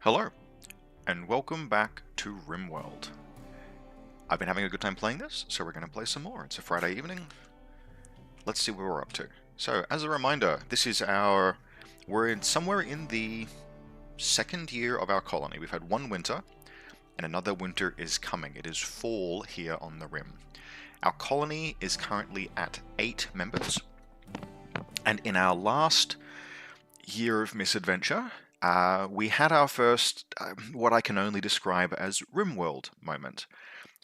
Hello, and welcome back to RimWorld. I've been having a good time playing this, so we're going to play some more. It's a Friday evening. Let's see where we're up to. So, as a reminder, we're somewhere in the second year of our colony. We've had one winter, and another winter is coming. It is fall here on the Rim. Our colony is currently at 8 members, and in our last year of misadventure, we had our first, what I can only describe as RimWorld moment,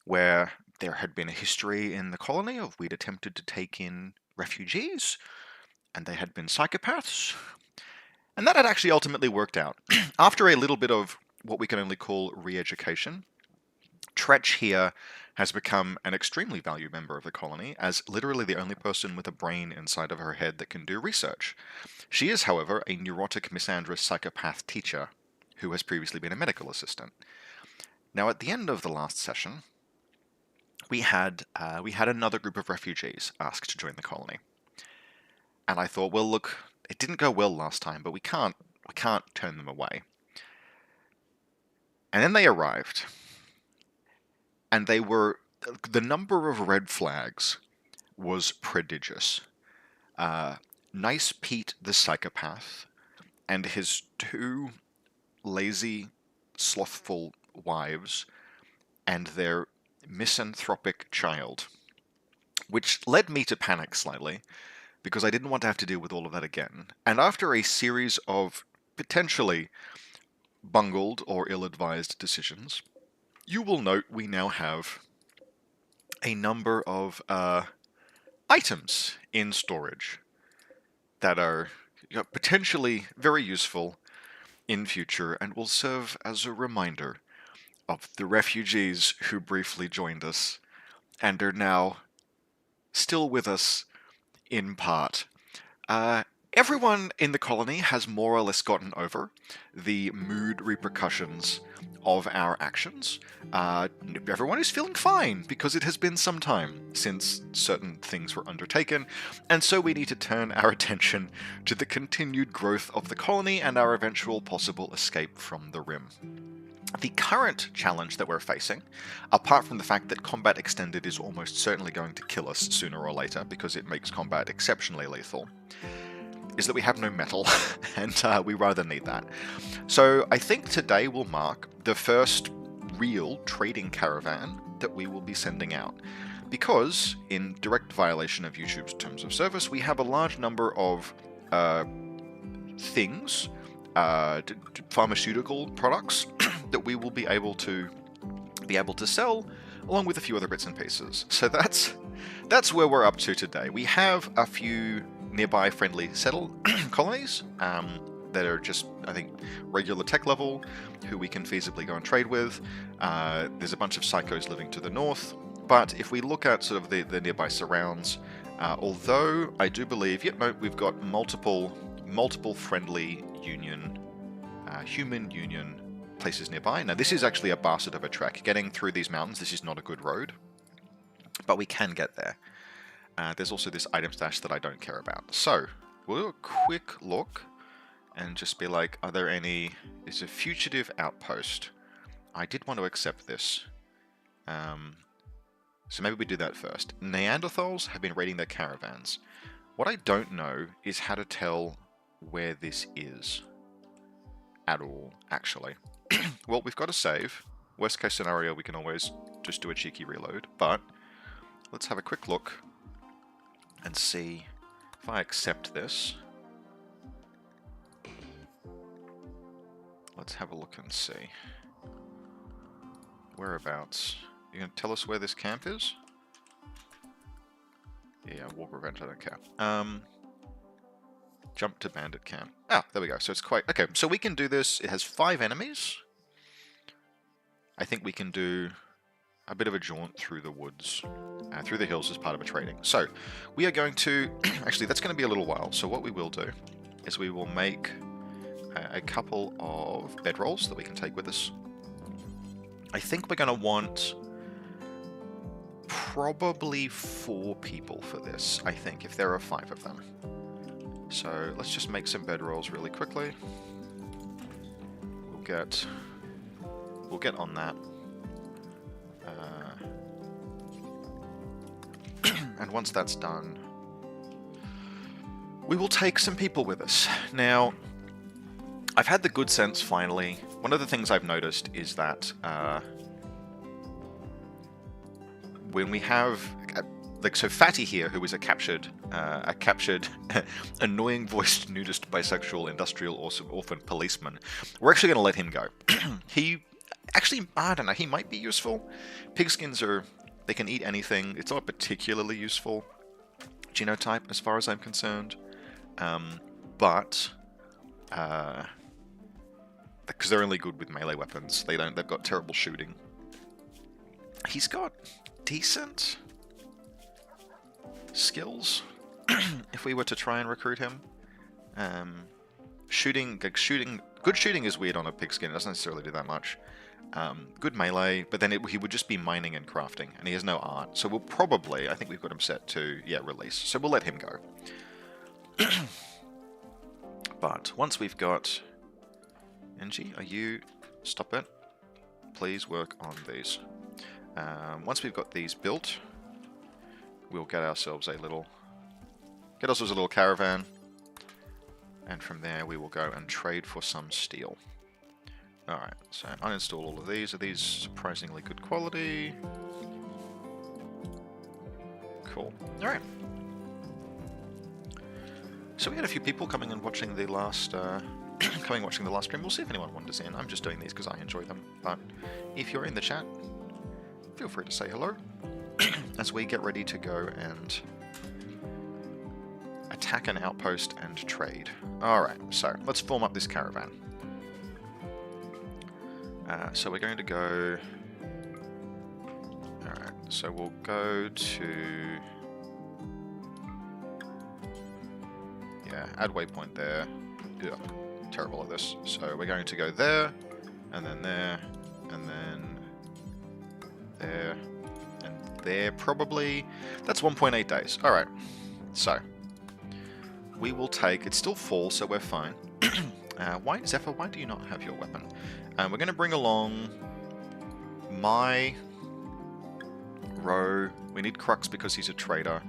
where there had been a history in the colony of we'd attempted to take in refugees, and they had been psychopaths, and that had actually ultimately worked out. After a little bit of what we can only call re-education, Tretch here has become an extremely valued member of the colony, as literally the only person with a brain inside of her head that can do research. She is, however, a neurotic misandrous psychopath teacher who has previously been a medical assistant. Now, at the end of the last session, we had another group of refugees asked to join the colony, and I thought, well, look, it didn't go well last time, but we can't turn them away. And then they arrived, and the number of red flags was prodigious. Nice Pete the psychopath and his 2 lazy, slothful wives and their misanthropic child, which led me to panic slightly, because I didn't want to have to deal with all of that again. And after a series of potentially bungled or ill-advised decisions, you will note we now have a number of items in storage that are potentially very useful in future and will serve as a reminder of the refugees who briefly joined us and are now still with us in part. Everyone in the colony has more or less gotten over the mood repercussions of our actions. Everyone is feeling fine because it has been some time since certain things were undertaken, and so we need to turn our attention to the continued growth of the colony and our eventual possible escape from the Rim. The current challenge that we're facing, apart from the fact that combat extended is almost certainly going to kill us sooner or later because it makes combat exceptionally lethal, is that we have no metal, and we rather need that. So I think today will mark the first real trading caravan that we will be sending out, because, in direct violation of YouTube's terms of service, we have a large number of things, pharmaceutical products, that we will be able to sell, along with a few other bits and pieces. So that's where we're up to today. We have a few nearby friendly colonies that are just, I think, regular tech level, who we can feasibly go and trade with. There's a bunch of psychos living to the north, but if we look at sort of the nearby surrounds, although I do believe, we've got multiple friendly human union places nearby. Now, this is actually a bastard of a trek. Getting through these mountains, this is not a good road, but we can get there. There's also this item stash that I don't care about. So, we'll do a quick look and just be like, is a fugitive outpost. I did want to accept this. So maybe we do that first. Neanderthals have been raiding their caravans. What I don't know is how to tell where this is at all, actually. Well, we've got a save. Worst case scenario, we can always just do a cheeky reload, but let's have a quick look and see if I accept this. Let's have a look and see. Whereabouts? You gonna tell us where this camp is? Yeah, walk revenge, I don't care. Jump to bandit camp. Ah, there we go. So it's quite... Okay, so we can do this. It has 5 enemies. I think we can do a bit of a jaunt through the woods, through the hills as part of a trading. So we are going to... Actually, that's going to be a little while. So what we will do is we will make a couple of bedrolls that we can take with us. I think we're going to want probably 4 people for this, I think, if there are 5 of them. So let's just make some bedrolls really quickly. We'll get on that. And once that's done, we will take some people with us. Now, I've had the good sense finally. One of the things I've noticed is that when we have, like, so Fatty here, who is a captured, annoying voiced nudist bisexual industrial orphan policeman, we're actually going to let him go. He actually, I don't know, he might be useful. Pigskins are, they can eat anything. It's not particularly useful genotype as far as I'm concerned, but because they're only good with melee weapons, they've got terrible shooting. He's got decent skills if we were to try and recruit him. Good shooting is weird on a pigskin. It doesn't necessarily do that much. Good melee, but then he would just be mining and crafting, and he has no art. So we'll probably, I think we've got him set to, yeah, release. So we'll let him go. But once we've got... Angie, are you... Stop it. Please work on these. Once we've got these built, we'll get ourselves a little caravan, and from there we will go and trade for some steel. Alright, so uninstall all of these. Are these surprisingly good quality? Cool. Alright. So we had a few people coming and watching the last watching the last stream. We'll see if anyone wanders in. I'm just doing these because I enjoy them. But if you're in the chat, feel free to say hello as we get ready to go and attack an outpost and trade. Alright, so let's form up this caravan. So we're going to go... Alright, so we'll go to... Yeah, add waypoint there. Ugh, terrible at this. So we're going to go there, and then there, and then there, and there probably. That's 1.8 days. Alright, so we will take... It's still fall, so we're fine. Zephyr, why do you not have your weapon? We're going to bring along my row. We need Crux because he's a trader.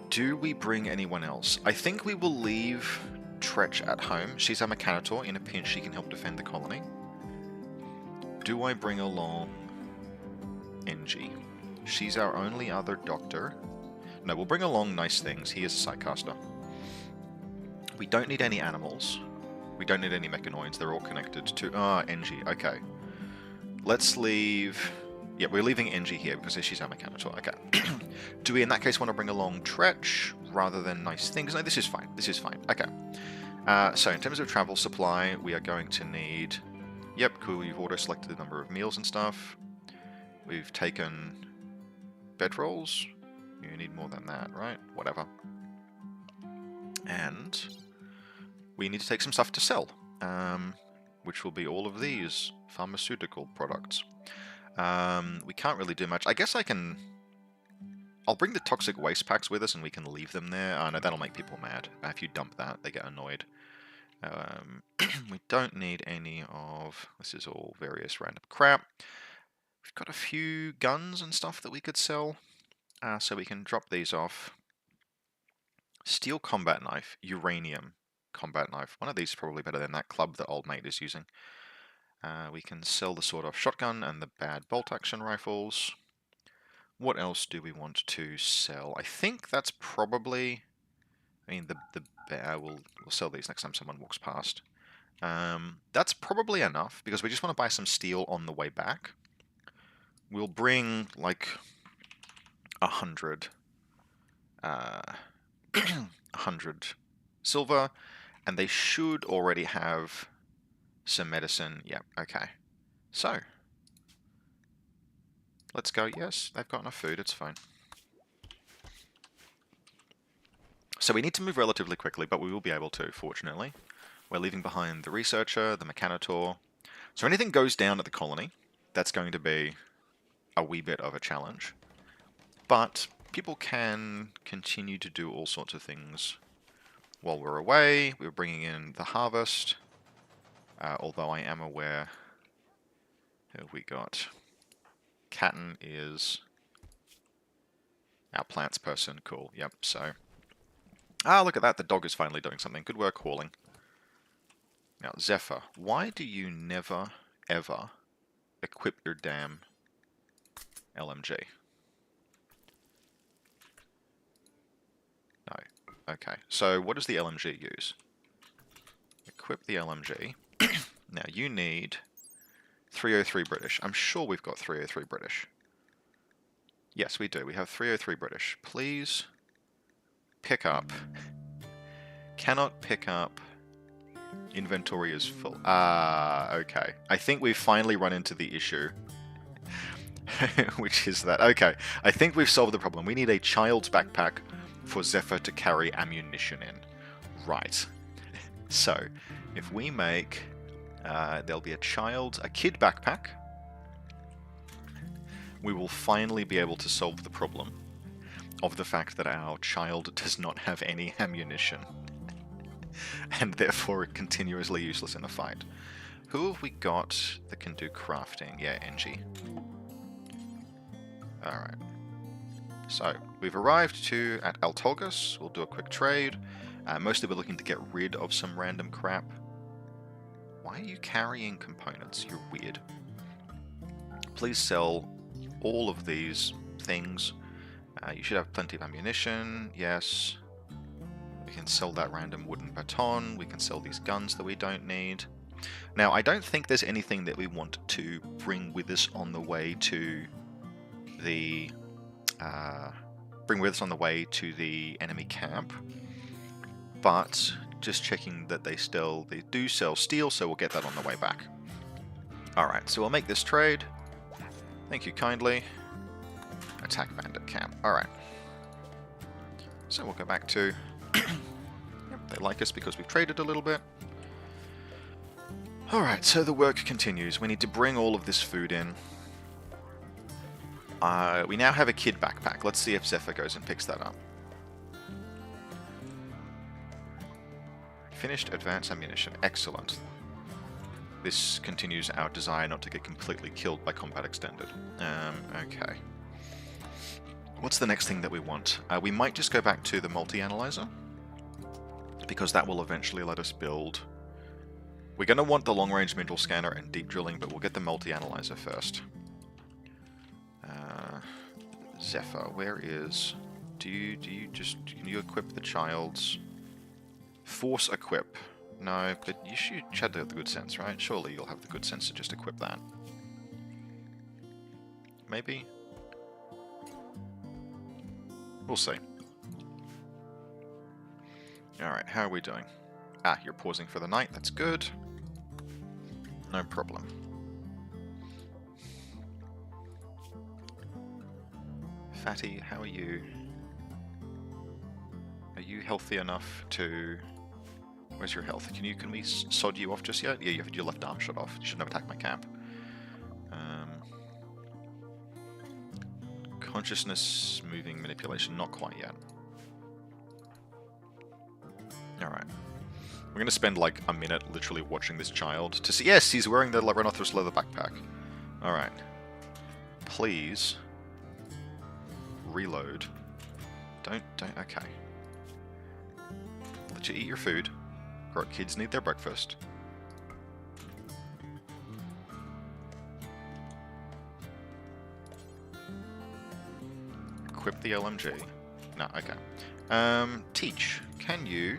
Do we bring anyone else? I think we will leave Tretch at home. She's our Mechanitor. In a pinch, she can help defend the colony. Do I bring along NG? She's our only other doctor. No, we'll bring along Nice Things. He is a Psycaster. We don't need any animals. We don't need any mechanoids. They're all connected to... NG. Okay. Let's leave... Yeah, we're leaving NG here because she's our Mechanitor. Okay. Do we, in that case, want to bring along Tretch rather than Nice Things? No, this is fine. This is fine. Okay. So, in terms of travel supply, we are going to need... Yep, cool. We've auto-selected the number of meals and stuff. We've taken bedrolls. You need more than that, right? Whatever. And... we need to take some stuff to sell, which will be all of these pharmaceutical products. We can't really do much. I guess I can... I'll bring the toxic waste packs with us and we can leave them there. Oh no, that'll make people mad. If you dump that, they get annoyed. We don't need any of... This is all various random crap. We've got a few guns and stuff that we could sell, so we can drop these off. Steel combat knife, uranium combat knife. One of these is probably better than that club that old mate is using. We can sell the sawed-off shotgun and the bad bolt-action rifles. What else do we want to sell? I think that's probably... I mean, we'll sell these next time someone walks past. That's probably enough, because we just want to buy some steel on the way back. We'll bring, like, 100 silver, and they should already have some medicine. Yep, okay. So, let's go. Yes, they've got enough food, it's fine. So we need to move relatively quickly, but we will be able to, fortunately. We're leaving behind the Researcher, the Mechanitor. So anything goes down at the colony, that's going to be a wee bit of a challenge. But people can continue to do all sorts of things while we're away. We're bringing in the harvest. Although I am aware... Who have we got? Catton is our plants person. Cool. Yep, so... Ah, look at that. The dog is finally doing something. Good work hauling. Now, Zephyr, why do you never, ever equip your damn LMG? No. Okay. So, what does the LMG use? Equip the LMG. Now, you need 303 British. I'm sure we've got 303 British. Yes, we do. We have 303 British. Please pick up. Cannot pick up. Inventory is full. Ah, okay. I think we've finally run into the issue. Which is that. Okay, I think we've solved the problem. We need a child's backpack for Zephyr to carry ammunition in. Right. So, if we make... there'll be a kid backpack. We will finally be able to solve the problem of the fact that our child does not have any ammunition. And therefore continuously useless in a fight. Who have we got that can do crafting? Yeah, NG. Alright. So, we've arrived at Altolgus. We'll do a quick trade. Mostly we're looking to get rid of some random crap. Why are you carrying components? You're weird. Please sell all of these things. You should have plenty of ammunition. Yes. We can sell that random wooden baton. We can sell these guns that we don't need. Now, I don't think there's anything that we want to bring with us on the way to the... enemy camp. But just checking that they do sell steel, so we'll get that on the way back. Alright, so we'll make this trade. Thank you kindly. Attack bandit camp. Alright. So we'll go back to... Yep, they like us because we've traded a little bit. Alright, so the work continues. We need to bring all of this food in. We now have a kid backpack. Let's see if Zephyr goes and picks that up. Finished advanced ammunition. Excellent. This continues our desire not to get completely killed by combat extended. Okay. What's the next thing that we want? We might just go back to the multi-analyzer, because that will eventually let us build... We're going to want the long-range mineral scanner and deep drilling, but we'll get the multi-analyzer first. Zephyr, where is... Can you equip the child's... Force equip. No, but you should have the good sense, right? Surely you'll have the good sense to just equip that. Maybe? We'll see. Alright, how are we doing? Ah, you're pausing for the night, that's good. No problem. Fatty, how are you? Are you healthy enough to... Where's your health? Can we sod you off just yet? Yeah, you have your left arm shot off. You shouldn't have attacked my camp. Consciousness, moving, manipulation, not quite yet. Alright. We're going to spend like a minute literally watching this child to see... Yes, he's wearing the Rhinoceros leather backpack. Alright. Please. Reload. Don't, okay. Let you eat your food. Kids need their breakfast. Equip the LMG. No, okay. Teach. Can you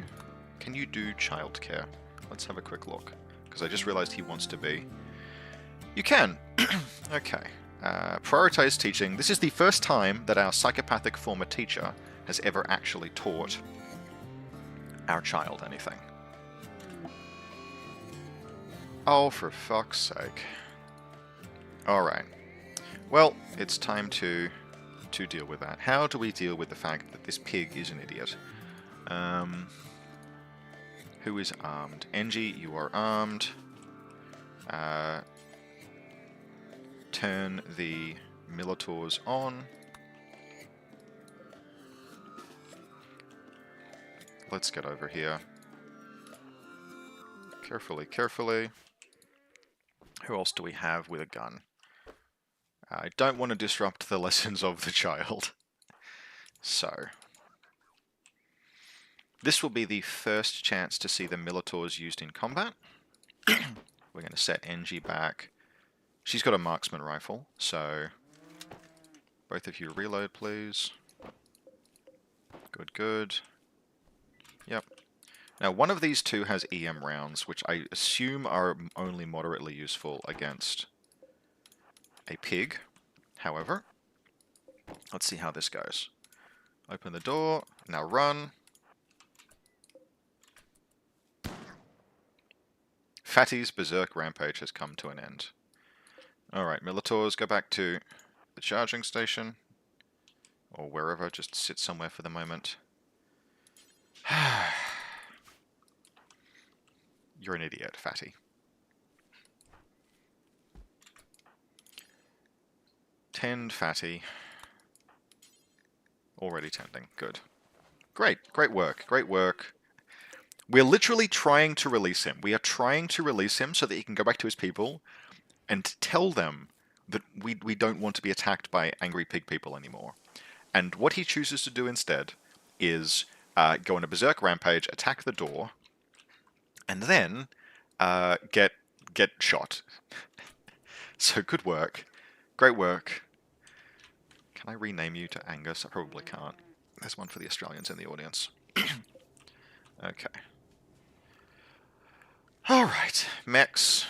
do childcare? Let's have a quick look. Because I just realized he wants to be... You can! Okay. Prioritize teaching. This is the first time that our psychopathic former teacher has ever actually taught our child anything. Oh, for fuck's sake. Alright. Well, it's time to deal with that. How do we deal with the fact that this pig is an idiot? Who is armed? Engie, you are armed. Turn the Militors on. Let's get over here. Carefully, carefully. Who else do we have with a gun? I don't want to disrupt the lessons of the child. So, this will be the first chance to see the Militaurs used in combat. We're going to set NG back. She's got a marksman rifle, so both of you reload, please. Good, good. Yep. Now, one of these two has EM rounds, which I assume are only moderately useful against a pig. However, let's see how this goes. Open the door. Now run. Fatty's berserk rampage has come to an end. Alright, Militaurs, go back to the charging station. Or wherever, just sit somewhere for the moment. You're an idiot, Fatty. Tend Fatty. Already tending. Good. Great. Great work. Great work. We're literally trying to release him. We are trying to release him so that he can go back to his people and tell them that we don't want to be attacked by angry pig people anymore. And what he chooses to do instead is go on a berserk rampage, attack the door, and then get shot. So good work. Great work. Can I rename you to Angus? I probably can't. There's one for the Australians in the audience. Okay. Alright. Mechs.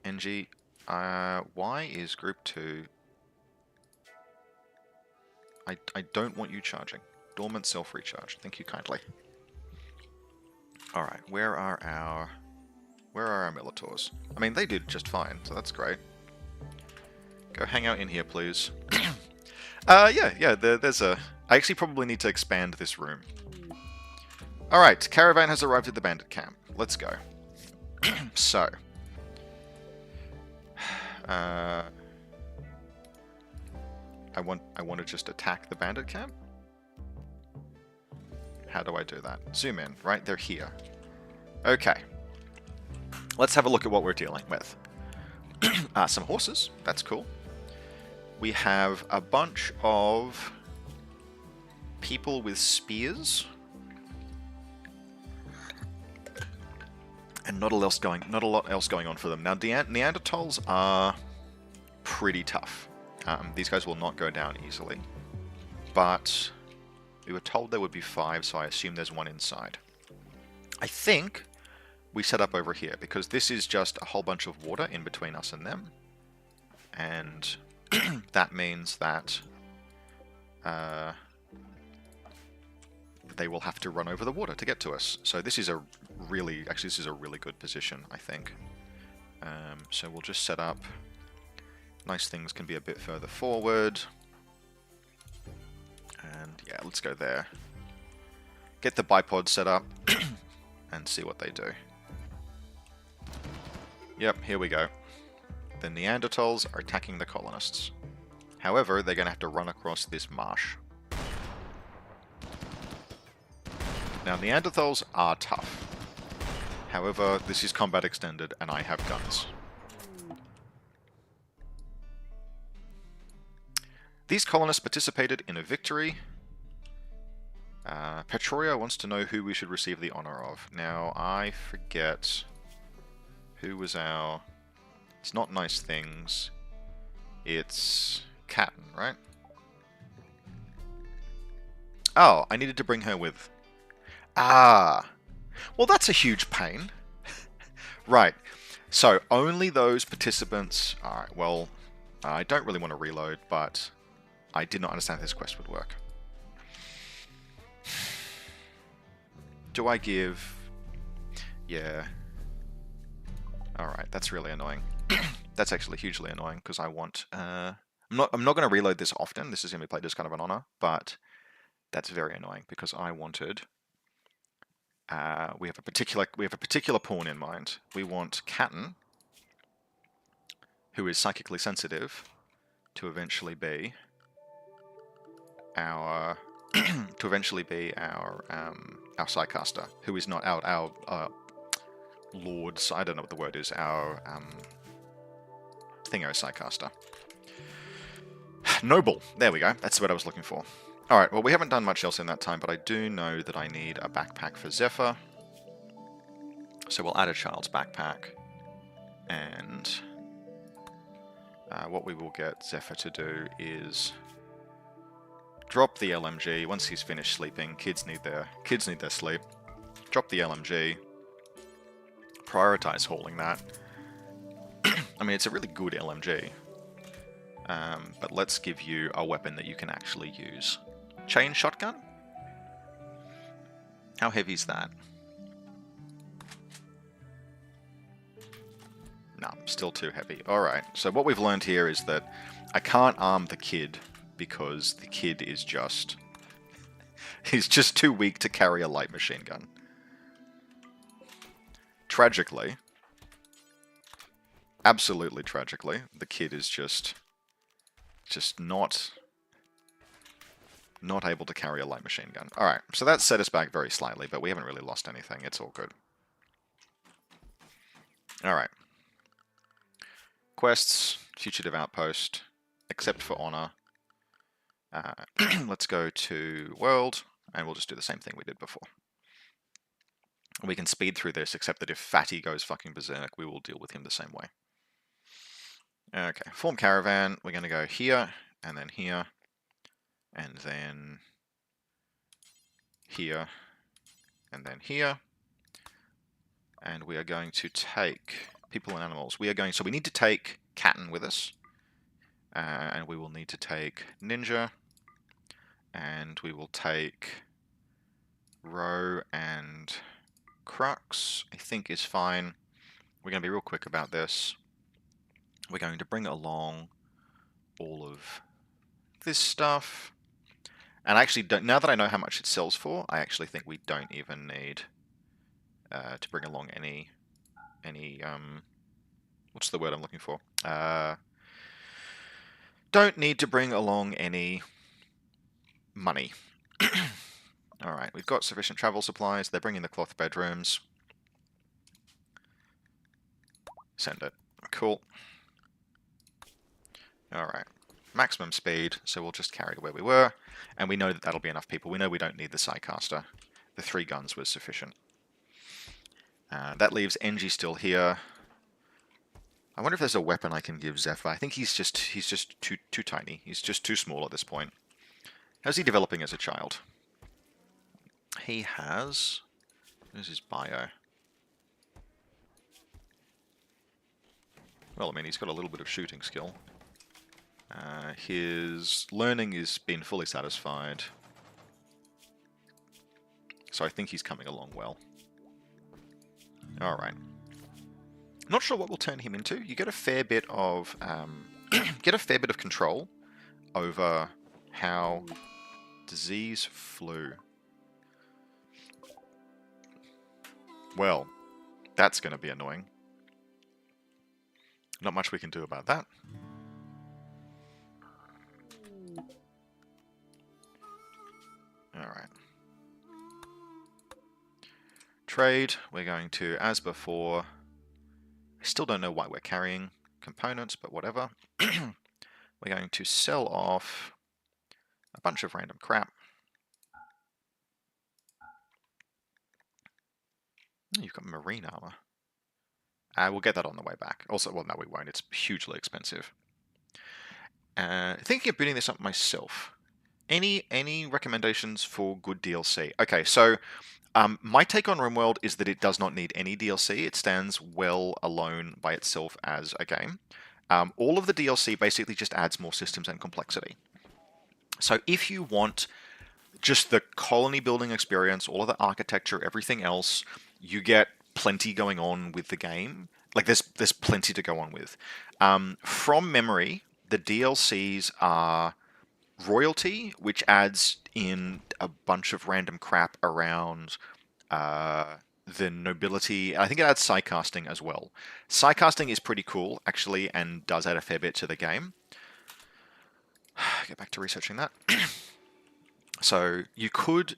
NG. Y is group 2. I don't want you charging. Dormant self-recharge. Thank you kindly. Alright, where are our Militaurs? I mean, they did just fine, so that's great. Go hang out in here, please. Yeah, there's a... I actually probably need to expand this room. Alright, caravan has arrived at the bandit camp. Let's go. So... I want to just attack the bandit camp? How do I do that? Zoom in, right? They're here. Okay. Let's have a look at what we're dealing with. Some horses. That's cool. We have a bunch of people with spears. And not a lot else going on for them. Now, Neanderthals are pretty tough. These guys will not go down easily. But we were told there would be 5, so I assume there's one inside. I think we set up over here, because this is just a whole bunch of water in between us and them. And that means that they will have to run over the water to get to us. So this is a really good position, I think. So we'll just set up. Nice things can be a bit further forward. And yeah, let's go there. Get the bipod set up and see what they do. Yep, here we go. The Neanderthals are attacking the colonists. However, they're going to have to run across this marsh. Now, Neanderthals are tough. However, this is combat extended and I have guns. These colonists participated in a victory. Petroria wants to know who we should receive the honor of. Now, I forget who was our... It's not Nice Things. It's Catton, right? Oh, I needed to bring her with... Ah! Well, that's a huge pain. Right. So, only those participants... Alright, well, I don't really want to reload, but I did not understand how this quest would work. Do I give... Yeah. Alright, that's really annoying. That's actually hugely annoying, because I want... I'm not going to reload this often. This is going to be played as kind of an honor, but that's very annoying, because I wanted... we have a particular pawn in mind. We want Catton, who is psychically sensitive, to eventually be our our Psycaster, who is not our lords, I don't know what the word is, our Thingo Psycaster. Noble, there we go, that's what I was looking for. Alright, well we haven't done much else in that time, but I do know that I need a backpack for Zephyr. So we'll add a child's backpack, and what we will get Zephyr to do is drop the LMG once he's finished sleeping. Kids need their sleep. Drop the LMG. Prioritize hauling that. I mean, it's a really good LMG, but let's give you a weapon that you can actually use. Chain shotgun? How heavy is that? No, still too heavy. Alright, so what we've learned here is that I can't arm the kid because the kid is just... he's just too weak to carry a light machine gun. Tragically, absolutely tragically, the kid is just not able to carry a light machine gun. Alright, so that set us back very slightly, but we haven't really lost anything. It's all good. Alright. Quests, Fugitive Outpost, except for Honor. Let's go to World, and we'll just do the same thing we did before. We can speed through this, except that if Fatty goes fucking berserk, we will deal with him the same way. Okay, form caravan, we're going to go here, and then here, and then here, and then here. And we are going to take people and animals. So we need to take Katten with us, and we will need to take Ninja, and we will take Row and Crux, I think is fine. We're going to be real quick about this. We're going to bring along all of this stuff. And I actually don't, now that I know how much it sells for, I actually think we don't even need to bring along any what's the word I'm looking for? Don't need to bring along any money. Alright, we've got sufficient travel supplies. They're bringing the cloth bedrooms. Send it. Cool. Alright. Maximum speed, so we'll just carry to where we were. And we know that that'll be enough people. We know we don't need the Psycaster. The 3 guns was sufficient. That leaves NG still here. I wonder if there's a weapon I can give Zephyr. I think he's just too tiny. He's just too small at this point. How's he developing as a child? He has... Where's his bio? Well, I mean, he's got a little bit of shooting skill. His learning has been fully satisfied. So I think he's coming along well. Alright. Not sure what we'll turn him into. You get a fair bit of control over how disease flew. Well, that's going to be annoying. Not much we can do about that. Alright. Trade, we're going to, as before, I still don't know why we're carrying components, but whatever. We're going to sell off a bunch of random crap. Oh, you've got marine armor. We'll get that on the way back. Also, well, no, we won't. It's hugely expensive. Thinking of booting this up myself. Any recommendations for good DLC? Okay, so my take on RimWorld is that it does not need any DLC. It stands well alone by itself as a game. All of the DLC basically just adds more systems and complexity. So if you want just the colony building experience, all of the architecture, everything else, you get plenty going on with the game. Like there's plenty to go on with. From memory, the DLCs are royalty, which adds in a bunch of random crap around the nobility. I think it adds psycasting as well. Psycasting is pretty cool, actually, and does add a fair bit to the game. Get back to researching that. So you could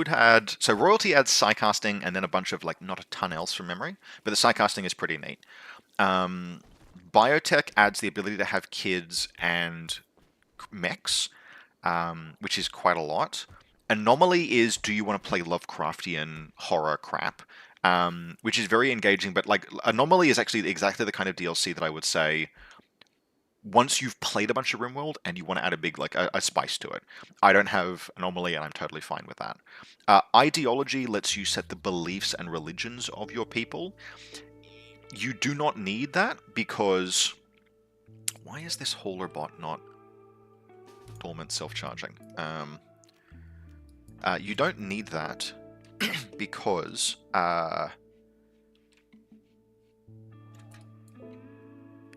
add, so royalty adds psycasting and then a bunch of like not a ton else from memory, but the psycasting is pretty neat. Biotech adds the ability to have kids and mechs, which is quite a lot. Anomaly is, do you want to play Lovecraftian horror crap, which is very engaging, but like Anomaly is actually exactly the kind of DLC that I would say once you've played a bunch of RimWorld and you want to add a big, like a spice to it. I don't have Anomaly and I'm totally fine with that. Ideology lets you set the beliefs and religions of your people. You do not need that because why is this hauler bot not dormant self-charging? You don't need that because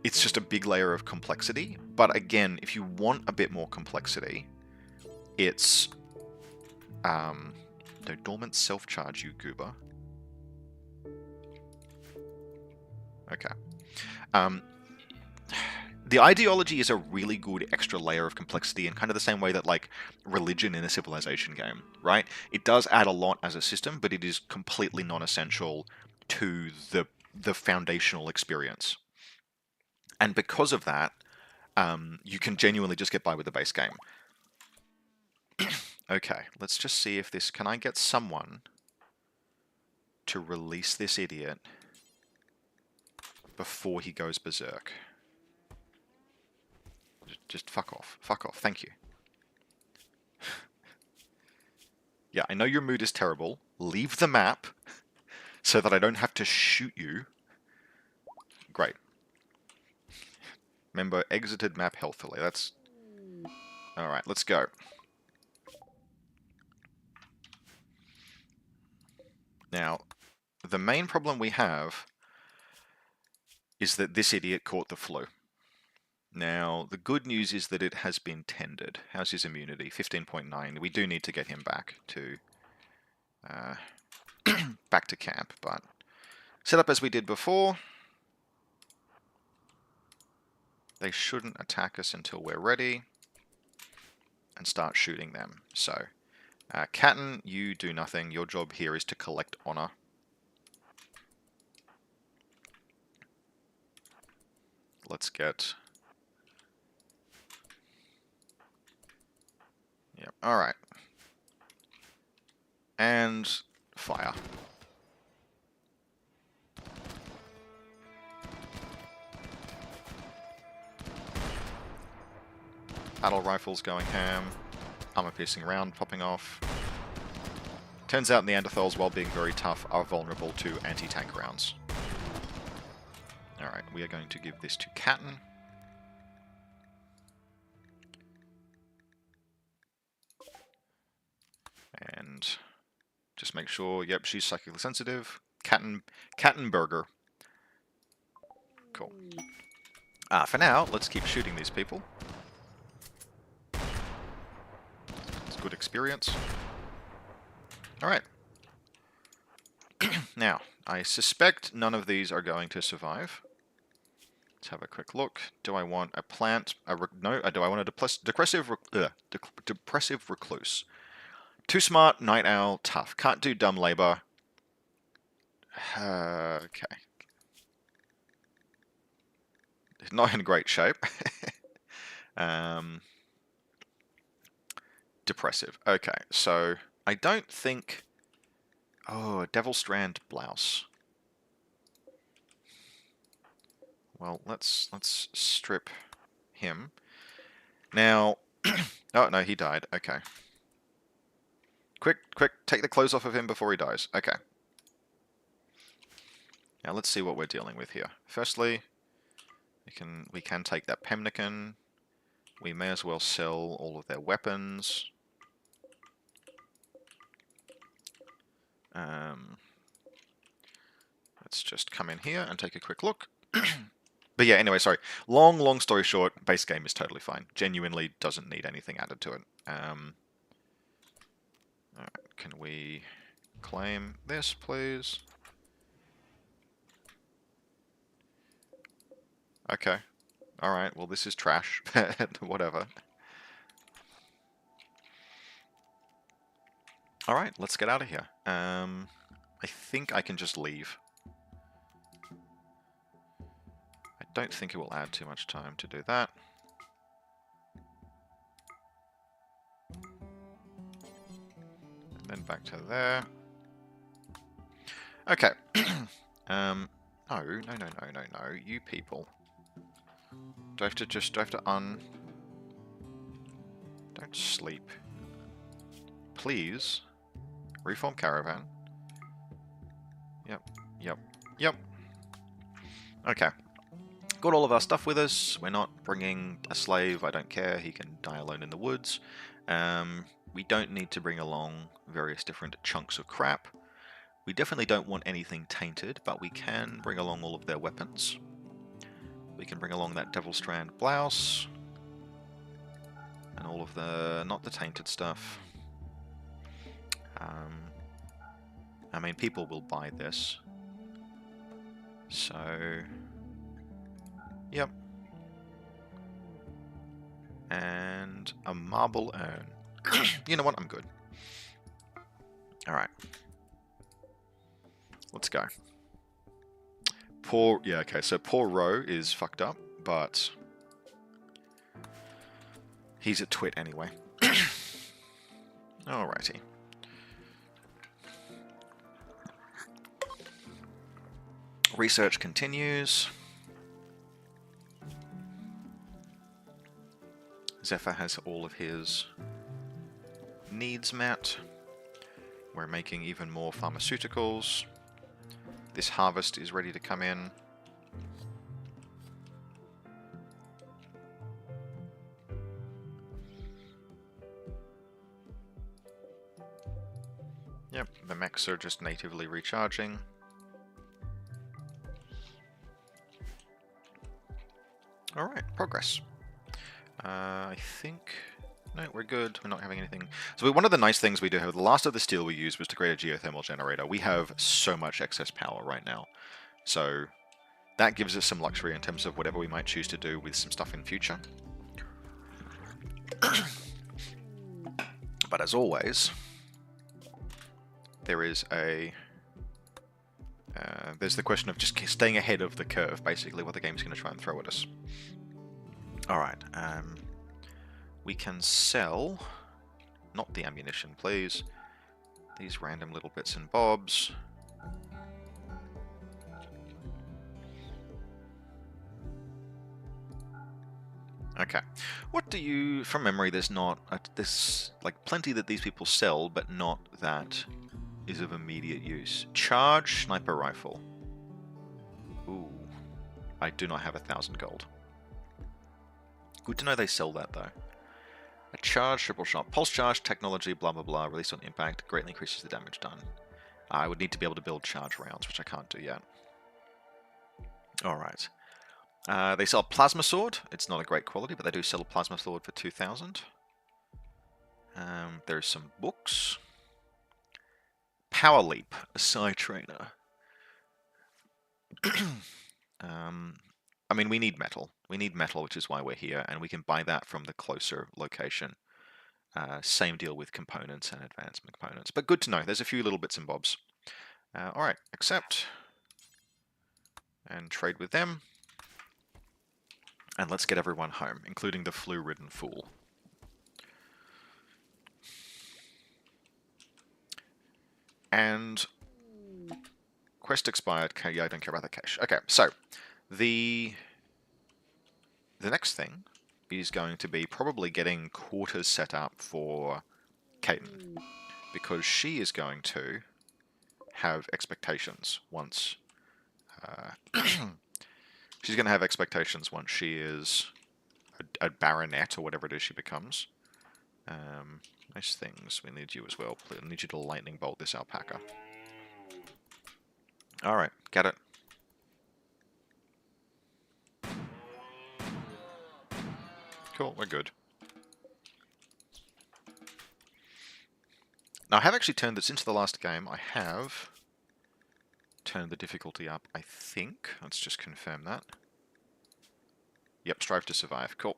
it's just a big layer of complexity. But again, if you want a bit more complexity, it's no, dormant self-charge, you goober. Okay. The ideology is a really good extra layer of complexity in kind of the same way that like religion in a civilization game, right? It does add a lot as a system, but it is completely non-essential to the foundational experience. And because of that, you can genuinely just get by with the base game. Okay, let's just see if this... Can I get someone to release this idiot before he goes berserk? Just fuck off. Fuck off. Thank you. Yeah, I know your mood is terrible. Leave the map so that I don't have to shoot you. Great. Remember, exited map healthily. That's... Alright, let's go. Now, the main problem we have is that this idiot caught the flu. Now, the good news is that it has been tended. How's his immunity? 15.9. We do need to get him back to back to camp, but set up as we did before. They shouldn't attack us until we're ready and start shooting them. So, Catton, you do nothing. Your job here is to collect honor. Let's get... Yep, alright. And fire. Battle rifles going ham. Armor-piercing round popping off. Turns out Neanderthals, while being very tough, are vulnerable to anti-tank rounds. Alright, we are going to give this to Catton. And just make sure, yep, she's psychically sensitive. Cattonburger. Cool. For now, let's keep shooting these people. It's good experience. Alright. Now, I suspect none of these are going to survive. Let's have a quick look. Do I want a plant? No, do I want a depressive recluse? Too smart, night owl, tough. Can't do dumb labor. Okay. Not in great shape. Depressive. Okay, so I don't think... Oh, a Devil Strand blouse. Well, let's strip him. Now... oh, no, he died. Okay. Quick, take the clothes off of him before he dies. Okay. Now let's see what we're dealing with here. Firstly, we can take that pemmican. We may as well sell all of their weapons. Let's just come in here and take a quick look. But yeah, anyway, sorry. Long story short, base game is totally fine. Genuinely doesn't need anything added to it. Alright, can we claim this, please? Okay. Alright, well this is trash. Whatever. Alright, let's get out of here. I think I can just leave. I don't think it will add too much time to do that. And then back to there. Okay. No, you people. Do I have to Don't sleep. Please. Reform caravan. Yep. Okay. Got all of our stuff with us. We're not bringing a slave. I don't care. He can die alone in the woods. We don't need to bring along various different chunks of crap. We definitely don't want anything tainted, but we can bring along all of their weapons. We can bring along that Devil Strand blouse. And all of the... not the tainted stuff. I mean, people will buy this. So... Yep. And a marble urn. You know what? I'm good. Alright. Let's go. Yeah, okay, so poor Ro is fucked up, but he's a twit anyway. Alrighty. Research continues. Zephyr has all of his needs met. We're making even more pharmaceuticals. This harvest is ready to come in. Yep, the mechs are just natively recharging. Alright, progress. I think... No, we're good. We're not having anything. So one of the nice things we do have, the last of the steel we used was to create a geothermal generator. We have so much excess power right now. So that gives us some luxury in terms of whatever we might choose to do with some stuff in future. But as always, there is a... there's the question of just staying ahead of the curve, basically, what the game's going to try and throw at us. Alright, we can sell, not the ammunition, please, these random little bits and bobs. Okay, what do you, from memory, there's not, there's like plenty that these people sell, but not that is of immediate use. Charge sniper rifle. Ooh, I do not have 1,000 gold. Good to know they sell that, though. A charge, triple shot, pulse charge, technology, blah blah blah, released on impact, greatly increases the damage done. I would need to be able to build charge rounds, which I can't do yet. Alright. They sell a plasma sword. It's not a great quality, but they do sell a plasma sword for 2,000. There's some books. Power Leap, a Psi trainer. I mean, we need metal. We need metal, which is why we're here, and we can buy that from the closer location. Same deal with components and advancement components. But good to know. There's a few little bits and bobs. Alright, accept. And trade with them. And let's get everyone home, including the flu-ridden fool. And... Quest expired. Okay, yeah, I don't care about the cache. Okay, so... The next thing is going to be probably getting quarters set up for Kaiten, because she is going to have expectations once... she's going to have expectations once she is a baronet, or whatever it is she becomes. Nice things. We need you as well. I need you to lightning bolt this alpaca. Alright, get it. Cool, we're good. Now, I have actually turned this into the last game. I have turned the difficulty up, I think. Let's just confirm that. Yep, strive to survive. Cool.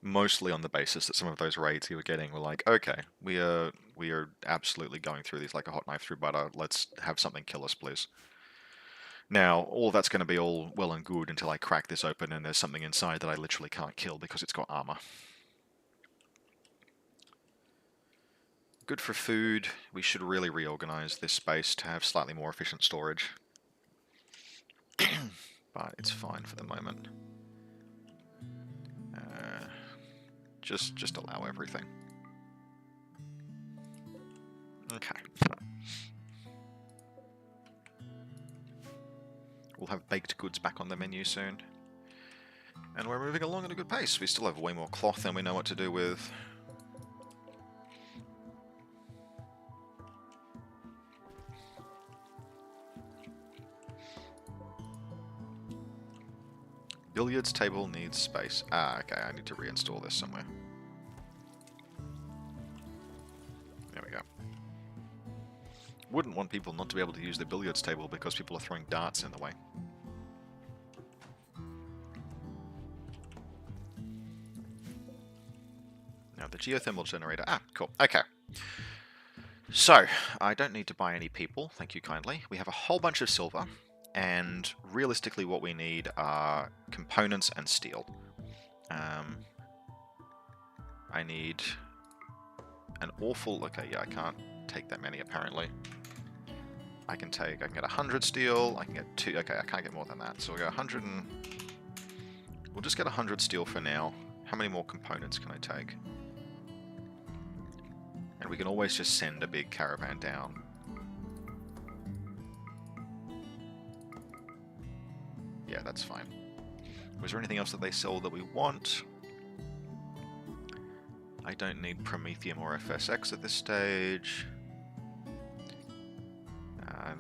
Mostly on the basis that some of those raids you were getting were like, okay, we are absolutely going through these like a hot knife through butter. Let's have something kill us, please. Now, all of that's going to be all well and good until I crack this open and there's something inside that I literally can't kill because it's got armor. Good for food. We should really reorganize this space to have slightly more efficient storage. But it's fine for the moment. Just allow everything. Okay. We'll have baked goods back on the menu soon. And we're moving along at a good pace. We still have way more cloth than we know what to do with. Billiards table needs space. Ah, okay, I need to reinstall this somewhere. There we go. Wouldn't want people not to be able to use the billiards table because people are throwing darts in the way. Now the geothermal generator. Ah, cool. Okay. So, I don't need to buy any people, thank you kindly. We have a whole bunch of silver. And realistically what we need are components and steel. I need an awful... Okay, yeah, I can't take that many apparently. I can get 100 steel, I can get 2... Okay, I can't get more than that. So we'll go 100 and... We'll just get 100 steel for now. How many more components can I take? And we can always just send a big caravan down. Yeah, that's fine. Was there anything else that they sell that we want? I don't need Promethium or FSX at this stage.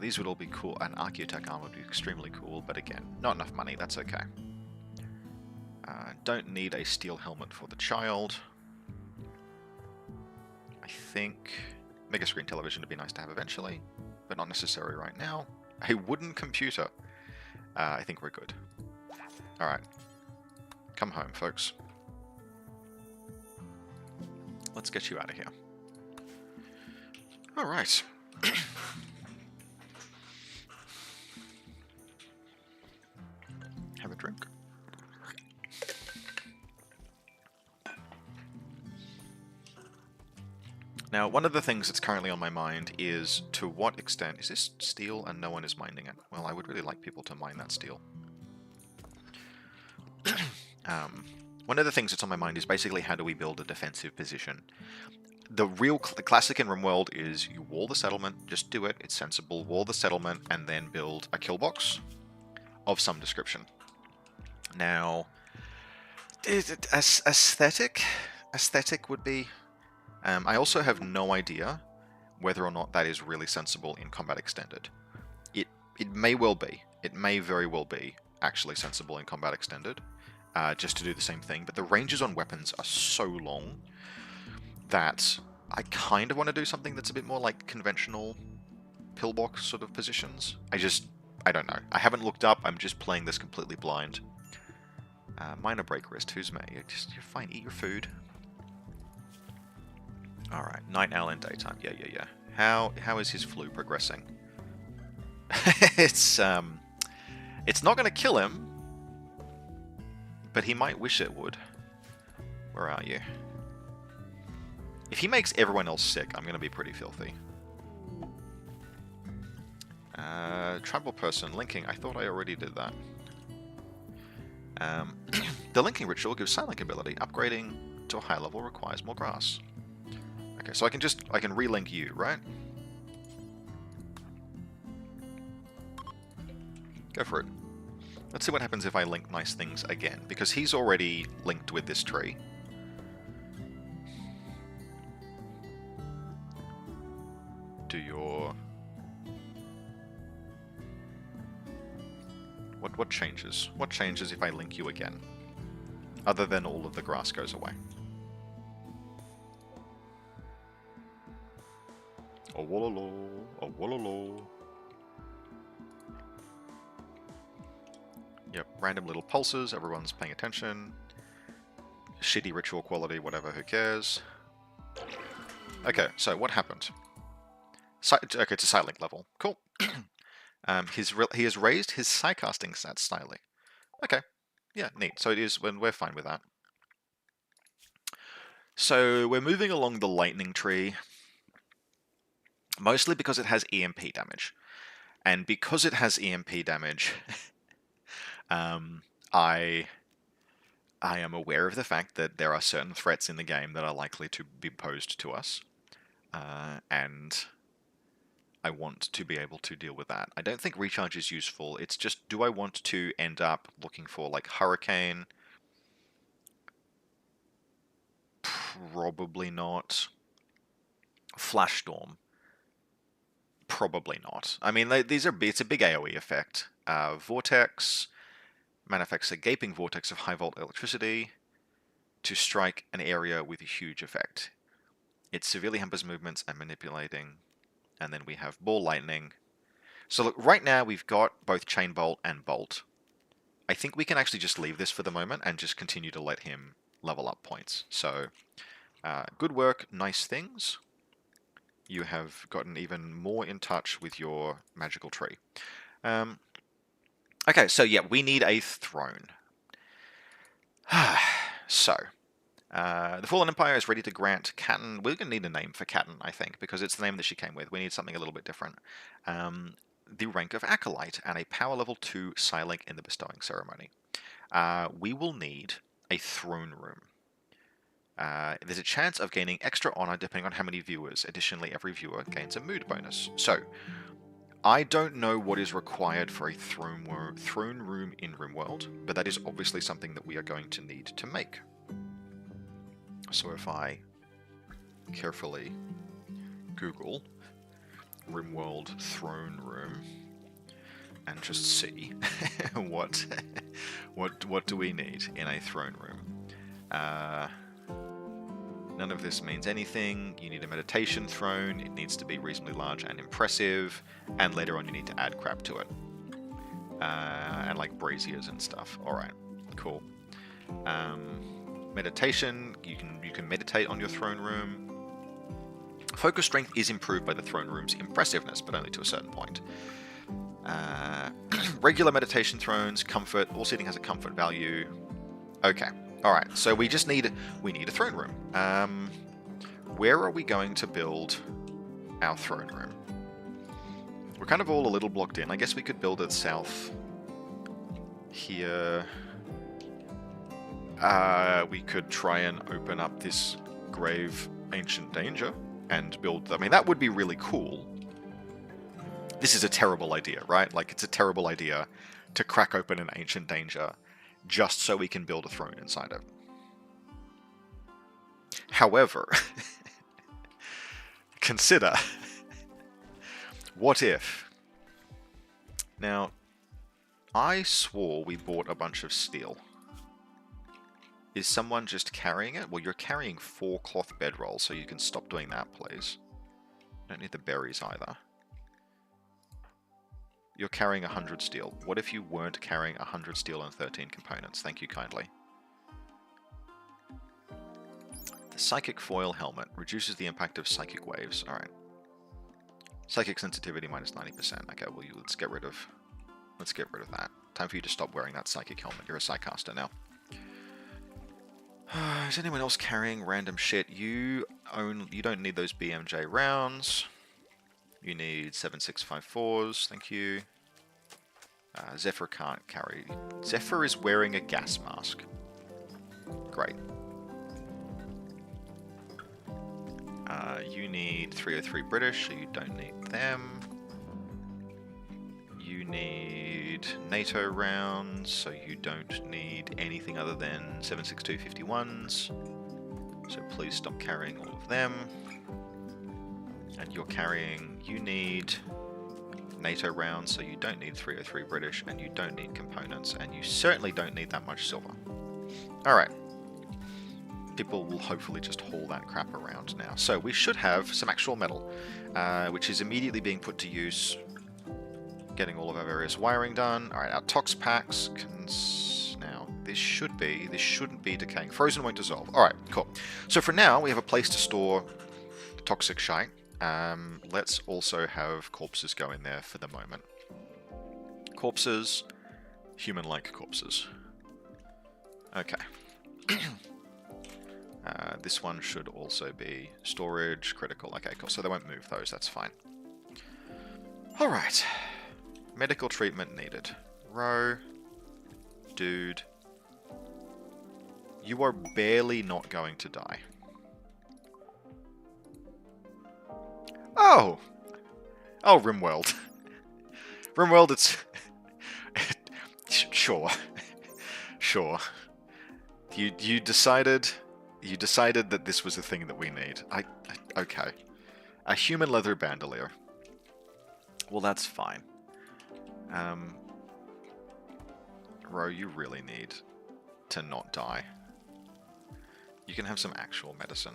These would all be cool. An Archaeotech armor would be extremely cool, but again, not enough money, that's okay. Don't need a steel helmet for the child. I think mega screen television would be nice to have eventually, but not necessary right now. A wooden computer. I think we're good. Alright. Come home, folks. Let's get you out of here. Alright. Have a drink. Now, one of the things that's currently on my mind is to what extent... Is this steel and no one is mining it? Well, I would really like people to mine that steel. One of the things that's on my mind is basically how do we build a defensive position. The classic in RimWorld is you wall the settlement, just do it, it's sensible, wall the settlement, and then build a kill box of some description. Now, aesthetic would be... I also have no idea whether or not that is really sensible in Combat Extended. It may well be. It may very well be actually sensible in Combat Extended, just to do the same thing, but the ranges on weapons are so long that I kind of want to do something that's a bit more like conventional pillbox sort of positions. I don't know. I haven't looked up, I'm just playing this completely blind. Minor break wrist, who's me? You're fine, eat your food. Alright, night owl and daytime, yeah. How is his flu progressing? It's not gonna kill him, but he might wish it would. Where are you? If he makes everyone else sick, I'm gonna be pretty filthy. Tribal person, linking, I thought I already did that. The linking ritual gives silent ability. Upgrading to a high level requires more grass. Okay, so I can relink you, right? Go for it. Let's see what happens if I link nice things again, because he's already linked with this tree. Do your... What changes? What changes if I link you again? Other than all of the grass goes away. Oh, wololo, oh, wololo. Yep, random little pulses, everyone's paying attention. shitty ritual quality, whatever, who cares? Okay, so what happened? Okay, it's a Psylink level. Cool. He has raised his Psycasting stats slightly. Okay, yeah, neat. So it is when we're fine with that. So we're moving along the lightning tree, mostly because it has EMP damage. And because it has EMP damage, I am aware of the fact that there are certain threats in the game that are likely to be posed to us. And I want to be able to deal with that. I don't think recharge is useful. It's just, do I want to end up looking for, like, Hurricane? Probably not. Flash Storm? Probably not. I mean, it's a big AoE effect. Vortex manifests a gaping vortex of high-volt electricity to strike an area with a huge effect. It severely hampers movements and manipulating. And then we have Ball Lightning. So look, right now we've got both Chain Bolt and Bolt. I think we can actually just leave this for the moment and just continue to let him level up points. So, good work, nice things. You have gotten even more in touch with your magical tree. Okay, so yeah, we need a throne. So, the Fallen Empire is ready to grant Catan. We're going to need a name for Catan, I think, because it's the name that she came with. We need something a little bit different. The rank of Acolyte and a power level 2 Psylink in the bestowing ceremony. We will need a throne room. There's a chance of gaining extra honor depending on how many viewers. Additionally, every viewer gains a mood bonus. So, I don't know what is required for a throne room in RimWorld, but that is obviously something that we are going to need to make. So if I carefully Google RimWorld throne room and just see what do we need in a throne room. None of this means anything. You need a meditation throne. It needs to be reasonably large and impressive. And later on you need to add crap to it. And like braziers and stuff. Alright, cool. Meditation, you can meditate on your throne room. Focus strength is improved by the throne room's impressiveness, but only to a certain point. Regular meditation thrones, comfort, all seating has a comfort value. Okay. Alright, so we need a throne room. Where are we going to build our throne room? We're kind of all a little blocked in. I guess we could build it south here. We could try and open up this grave ancient danger and build... I mean, that would be really cool. This is a terrible idea, right? Like, it's a terrible idea to crack open an ancient danger just so we can build a throne inside it. However, consider, what if... Now, I swore we bought a bunch of steel. Is someone just carrying it? Well, you're carrying 4 cloth bedrolls, so you can stop doing that, please. Don't need the berries either. You're carrying 100 steel. What if you weren't carrying 100 steel and 13 components? Thank you kindly. The Psychic Foil Helmet reduces the impact of psychic waves. Alright. Psychic sensitivity minus 90%. Okay, well, let's get rid of that. Time for you to stop wearing that psychic helmet. You're a Psycaster now. Is anyone else carrying random shit? You don't need those BMJ rounds. You need 7654s, thank you. Zephyr can't carry. Zephyr is wearing a gas mask. Great. You need 303 British, so you don't need them. You need NATO rounds, so you don't need anything other than 76251s. So please stop carrying all of them. And you're carrying, you need NATO rounds, so you don't need 303 British, and you don't need components, and you certainly don't need that much silver. Alright. People will hopefully just haul that crap around now. So we should have some actual metal, which is immediately being put to use, getting all of our various wiring done. Alright, our tox packs can now this shouldn't be decaying. Frozen won't dissolve. Alright, cool. So for now, we have a place to store toxic shite. Let's also have corpses go in there for the moment. Corpses, human-like corpses. Okay. This one should also be storage, critical. Okay, cool. So they won't move those, that's fine. Alright. Medical treatment needed. Row. Dude. You are barely not going to die. Oh! Oh, RimWorld. RimWorld, it's... Sure. Sure. You decided that this was the thing that we need. Okay. A human leather bandolier. Well, that's fine. Ro, you really need to not die. You can have some actual medicine.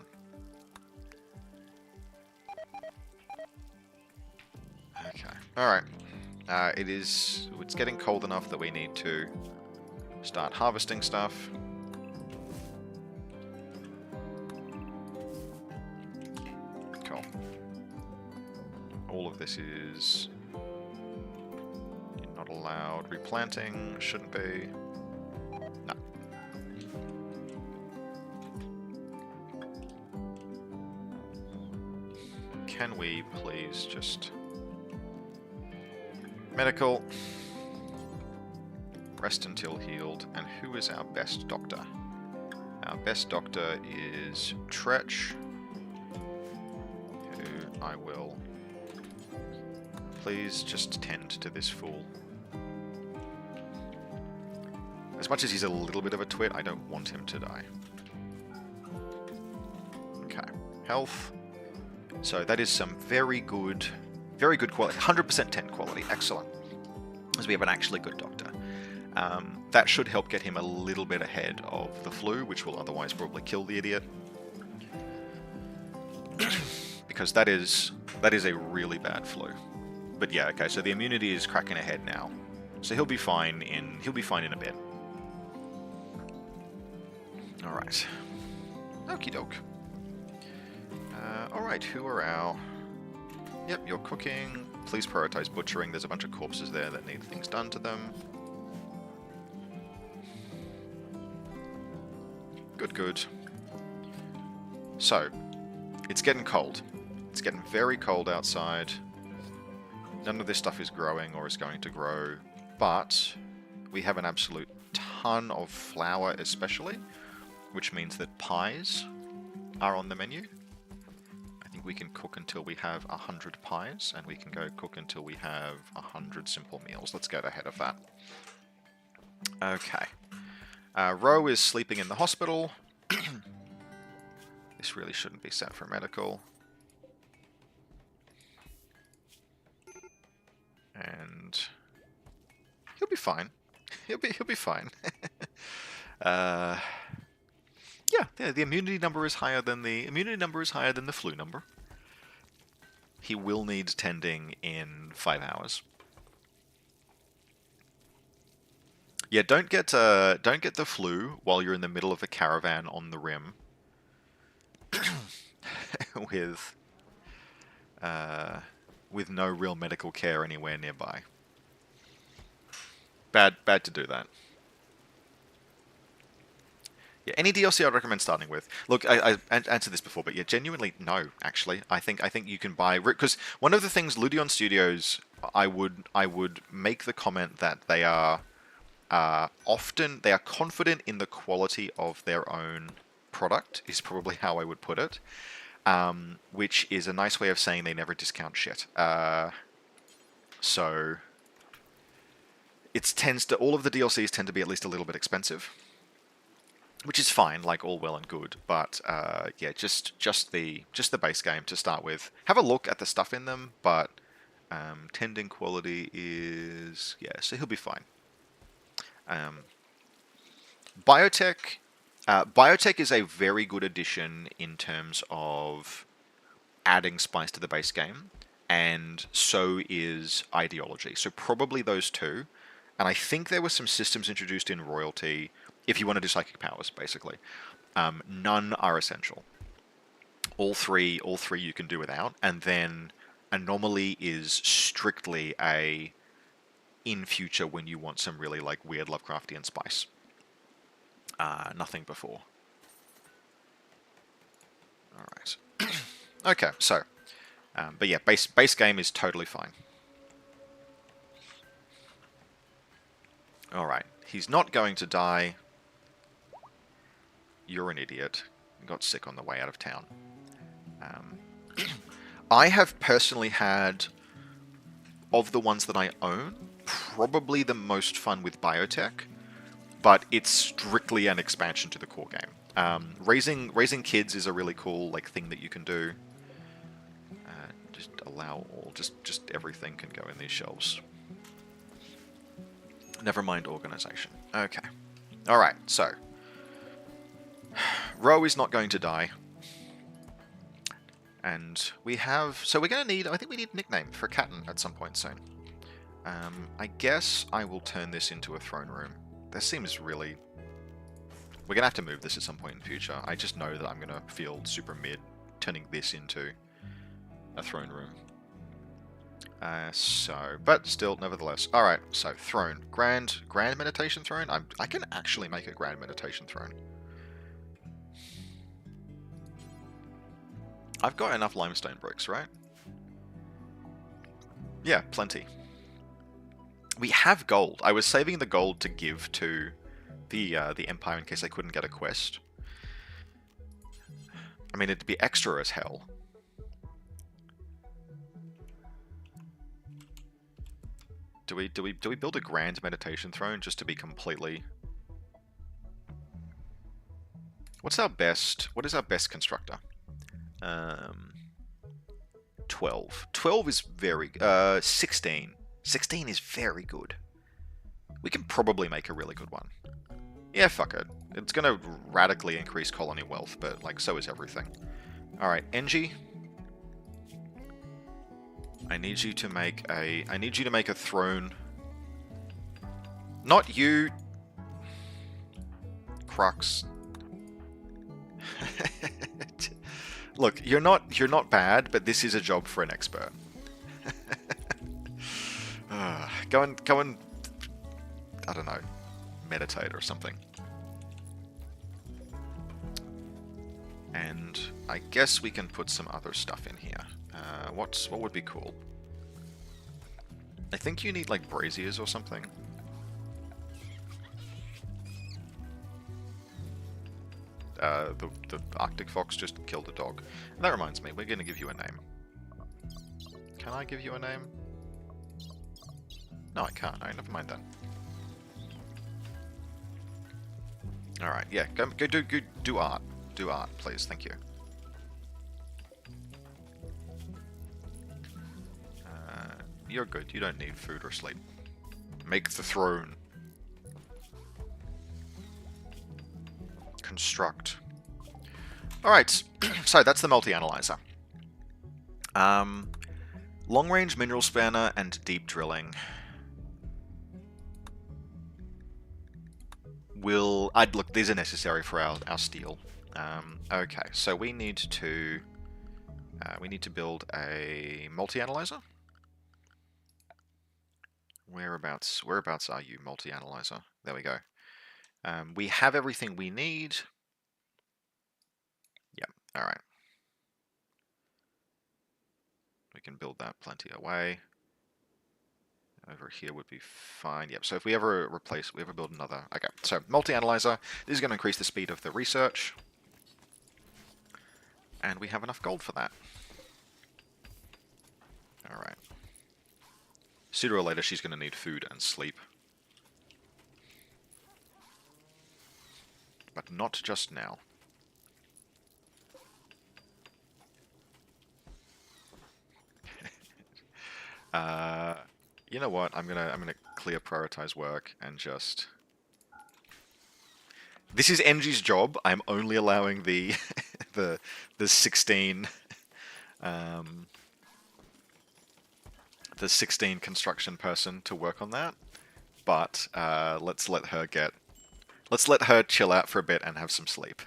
Okay. Alright. It's getting cold enough that we need to start harvesting stuff. Cool. All of this is... You're not allowed. Replanting shouldn't be. No. Can we please just... Medical. Rest until healed. And who is our best doctor? Our best doctor is Tretch, who I will... Please just tend to this fool. As much as he's a little bit of a twit, I don't want him to die. Okay. Health. So that is some very good quality. 100% 10 quality. Excellent. As we have an actually good doctor. That should help get him a little bit ahead of the flu, which will otherwise probably kill the idiot. Because that is a really bad flu. But yeah, okay, so the immunity is cracking ahead now. So he'll be fine in a bit. Alright. Okie doke. Alright, who are our... Yep, you're cooking. Please prioritize butchering. There's a bunch of corpses there that need things done to them. Good. So, it's getting cold. It's getting very cold outside. None of this stuff is growing or is going to grow, but we have an absolute ton of flour especially, which means that pies are on the menu. I think we can cook until we have 100 pies, and we can go cook until we have 100 simple meals. Let's get ahead of that. Okay. Ro is sleeping in the hospital. This really shouldn't be set for medical. And he'll be fine. He'll be fine. Yeah, the immunity number is higher than the flu number. He will need tending in 5 hours. Yeah, don't get the flu while you're in the middle of a caravan on the rim with no real medical care anywhere nearby. Bad to do that. Yeah, any DLC I'd recommend starting with. Look, I answered this before, but yeah, genuinely, no, actually. I think you can buy... Because one of the things, Ludion Studios, I would make the comment that they are confident in the quality of their own product, is probably how I would put it. Which is a nice way of saying they never discount shit. So... all of the DLCs tend to be at least a little bit expensive. Which is fine, like all well and good, but yeah, just the base game to start with. Have a look at the stuff in them, but tending quality is so he'll be fine. Biotech is a very good addition in terms of adding spice to the base game, and so is ideology. So probably those two, and I think there were some systems introduced in Royalty if you want to do psychic powers, basically. None are essential. All three you can do without, and then anomaly is strictly a in future when you want some really like weird Lovecraftian spice. Nothing before. All right. Okay, so, but yeah, base game is totally fine. All right, he's not going to die. You're an idiot. You got sick on the way out of town. I have personally had, of the ones that I own, probably the most fun with biotech, but it's strictly an expansion to the core game. Raising kids is a really cool like thing that you can do. Just allow all, just everything can go in these shelves. Never mind organization. Okay. All right. So, Ro is not going to die. And we have... So we're going to need... I think we need a nickname for Captain at some point soon. I guess I will turn this into a throne room. That seems really... We're going to have to move this at some point in the future. I just know that I'm going to feel super mid turning this into a throne room. But still, nevertheless. Alright, so throne. Grand meditation throne? I can actually make a grand meditation throne. I've got enough limestone bricks, right? Yeah, plenty. We have gold. I was saving the gold to give to the Empire in case I couldn't get a quest. I mean, it'd be extra as hell. Do we build a grand meditation throne just to be completely... What is our best constructor? 12. 12 is very... 16. 16 is very good. We can probably make a really good one. Yeah, fuck it. It's gonna radically increase colony wealth, but, like, so is everything. Alright, Engie. I need you to make a throne. Not you. Crux. Look, you're not bad, but this is a job for an expert. Go and I don't know, meditate or something. And I guess we can put some other stuff in here. What would be cool? I think you need like braziers or something. The Arctic fox just killed a dog. And that reminds me, we're going to give you a name. Can I give you a name? No, I can't. Alright, never mind then. Alright, yeah, go do art. Do art, please, thank you. You're good, you don't need food or sleep. Make the throne. Construct. Alright, so that's the multi-analyzer. Long-range mineral spanner and deep drilling. Look, these are necessary for our steel. Okay, so we need to build a multi-analyzer. Whereabouts are you, multi-analyzer? There we go. We have everything we need. Yep, alright. We can build that plenty away. Over here would be fine. Yep, so if we ever build another... Okay, so multi-analyzer. This is going to increase the speed of the research. And we have enough gold for that. Alright. Sooner or later, she's going to need food and sleep. But not just now. You know what? I'm gonna clear prioritize work and just... This is Engie's job. I'm only allowing the the 16 the 16 construction person to work on that. But let's let her get Let's let her chill out for a bit and have some sleep.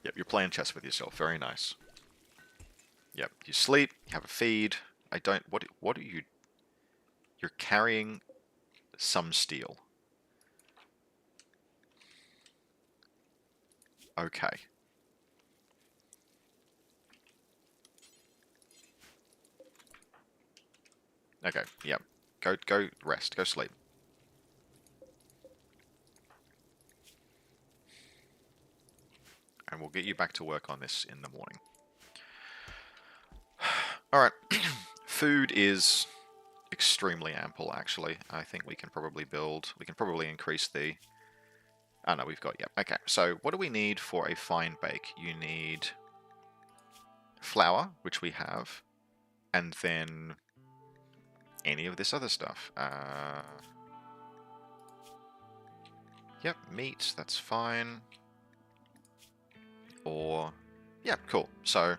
Yep, you're playing chess with yourself. Very nice. Yep, you sleep, you have a feed. I don't... What are you... You're carrying some steel. Okay. Okay, yep. Go rest. Go sleep. And we'll get you back to work on this in the morning. Alright. Food is extremely ample, actually. I think we can probably build... We can probably increase the... Oh, no, we've got... Yep. Okay, so what do we need for a fine bake? You need flour, which we have, and then any of this other stuff. Yep, meat, that's fine. Or... Yeah, cool. So,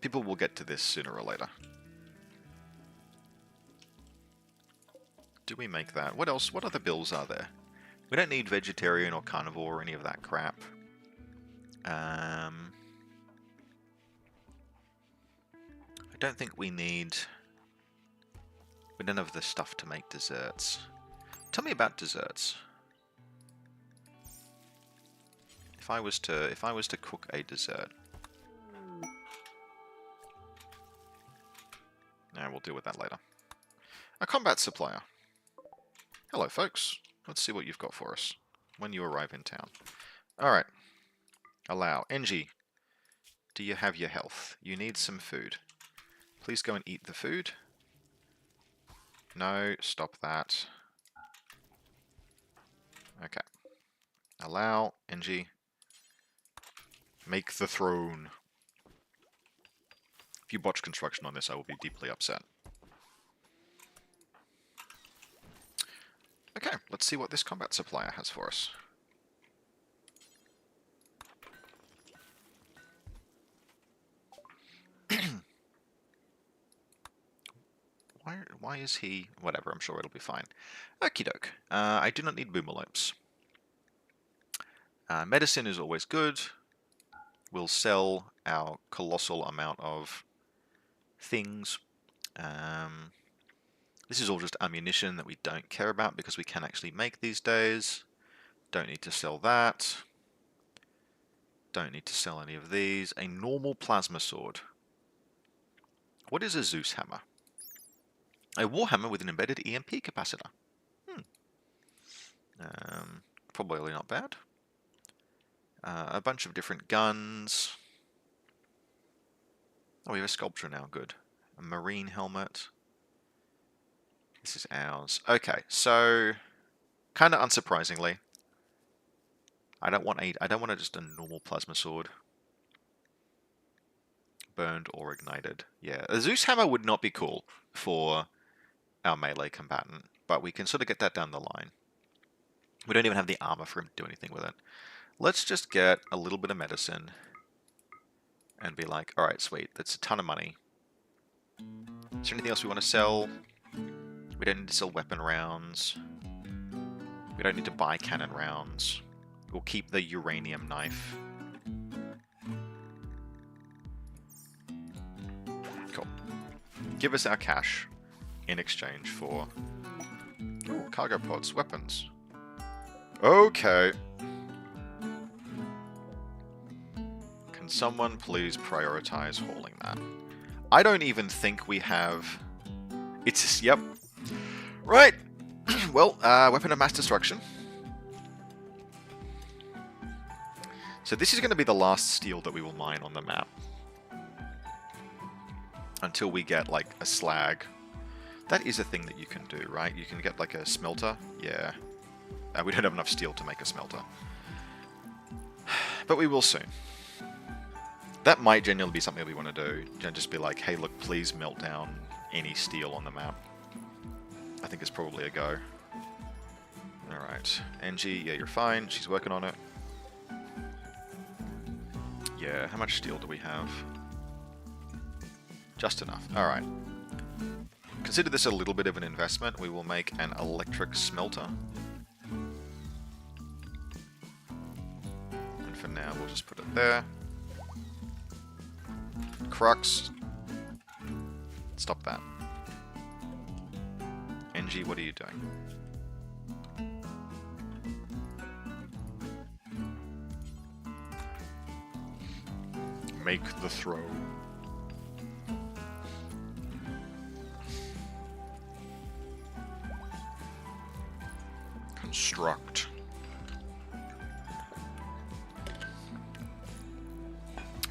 people will get to this sooner or later. Do we make that? What else? What other bills are there? We don't need vegetarian or carnivore or any of that crap. I don't think we need... We don't have the stuff to make desserts. Tell me about desserts. If I was to cook a dessert. Nah, we'll deal with that later. A combat supplier. Hello, folks. Let's see what you've got for us when you arrive in town. Alright. Allow. NG, do you have your health? You need some food. Please go and eat the food. No, stop that. Okay. Allow. NG. Make the throne. If you botch construction on this, I will be deeply upset. Okay, let's see what this combat supplier has for us. Why is he... Whatever, I'm sure it'll be fine. Okie doke. I do not need boomalopes. Medicine is always good. We'll sell our colossal amount of things. This is all just ammunition that we don't care about because we can actually make these days. Don't need to sell that. Don't need to sell any of these. A normal plasma sword. What is a Zeus hammer? A warhammer with an embedded EMP capacitor. Probably not bad. A bunch of different guns. Oh, we have a sculpture now. Good. A marine helmet. This is ours. Okay, so kind of unsurprisingly, I don't want just a normal plasma sword. Burned or ignited. Yeah, a Zeus hammer would not be cool for our melee combatant, but we can sort of get that down the line. We don't even have the armor for him to do anything with it. Let's just get a little bit of medicine and be like, alright, sweet, that's a ton of money. Is there anything else we want to sell? We don't need to sell weapon rounds. We don't need to buy cannon rounds. We'll keep the uranium knife. Cool. Give us our cash in exchange for... Ooh, cargo pods, weapons. Okay. Can someone please prioritize hauling that? I don't even think we have... It's just, yep. Right. Well, weapon of mass destruction. So this is going to be the last steel that we will mine on the map. Until we get, like, a slag. That is a thing that you can do, right? You can get, like, a smelter. Yeah. We don't have enough steel to make a smelter. But we will soon. That might genuinely be something we want to do. Just be like, hey, look, please melt down any steel on the map. I think it's probably a go. Alright. Angie, yeah, you're fine. She's working on it. Yeah, how much steel do we have? Just enough. Alright. Consider this a little bit of an investment. We will make an electric smelter. And for now, we'll just put it there. Crux. Stop that. NG, what are you doing? Make the throw. Construct.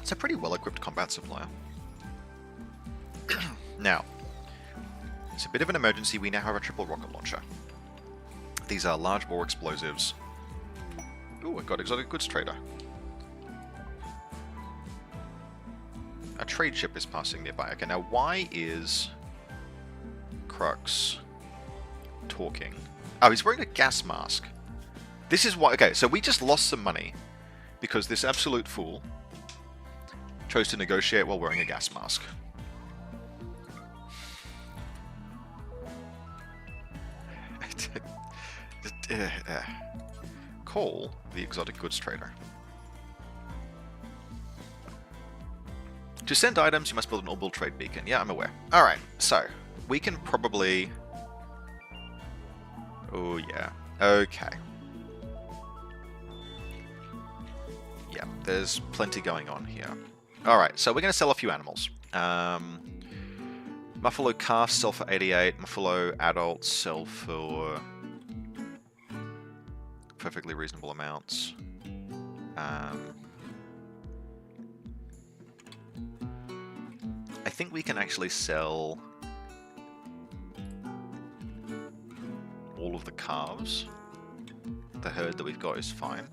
It's a pretty well-equipped combat supplier. Now, it's a bit of an emergency. We now have a triple rocket launcher. These are large bore explosives. Ooh, I got exotic goods trader. A trade ship is passing nearby. Okay, now why is Crux talking? Oh, he's wearing a gas mask. This is why... Okay, so we just lost some money because this absolute fool chose to negotiate while wearing a gas mask. Call the exotic goods trader. To send items, you must build an orbital trade beacon. Yeah, I'm aware. Alright, so we can probably... Oh, yeah. Okay. Yeah, there's plenty going on here. Alright, so we're going to sell a few animals. Buffalo calf sell for 88. Buffalo adults sell for perfectly reasonable amounts. I think we can actually sell all of the calves. The herd that we've got is fine.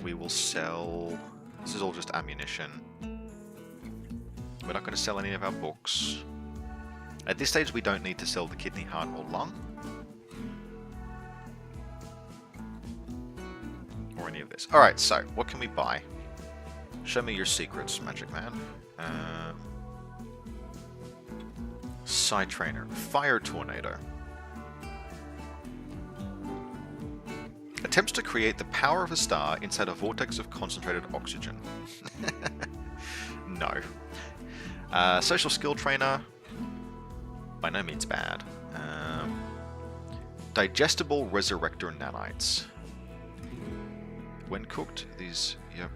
We will sell... This is all just ammunition. We're not going to sell any of our books. At this stage, we don't need to sell the kidney, heart, or lung. Or any of this. Alright, so, what can we buy? Show me your secrets, Magic Man. Side Trainer. Fire Tornado. Attempts to create the power of a star inside a vortex of concentrated oxygen. No. Social Skill Trainer. By no means bad. Digestible Resurrector Nanites. When cooked, these... Yep.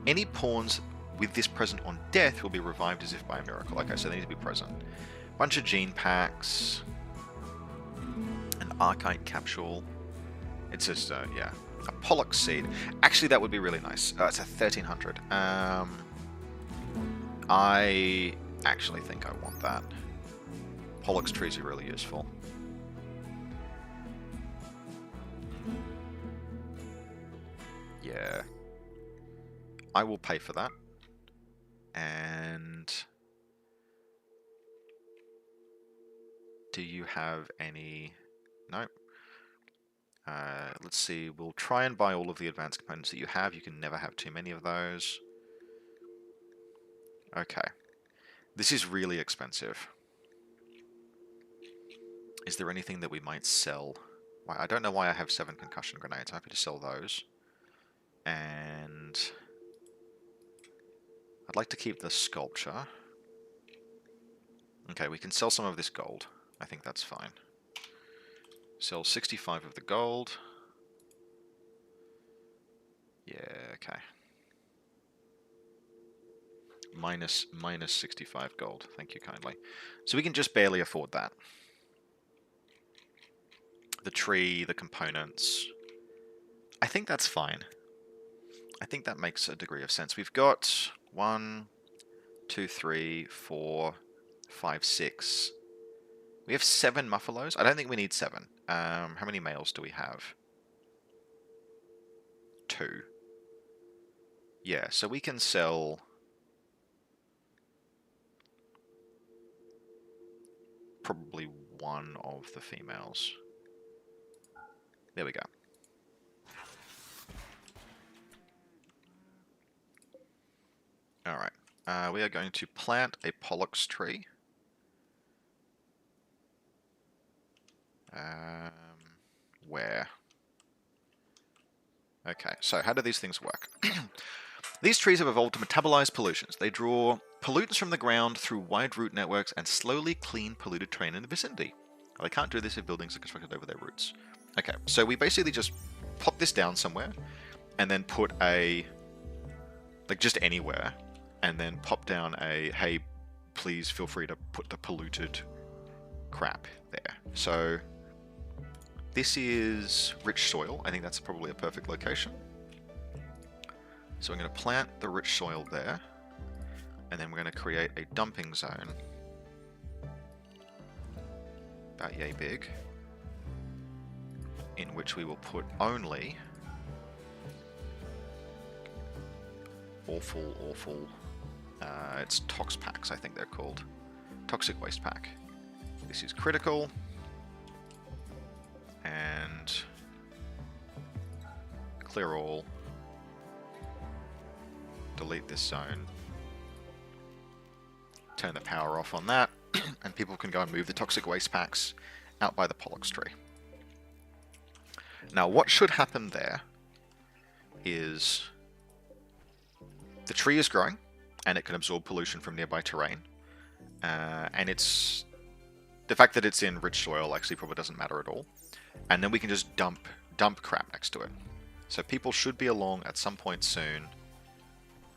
Any pawns with this present on death will be revived as if by a miracle. Okay, so they need to be present. Bunch of gene packs. An Archite capsule. It's just, yeah. A Pollux seed. Actually, that would be really nice. It's a 1300. I actually think I want that. Pollux trees are really useful. Yeah. I will pay for that. And... do you have any... No. Let's see, we'll try and buy all of the advanced components that you have. You can never have too many of those. Okay. This is really expensive. Is there anything that we might sell? I don't know why I have 7 concussion grenades. I'm happy to sell those. And... I'd like to keep the sculpture. Okay, we can sell some of this gold. I think that's fine. Sell 65 of the gold. Yeah, okay. Minus 65 gold. Thank you kindly. So we can just barely afford that. The tree, the components. I think that's fine. I think that makes a degree of sense. We've got 1, 2, 3, 4, 5, 6. We have 7 muffalos. I don't think we need 7. How many males do we have? 2. Yeah, so we can sell... probably 1 of the females. There we go. Alright. we are going to plant a pollux tree. Where? Okay, so how do these things work? These trees have evolved to metabolize pollutions. They draw pollutants from the ground through wide root networks and slowly clean polluted terrain in the vicinity. They can't do this if buildings are constructed over their roots. Okay, so we basically just pop this down somewhere and then put a, like just anywhere, and then pop down a, hey, please feel free to put the polluted crap there. So this is rich soil. I think that's probably a perfect location. So I'm going to plant the rich soil there, and then we're going to create a dumping zone about yay big, in which we will put only awful, it's tox packs, I think they're called. Toxic waste pack. This is critical, and clear all. Delete this zone. Turn the power off on that, and people can go and move the toxic waste packs out by the pollux tree. Now, what should happen there is the tree is growing, and it can absorb pollution from nearby terrain. And it's the fact that it's in rich soil actually probably doesn't matter at all. And then we can just dump crap next to it. So people should be along at some point soon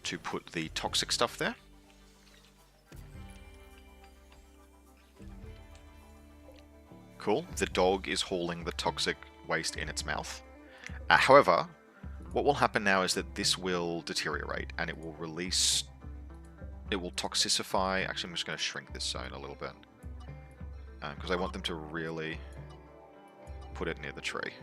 to put the toxic stuff there. Cool. The dog is hauling the toxic waste in its mouth. However, what will happen now is that this will deteriorate and it will release... It will toxicify... Actually, I'm just going to shrink this zone a little bit. Because I want them to really put it near the tree.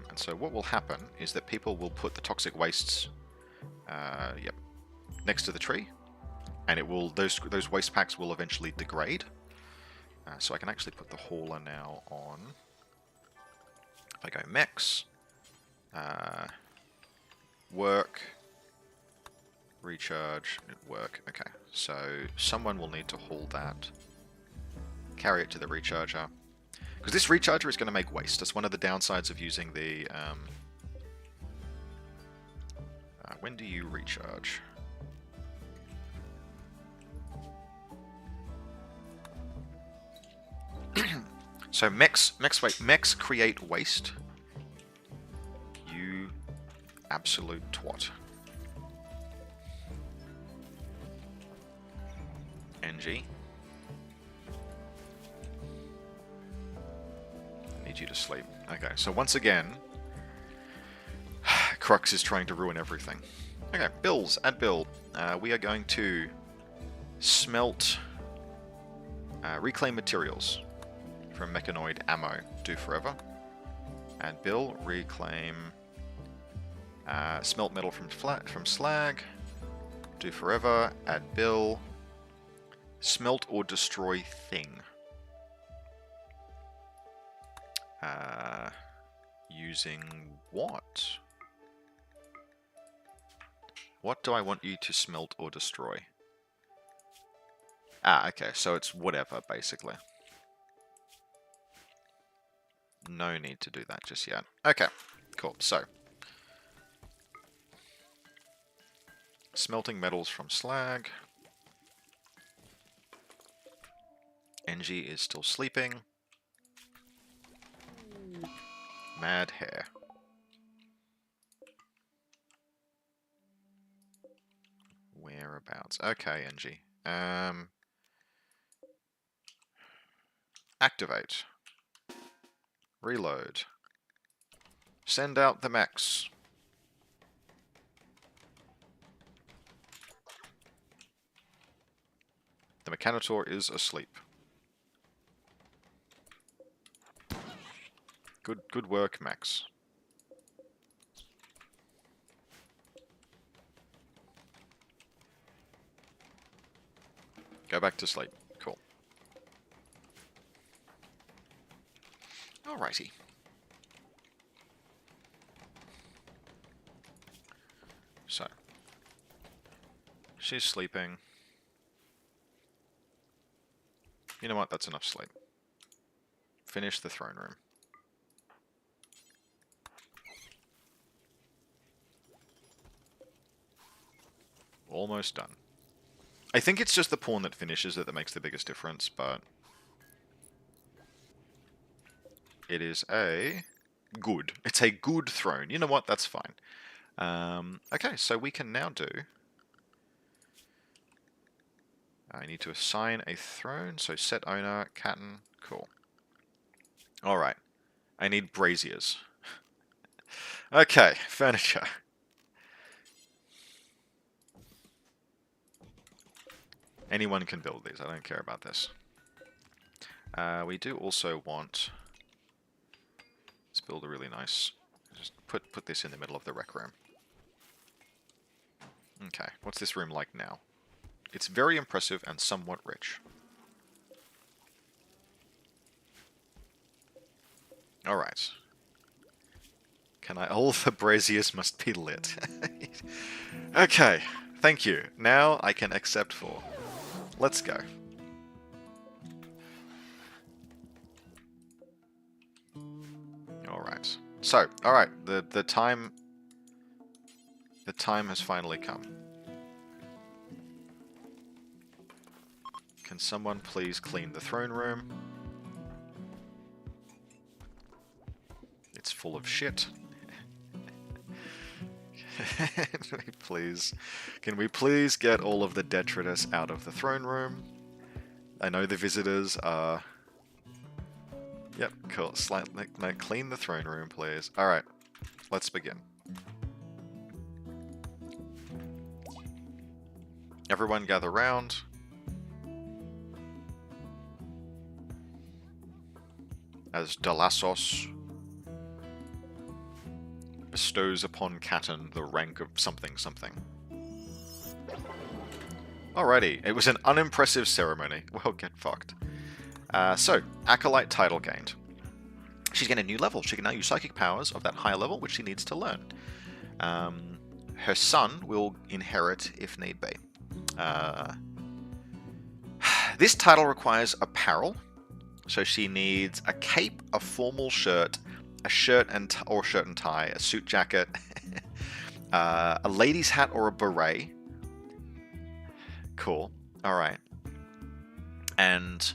And so what will happen is that people will put the toxic wastes next to the tree, and it will those waste packs will eventually degrade. So I can actually put the hauler now on. If I go mechs, work, recharge, work. Okay, so someone will need to haul that, carry it to the recharger. Because this recharger is going to make waste. That's one of the downsides of using the... when do you recharge? So mechs create waste. You absolute twat. NG. You to sleep. Okay, so once again, Crux is trying to ruin everything. Okay, bills. Add bill. We are going to smelt reclaim materials from mechanoid ammo. Do forever. Add bill. Reclaim smelt metal from slag. Do forever. Add bill. Smelt or destroy thing. Using what? What do I want you to smelt or destroy? Okay, so it's whatever, basically. No need to do that just yet. Okay, cool. So, smelting metals from slag. NG is still sleeping. Mad hair. Whereabouts? Okay, NG. Activate. Reload. Send out the mechs. The Mechanitor is asleep. Good work, Max. Go back to sleep. Cool. Alrighty. So, she's sleeping. You know what? That's enough sleep. Finish the throne room. Almost done. I think it's just the pawn that finishes it that makes the biggest difference, but it is a good. It's a good throne. You know what? That's fine. Okay, so we can now do... I need to assign a throne, so set owner, Catton, cool. Alright, I need braziers. Okay, furniture. Anyone can build these, I don't care about this. We do also want... Let's build a really nice... Just put this in the middle of the rec room. Okay, what's this room like now? It's very impressive and somewhat rich. Alright. Can I... All the braziers must be lit. Okay, thank you. Now I can accept 4. Let's go. Alright. So, alright, the time has finally come. Can someone please clean the throne room? It's full of shit. Can we please get all of the detritus out of the throne room? I know the visitors are... Yep, cool. No, clean the throne room, please. Alright, let's begin. Everyone gather round. As Dalassos bestows upon Catton the rank of something something. Alrighty, it was an unimpressive ceremony. Well, get fucked. So, Acolyte title gained. She's getting a new level. She can now use psychic powers of that higher level, which she needs to learn. Her son will inherit if need be. This title requires apparel. So she needs a cape, a formal shirt, a shirt and tie, a suit jacket, a lady's hat or a beret. Cool. All right. And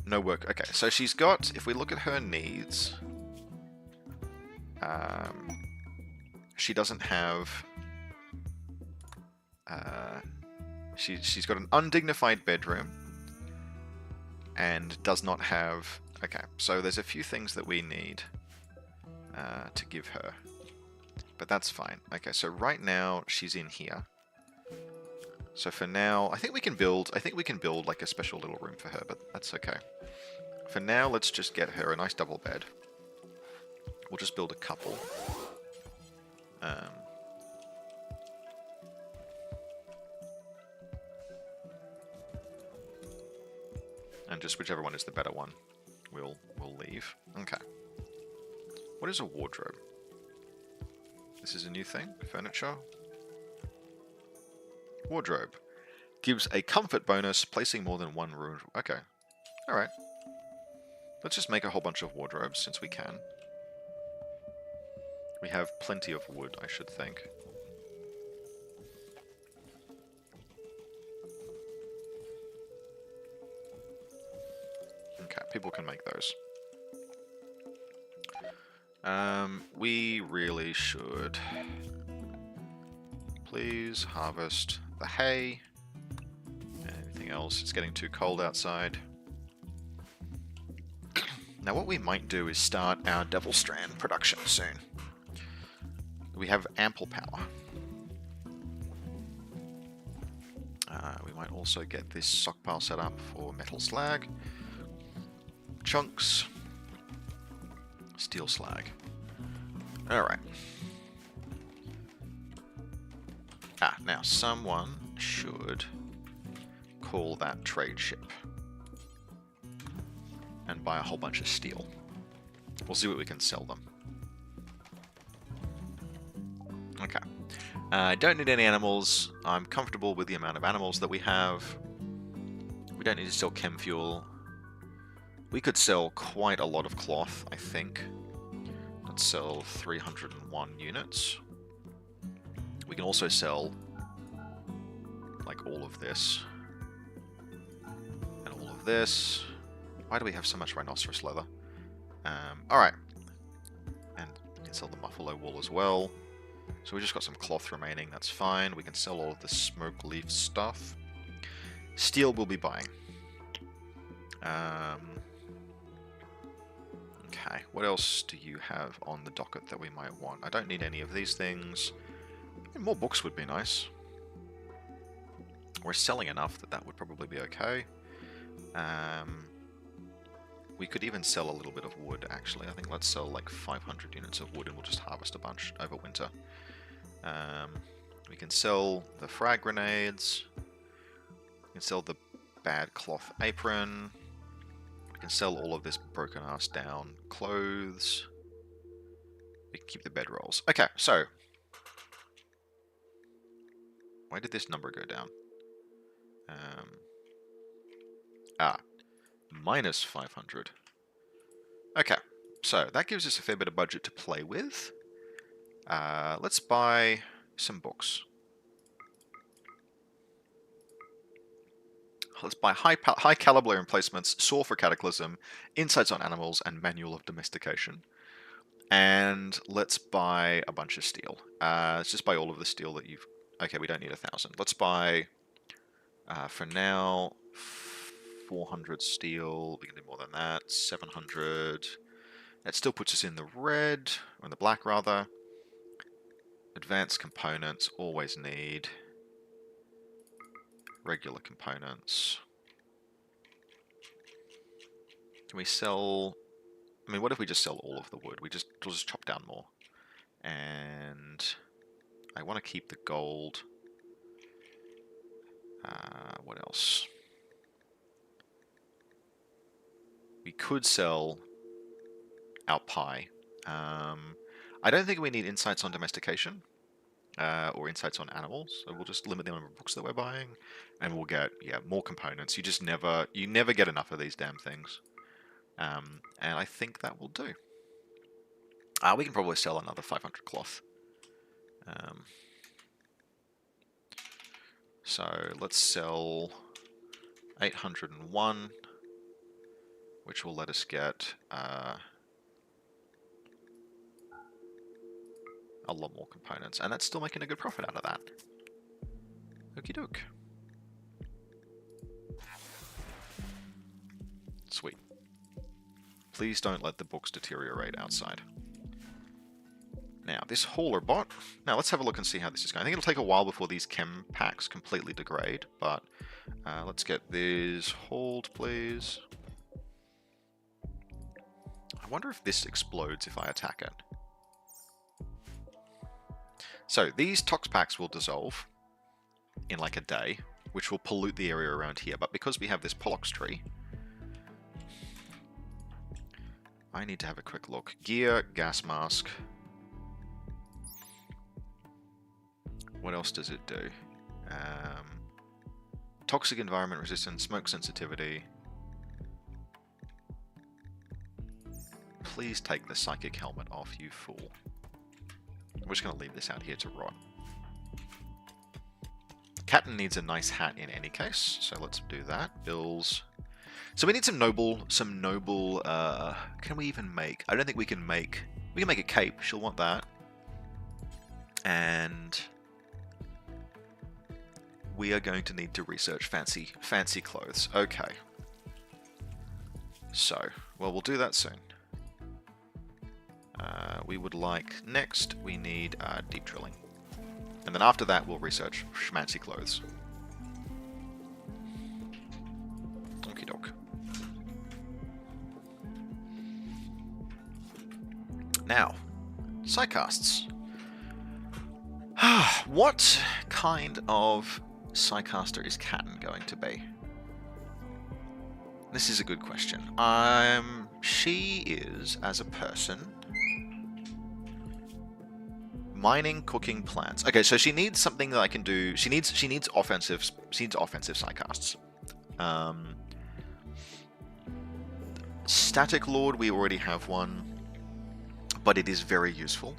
no work. Okay, so she's got, if we look at her needs, she doesn't have, she's got an undignified bedroom and does not have, okay, so there's a few things that we need to give her, but that's fine. Okay, so right now she's in here. So for now, I think we can build like a special little room for her, but that's okay. For now, let's just get her a nice double bed. We'll just build a couple. And just whichever one is the better one, we'll leave. Okay. What is a wardrobe? This is a new thing? Furniture? Wardrobe. Gives a comfort bonus, placing more than one room. Okay. Alright. Let's just make a whole bunch of wardrobes, since we can. We have plenty of wood, I should think. Okay, people can make those. We really should... Please harvest the hay. Anything else? It's getting too cold outside. Now what we might do is start our Devil Strand production soon. We have ample power. We might also get this stockpile set up for metal slag, chunks, steel slag. Alright. Now someone should call that trade ship. and buy a whole bunch of steel. We'll see what we can sell them. Okay. I don't need any animals. I'm comfortable with the amount of animals that we have. We don't need to sell chem fuel. We could sell quite a lot of cloth, I think. Let's sell 301 units. We can also sell like all of this. And all of this. Why do we have so much rhinoceros leather? Alright. And we can sell the buffalo wool as well. So we just got some cloth remaining, that's fine. We can sell all of the smoke leaf stuff. Steel we'll be buying. Okay, what else do you have on the docket that we might want? I don't need any of these things. More books would be nice. We're selling enough that that would probably be okay. We could even sell a little bit of wood, actually. I think let's sell like 500 units of wood and we'll just harvest a bunch over winter. We can sell the frag grenades. We can sell the bad cloth apron. We can sell all of this broken ass down clothes. We can keep the bedrolls. Okay, so why did this number go down? Minus 500. Okay, so that gives us a fair bit of budget to play with. Let's buy some books. Let's buy high caliber emplacements, Saw for Cataclysm, Insights on Animals, and Manual of Domestication. And let's buy a bunch of steel. Let's just buy all of the steel that you've... Okay, we don't need 1,000. Let's buy, for now, 400 steel. We can do more than that. 700. That still puts us in the red, or in the black, rather. Advanced components, always need... regular components. Can we sell... I mean, what if we just sell all of the wood? We'll just chop down more. And I want to keep the gold. What else? We could sell our pie. I don't think we need insights on domestication. Or insights on animals, so we'll just limit the number of books that we're buying, and we'll get more components. You never get enough of these damn things, and I think that will do. We can probably sell another 500 cloth. So let's sell 801, which will let us get a lot more components, and that's still making a good profit out of that. Okie doke. Sweet. Please don't let the books deteriorate outside. Now, this hauler bot. Now, let's have a look and see how this is going. I think it'll take a while before these chem packs completely degrade, but let's get these hauled, please. I wonder if this explodes if I attack it. So, these tox packs will dissolve in like a day, which will pollute the area around here. But because we have this Pollux tree, I need to have a quick look. Gear, gas mask. What else does it do? Toxic environment resistance, smoke sensitivity. Please take the psychic helmet off, you fool. We're just going to leave this out here to rot. Captain needs a nice hat in any case, so let's do that. Bills. So we need some noble, can we even make? I don't think we can make a cape, she'll want that. And we are going to need to research fancy clothes. Okay. So, well, we'll do that soon. We would like, next, we need deep drilling. And then after that, we'll research schmancy clothes. Okie doke. Now, psycasts. What kind of psycaster is Catton going to be? This is a good question. She is, as a person, mining, cooking, plants. Okay, so she needs something that I can do. She needs offensive psycasts. Static Lord, we already have one, but it is very useful.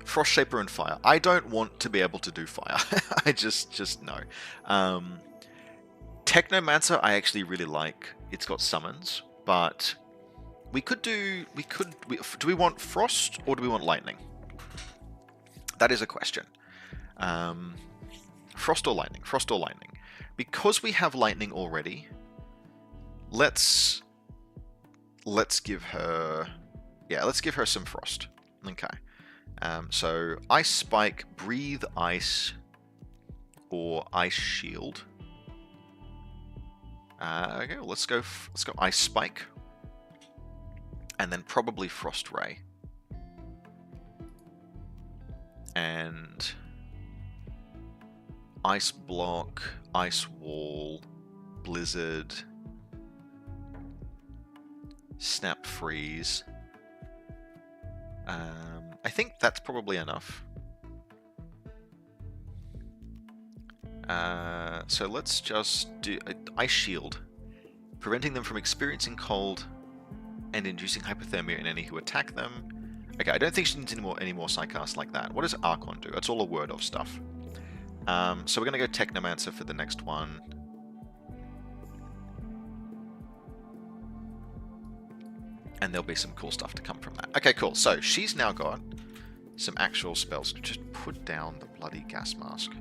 Frost Shaper and Fire. I don't want to be able to do fire. I just no. Technomancer, I actually really like. It's got summons, but do we want Frost or do we want Lightning? That is a question. Frost or Lightning? Frost or Lightning? Because we have Lightning already, let's give her... Yeah, let's give her some Frost. Okay. So Ice Spike, Breathe Ice, or Ice Shield. Okay, well, let's go Ice Spike, and then probably Frost Ray, and Ice Block, Ice Wall, Blizzard, Snap Freeze. I think that's probably enough. So let's just do Ice Shield, preventing them from experiencing cold and inducing hypothermia in any who attack them. Okay, I don't think she needs any more psycasts like that. What does Archon do? That's all a word of stuff. So we're going to go Technomancer for the next one. And there'll be some cool stuff to come from that. Okay, cool. So she's now got some actual spells. Just put down the bloody gas mask.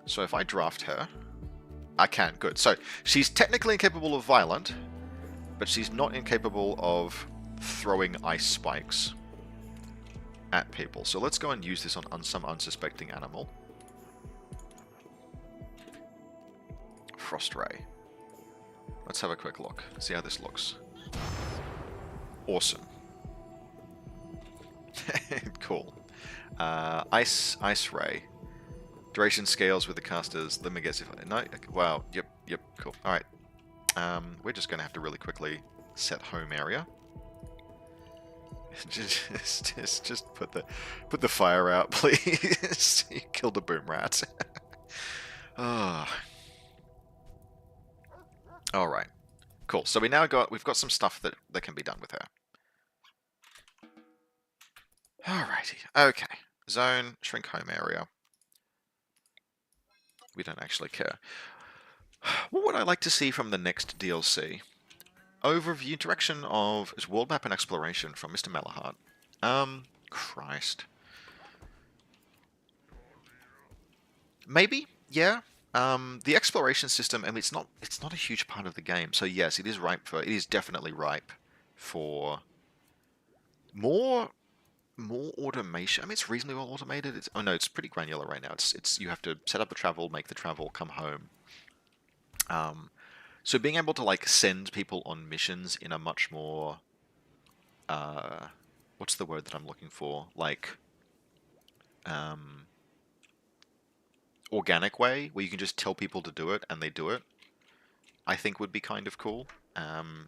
So if I draft her, I can, good. So she's technically incapable of violent, but she's not incapable of throwing ice spikes at people. So let's go and use this on some unsuspecting animal. Frost Ray. Let's have a quick look, see how this looks. Awesome. Cool. Ice Ray. Duration scales with the casters. Let me guess if I... No? Wow. Yep. Cool. Alright. We're just going to have to really quickly set home area. just put the fire out, please. You killed a boom rat. Oh. Alright. Cool. So we've got some stuff that can be done with her. Alrighty. Okay. Zone, shrink home area. We don't actually care. What would I like to see from the next DLC? Overview, direction of world map and exploration from Mr. Mellahart. Christ. Maybe, yeah. The exploration system, I mean, it's not a huge part of the game, so yes, it is definitely ripe for more automation. I mean, it's reasonably well automated. It's pretty granular right now. It's you have to set up the travel, make the travel, come home. So being able to like send people on missions in a much more what's the word that I'm looking for? Like organic way, where you can just tell people to do it and they do it, I think would be kind of cool.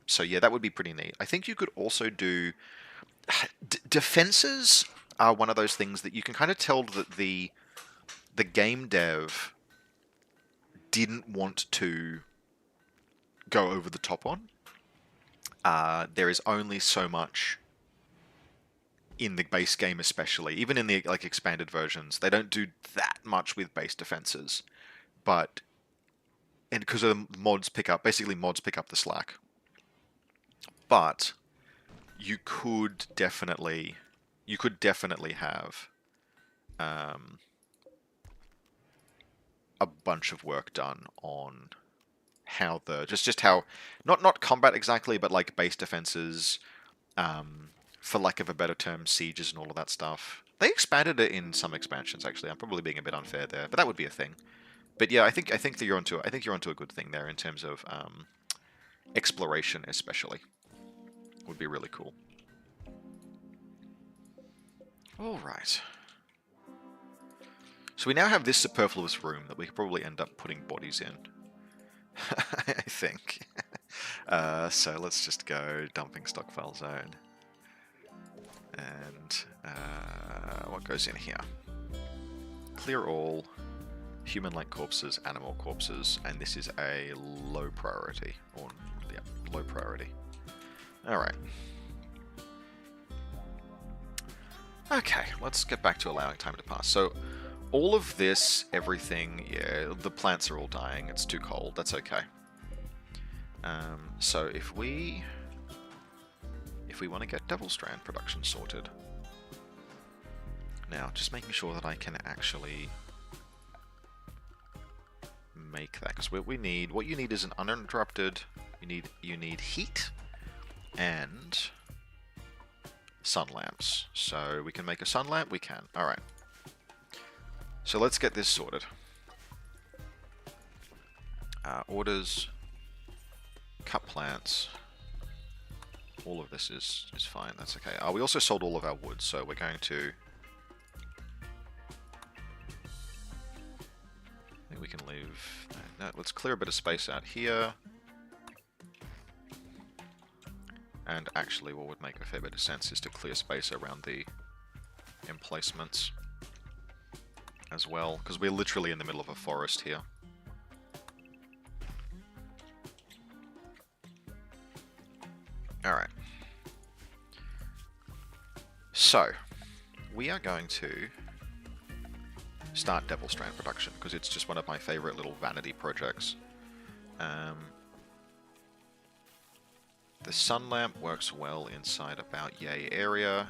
So yeah, that would be pretty neat. I think you could also do defenses are one of those things that you can kind of tell that the game dev didn't want to go over the top on. There is only so much in the base game, especially even in the like expanded versions, they don't do that much with base defenses, but because mods pick up the slack. But you could definitely have a bunch of work done on how just how not combat exactly, but like base defenses, for lack of a better term, sieges and all of that stuff. They expanded it in some expansions, actually. I'm probably being a bit unfair there, but that would be a thing. But yeah, I think that you're onto a good thing there in terms of exploration, especially. Would be really cool. All right. So we now have this superfluous room that we could probably end up putting bodies in. I think. So let's just go dumping stockpile zone. And what goes in here? Clear all human-like corpses, animal corpses, and this is a low priority. Or, yeah, low priority. Alright. Okay, let's get back to allowing time to pass. So, all of this, everything, yeah, the plants are all dying. It's too cold. That's okay. So if we want to get Devil Strand production sorted, now just making sure that I can actually make that, because what you need is an uninterrupted. You need heat and sun lamps. So we can make a sun lamp. We can. All right. So let's get this sorted. Orders, cut plants. All of this is fine. That's okay. We also sold all of our wood, so we're going to. I think we can leave. No, let's clear a bit of space out here. And actually, what would make a fair bit of sense is to clear space around the emplacements as well, because we're literally in the middle of a forest here. Alright. So, we are going to start Devil Strand production, because it's just one of my favorite little vanity projects. The sun lamp works well inside about yay area.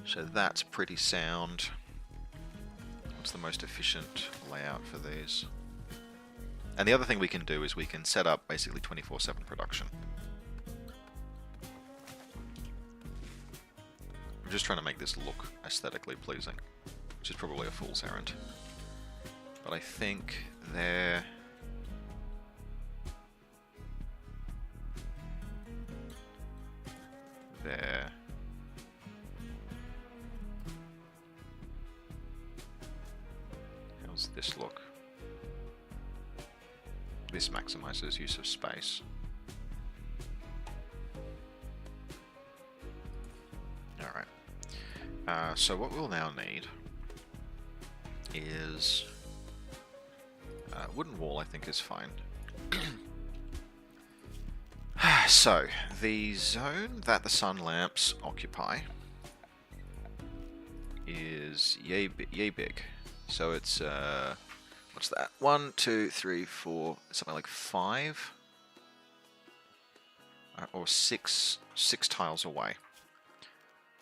So that's pretty sound. What's the most efficient layout for these? And the other thing we can do is we can set up basically 24/7 production. I'm just trying to make this look aesthetically pleasing, which is probably a fool's errand. But I think there... There... How's this look? This maximizes use of space. Alright. So what we'll now need is... wooden wall, I think, is fine. So, the zone that the sun lamps occupy is yay big. So it's, what's that? 1, 2, 3, 4, something like 5 or 6 tiles away.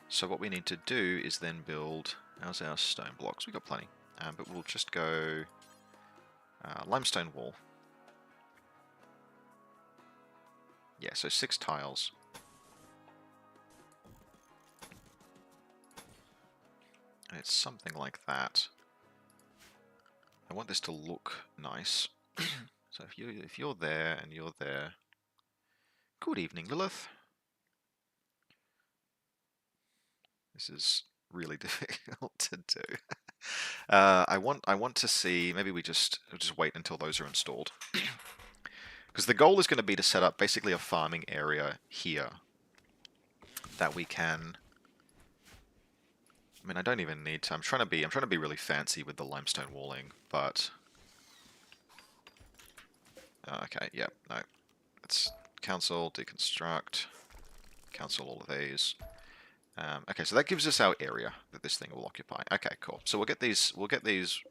So what we need to do is then build, how's our stone blocks? We've got plenty, but we'll just go limestone wall. Yeah, so 6 tiles. And it's something like that. I want this to look nice. So if you're there and you're there, good evening, Lilith. This is really difficult to do. I want to see. Maybe we just wait until those are installed. Because the goal is going to be to set up basically a farming area here that we can... I mean, I don't even need to... I'm trying to be really fancy with the limestone walling, but... okay, yeah, no. Let's cancel, deconstruct, cancel all of these. Okay, so that gives us our area that this thing will occupy. Okay, cool. So we'll get these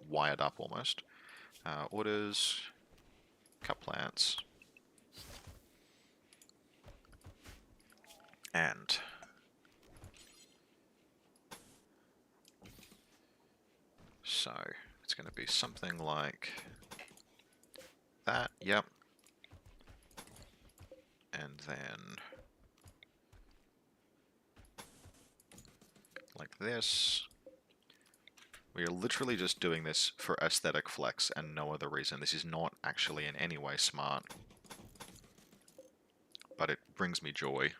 wired up almost. Orders, cut plants. And so it's going to be something like that, yep. And then like this. We are literally just doing this for aesthetic flex and no other reason. This is not actually in any way smart, but it brings me joy.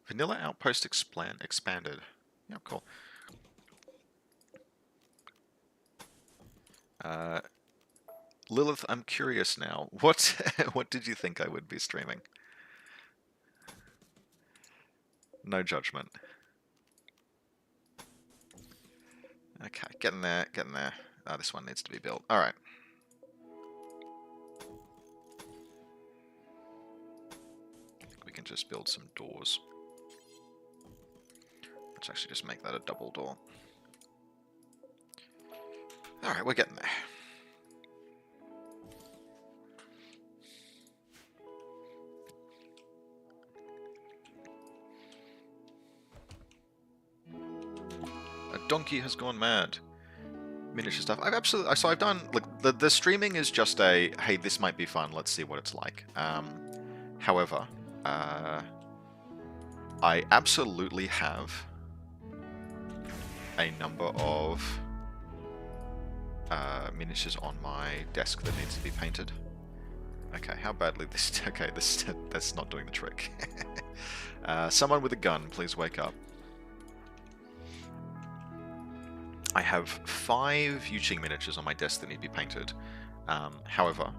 Vanilla Outpost expanded. Yeah, cool. Lilith, I'm curious now. What what did you think I would be streaming? No judgment. Okay, getting there, getting there. Oh, this one needs to be built. Alright. We can just build some doors. Let's actually just make that a double door. Alright, we're getting there. A donkey has gone mad. Miniature stuff. I've done, like, the streaming is just a, hey, this might be fun, let's see what it's like. However, I absolutely have a number of miniatures on my desk that needs to be painted. Okay, how badly this... Okay, that's not doing the trick. Someone with a gun, please wake up. I have 5 Yuching miniatures on my desk that need to be painted. However,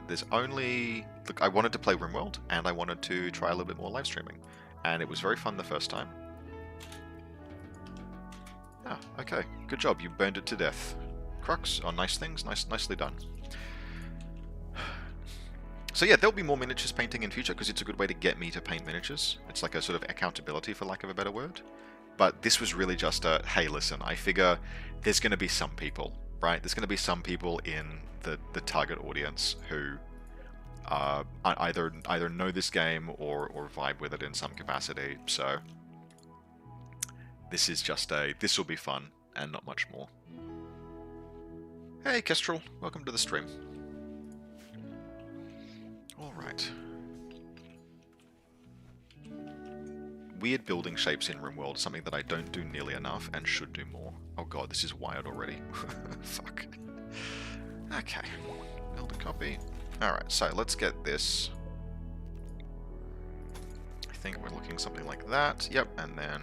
there's only... Look, I wanted to play RimWorld, and I wanted to try a little bit more live streaming. And it was very fun the first time. Ah, okay. Good job, you burned it to death. Crux on nice things, nicely done. So yeah, there'll be more miniatures painting in future, because it's a good way to get me to paint miniatures. It's like a sort of accountability, for lack of a better word. But this was really just a, hey, listen, I figure there's going to be some people, right? There's going to be some people in the target audience who either know this game or vibe with it in some capacity. So this is just a, this will be fun and not much more. Hey, Kestrel, welcome to the stream. All right. Weird building shapes in RimWorld, something that I don't do nearly enough and should do more. Oh god, this is wired already. Fuck. Okay. Build a copy. Alright, so let's get this. I think we're looking something like that. Yep, and then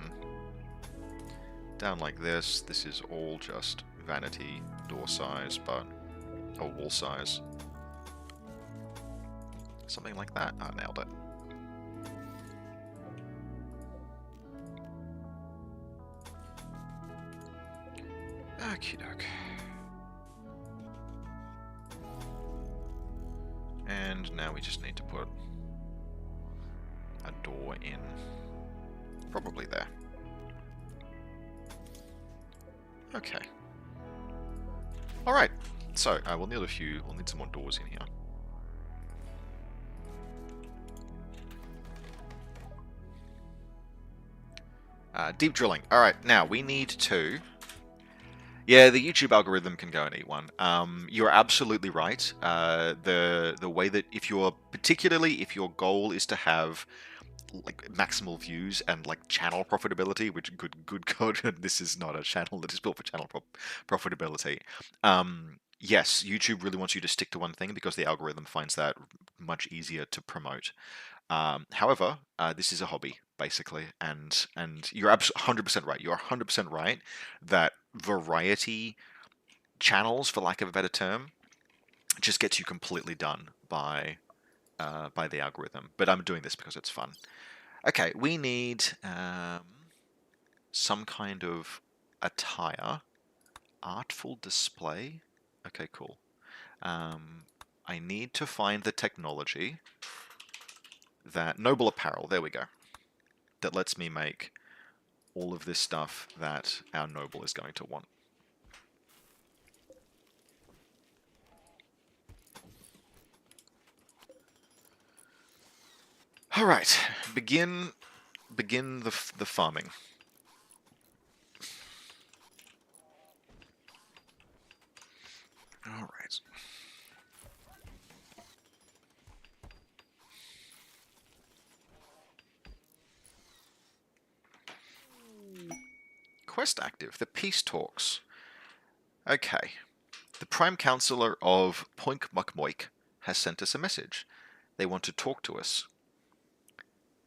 down like this. This is all just vanity door size, but... or wall size. Something like that. I nailed it. Okie doke. And now we just need to put a door in. Probably there. Okay. Alright. So, we'll need we'll need some more doors in here. Deep drilling. Alright, now we need to... Yeah, the YouTube algorithm can go and eat one. You're absolutely right. The way that particularly if your goal is to have like maximal views and like channel profitability, which good God, this is not a channel that is built for channel profitability. Yes, YouTube really wants you to stick to one thing because the algorithm finds that much easier to promote. However, this is a hobby, basically, and you're 100% right. You're 100% right that variety channels, for lack of a better term, just gets you completely done by the algorithm. But I'm doing this because it's fun. Okay, we need some kind of attire, artful display. Okay, cool. I need to find the technology that noble apparel. There we go. That lets me make all of this stuff that our noble is going to want. All right, begin the farming. All right. Quest active. The peace talks. Okay. The Prime Counselor of Poink Muck Moik has sent us a message. They want to talk to us.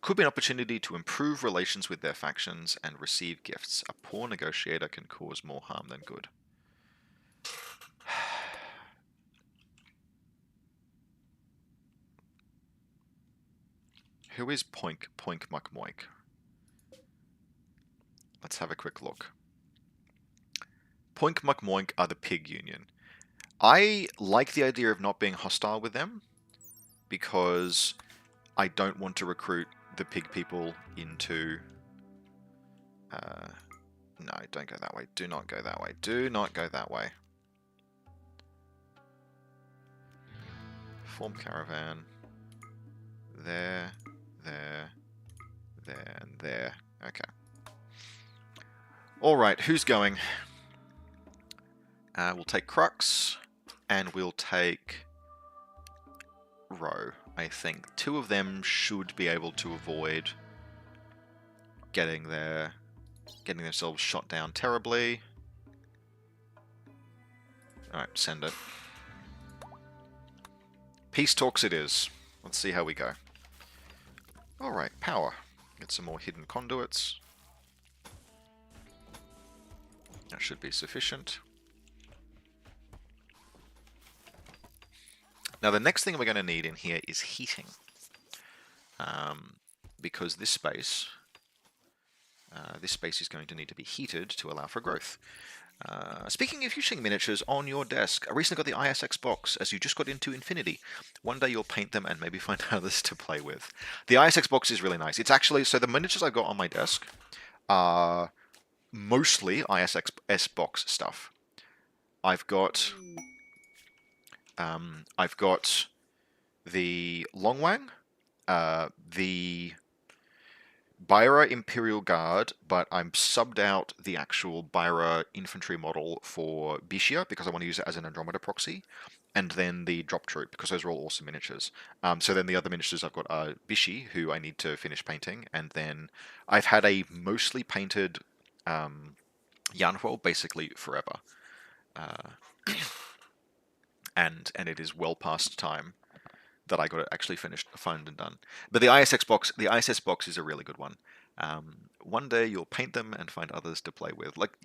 Could be an opportunity to improve relations with their factions and receive gifts. A poor negotiator can cause more harm than good. Who is Poink Poink Muck Moink? Let's have a quick look. Poink Muck Moink are the pig union. I like the idea of not being hostile with them because I don't want to recruit the pig people into... no, don't go that way. Do not go that way. Do not go that way. Form caravan. There, there, there, and there. Okay. Alright, who's going? We'll take Crux, and we'll take Row, I think. Two of them should be able to avoid getting themselves shot down terribly. Alright, send it. Peace talks it is. Let's see how we go. Alright, power. Get some more hidden conduits. That should be sufficient. Now the next thing we're going to need in here is heating. Because this space is going to need to be heated to allow for growth. Speaking of using miniatures on your desk, I recently got the ISX box as you just got into Infinity. One day you'll paint them and maybe find others to play with. The ISX box is really nice. It's actually, so the miniatures I've got on my desk are mostly ISX box stuff. I've got the Longwang, the Byra Imperial Guard, but I'm subbed out the actual Byra infantry model for Bishia because I want to use it as an Andromeda proxy, and then the Drop Troop because those are all awesome miniatures. So then the other miniatures I've got are Bishi, who I need to finish painting, and then I've had a mostly painted Yanhuo basically forever. And it is well past time that I got it actually finished, found and done. But the ISS box is a really good one. One day you'll paint them and find others to play with. Like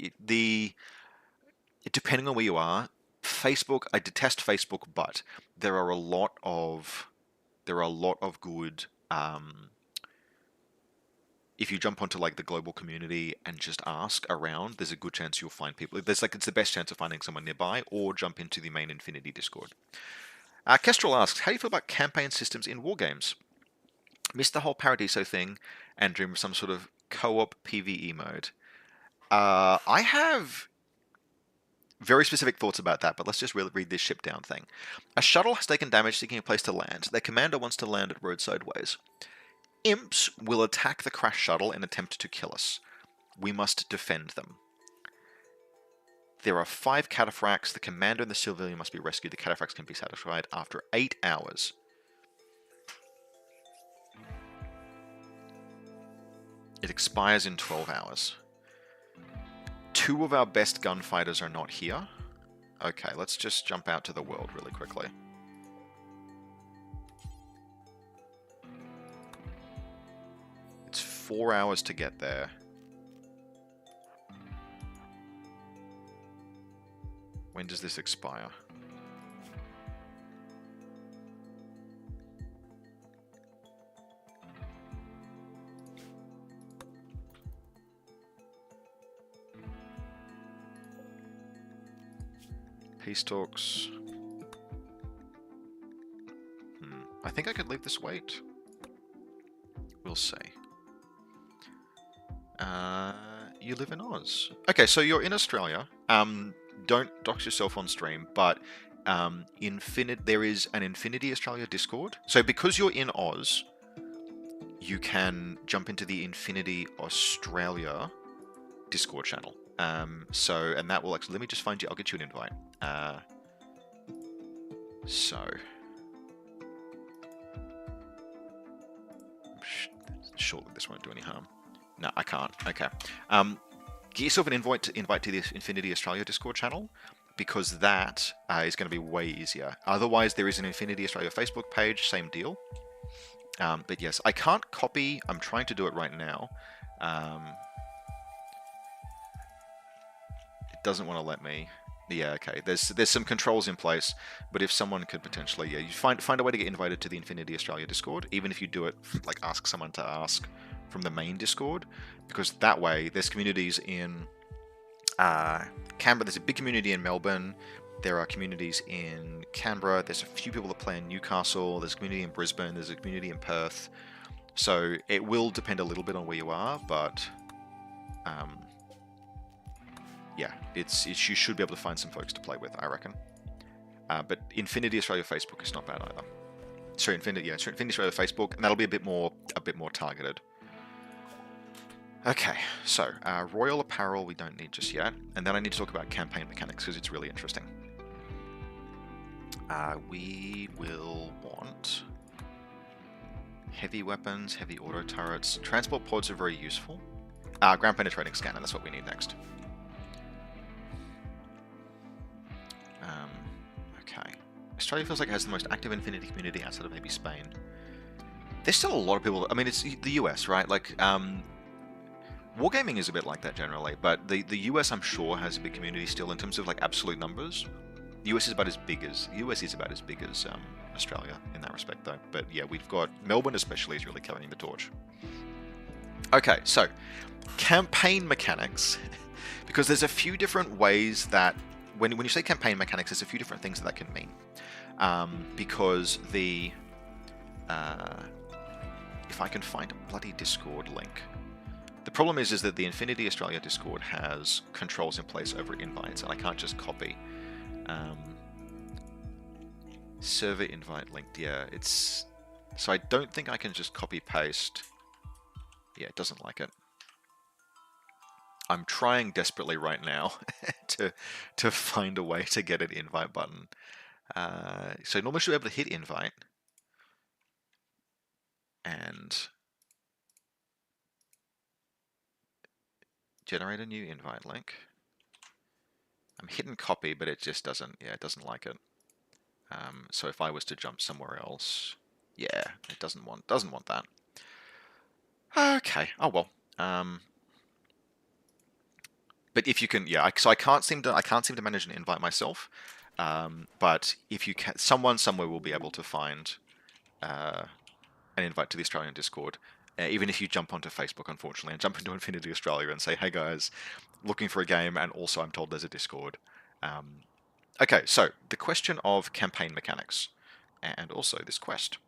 depending on where you are, Facebook. I detest Facebook, but there are a lot of good. If you jump onto like the global community and just ask around, there's a good chance you'll find people. It's the best chance of finding someone nearby, or jump into the main Infinity Discord. Kestrel asks, how do you feel about campaign systems in wargames? Missed the whole Paradiso thing and dream of some sort of co-op PvE mode. I have very specific thoughts about that, but let's just read this ship down thing. A shuttle has taken damage seeking a place to land. Their commander wants to land at roadside ways. Imps will attack the crash shuttle and attempt to kill us. We must defend them. There are 5 cataphracts. The commander and the civilian must be rescued. The cataphracts can be satisfied after 8 hours. It expires in 12 hours. 2 of our best gunfighters are not here. Okay, let's just jump out to the world really quickly. It's 4 hours to get there. When does this expire? Peace talks. I think I could leave this wait. We'll see. You live in Oz. Okay, so you're in Australia. Don't dox yourself on stream, but there is an Infinity Australia Discord. So because you're in Oz, you can jump into the Infinity Australia Discord channel. And that will actually, let me just find you, I'll get you an invite. Surely this won't do any harm. No, I can't. Okay. Get yourself an invite to the Infinity Australia Discord channel, because that is going to be way easier. Otherwise, there is an Infinity Australia Facebook page, same deal. But yes, I can't copy. I'm trying to do it right now. It doesn't want to let me. Yeah, okay. There's some controls in place, but if someone could potentially, yeah, you find a way to get invited to the Infinity Australia Discord, even if you do it like ask someone to ask from the main Discord, because that way there's communities in Canberra. There's a big community in Melbourne. There are communities in Canberra. There's a few people that play in Newcastle. There's a community in Brisbane. There's a community in Perth. So it will depend a little bit on where you are, but yeah, you should be able to find some folks to play with, I reckon. But Infinity Australia Facebook is not bad either. So Infinity Australia Facebook, and that'll be a bit more targeted. Okay, so Royal Apparel we don't need just yet, and then I need to talk about campaign mechanics because it's really interesting. We will want heavy weapons, heavy auto turrets. Transport pods are very useful. Ground penetrating scanner, that's what we need next. Okay. Australia feels like it has the most active Infinity community outside of maybe Spain. There's still a lot of people. I mean, it's the US, right? Like, Wargaming is a bit like that generally, but the US, I'm sure, has a big community still in terms of like absolute numbers. The US is about as big as Australia in that respect, though. But yeah, we've got Melbourne, especially, is really carrying the torch. Okay, so campaign mechanics, because there's a few different ways that when you say campaign mechanics, there's a few different things that can mean. Because if I can find a bloody Discord link. The problem is that the Infinity Australia Discord has controls in place over invites, and I can't just copy. Server invite linked, yeah, it's... So I don't think I can just copy paste. Yeah, it doesn't like it. I'm trying desperately right now to find a way to get an invite button. So normally you should be able to hit invite. And generate a new invite link. I'm hitting copy, but it just doesn't, yeah, it doesn't like it. So if I was to jump somewhere else, yeah, it doesn't want that. Okay, oh well. But if you can, yeah, so I can't seem to manage an invite myself. But if you can, someone somewhere will be able to find an invite to the Australian Discord. Even if you jump onto Facebook, unfortunately, and jump into Infinity Australia and say, "Hey guys, looking for a game," and also I'm told there's a Discord. Okay, so the question of campaign mechanics, and also this quest.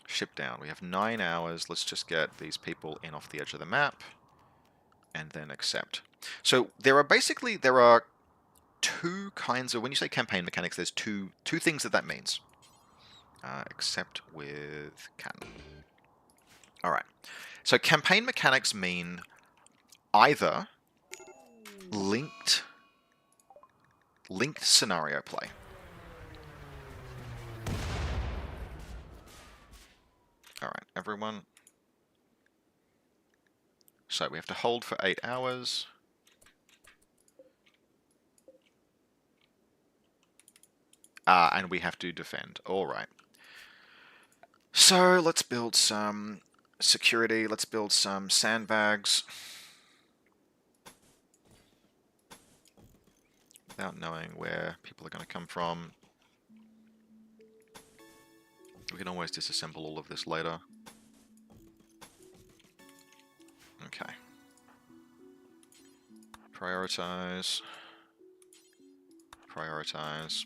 Ship down. We have 9 hours. Let's just get these people in off the edge of the map, and then accept. So there are two kinds of, when you say campaign mechanics, there's two things that means. Accept with can. All right. So campaign mechanics mean either linked scenario play. All right, everyone. So we have to hold for 8 hours. And we have to defend. All right. So let's build some security. Let's build some sandbags. Without knowing where people are going to come from. We can always disassemble all of this later. Okay. Prioritize. Prioritize.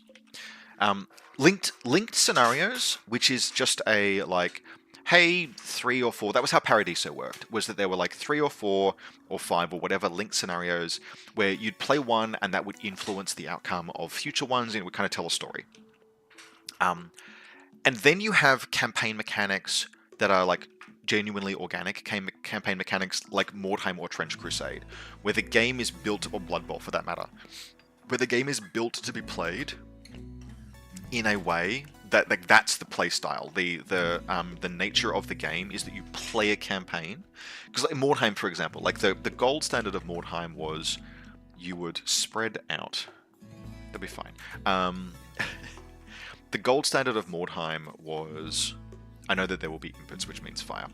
Linked scenarios, which is just a, like, hey, 3 or 4, that was how Paradiso worked, was that there were like 3 or 4 or 5 or whatever linked scenarios where you'd play one and that would influence the outcome of future ones and it would kind of tell a story. And then you have campaign mechanics that are like genuinely organic campaign mechanics like Mordheim or Trench Crusade, where the game is built, or Blood Bowl for that matter, where the game is built to be played in a way that, like, that's the play style. The nature of the game is that you play a campaign. Because like Mordheim, for example, like the gold standard of Mordheim was you would spread out. That'd be fine. the gold standard of Mordheim was... I know that there will be inputs, which means fire.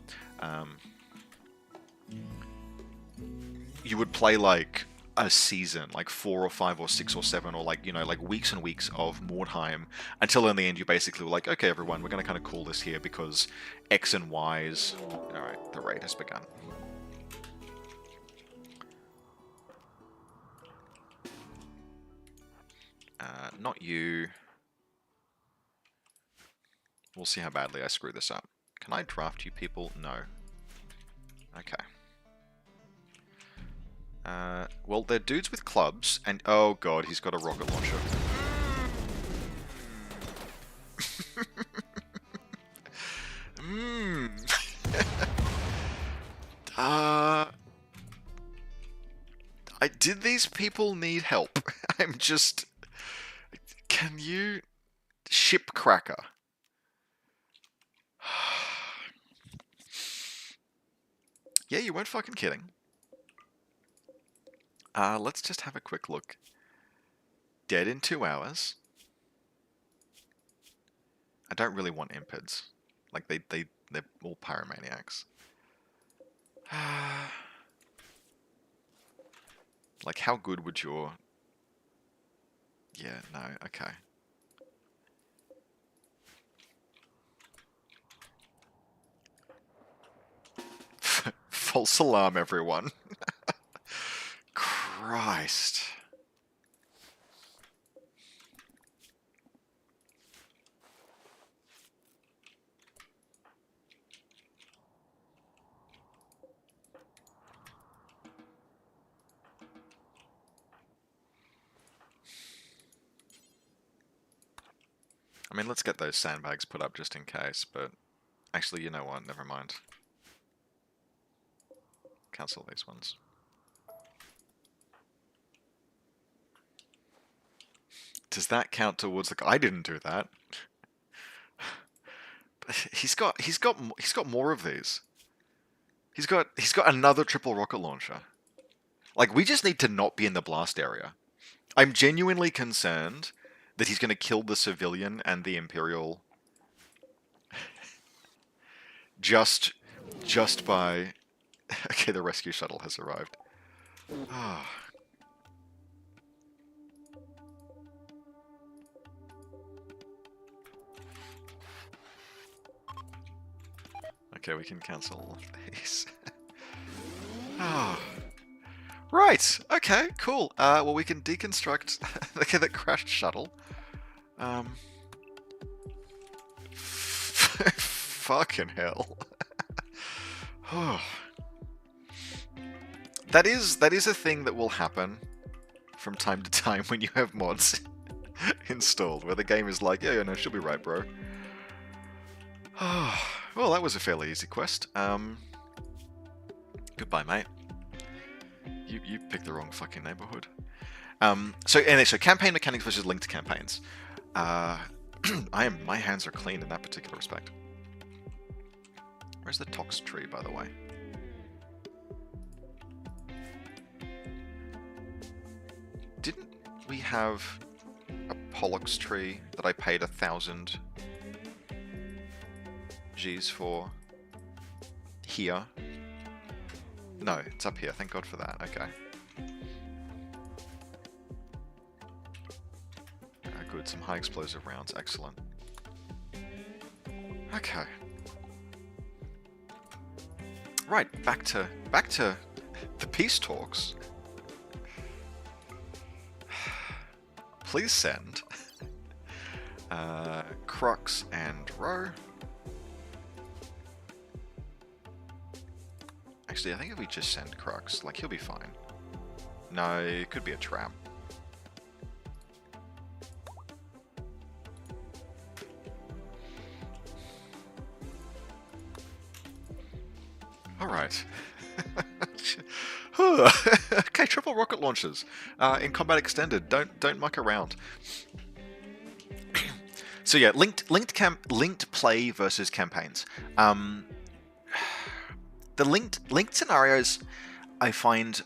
You would play like a season, like 4 or 5 or 6 or 7, or like, you know, like weeks and weeks of Mordheim, until in the end you basically were like, okay everyone, we're going to kind of call this here because X and Y's... Alright, the raid has begun. Not you. We'll see how badly I screw this up. Can I draft you people? No. Okay. Well, they're dudes with clubs, and oh god, he's got a rocket launcher. Did these people need help? I'm just... Can you... Ship cracker. Yeah, you weren't fucking kidding. Let's just have a quick look. Dead in 2 hours. I don't really want impids. Like, they're all pyromaniacs. Like, how good would your... Yeah, no, okay. False alarm, everyone. Christ. I mean, let's get those sandbags put up just in case, but... Actually, you know what? Never mind. Cancel these ones. Does that count towards the... I didn't do that. He's got more of these. He's got another triple rocket launcher. Like, we just need to not be in the blast area. I'm genuinely concerned that he's going to kill the civilian and the Imperial just by... Okay, the rescue shuttle has arrived. Okay, we can cancel all of these. Right, okay, cool. Well, we can deconstruct the crashed shuttle. Fucking hell. That is a thing that will happen from time to time when you have mods installed, where the game is like, yeah, no, she'll be right, bro. Well, that was a fairly easy quest. Goodbye, mate. You picked the wrong fucking neighborhood. So campaign mechanics versus linked campaigns. My hands are clean in that particular respect. Where's the Tox tree, by the way? Didn't we have a Pollux tree that I paid 1,000 G's for here? No, it's up here. Thank God for that. Okay. Good. Some high explosive rounds. Excellent. Okay. Right. Back to the peace talks. Please send Crux and Row. Actually, I think if we just send Crux, like, he'll be fine. No, it could be a trap. Alright. Okay, triple rocket launchers. In combat extended, don't muck around. So yeah, linked play versus campaigns. The linked scenarios, I find...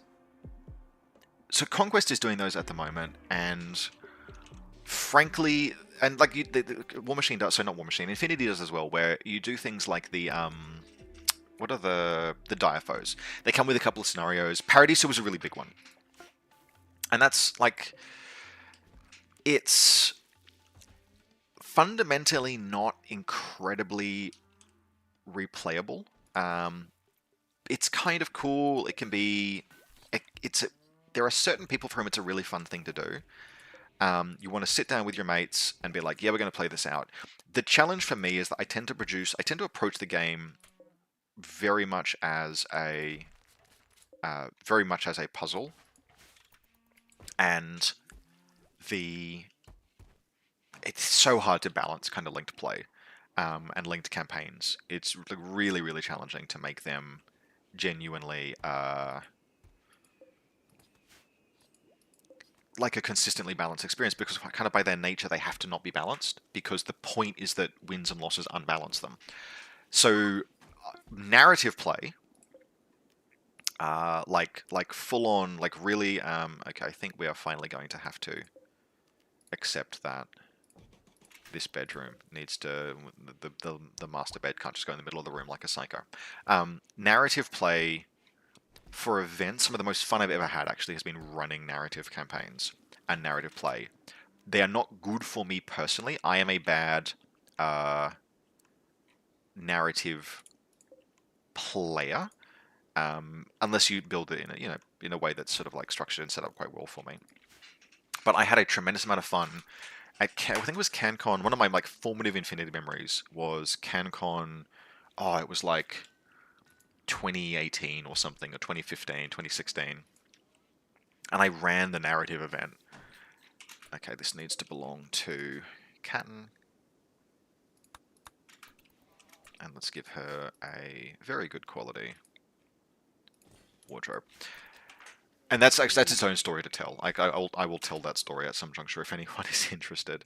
So Conquest is doing those at the moment, and frankly, and like the War Machine does, so not War Machine, Infinity does as well, where you do things like the what are the Diaphos? They come with a couple of scenarios. Paradisa was a really big one, and that's like it's fundamentally not incredibly replayable. It's kind of cool. It can be. There are certain people for whom it's a really fun thing to do. You want to sit down with your mates and be like, yeah, we're going to play this out. The challenge for me is that I tend to approach the game very much as a puzzle, and it's so hard to balance kind of linked play and linked campaigns. It's really, really challenging to make them genuinely like a consistently balanced experience, because kind of by their nature they have to not be balanced, because the point is that wins and losses unbalance them. So narrative play, like full on, like really, okay, I think we are finally going to have to accept that this bedroom needs to, the master bed can't just go in the middle of the room like a psycho. Narrative play for events, some of the most fun I've ever had actually has been running narrative campaigns and narrative play. They are not good for me personally. I am a bad narrative player, unless you build it in a way that's sort of like structured and set up quite well for me. But I had a tremendous amount of fun at I think it was CanCon. One of my like formative Infinity memories was CanCon. Oh, it was like 2018 or something, or 2015, 2016. And I ran the narrative event. Okay, this needs to belong to Catton. And let's give her a very good quality wardrobe. And that's its own story to tell. Like I will tell that story at some juncture if anyone is interested.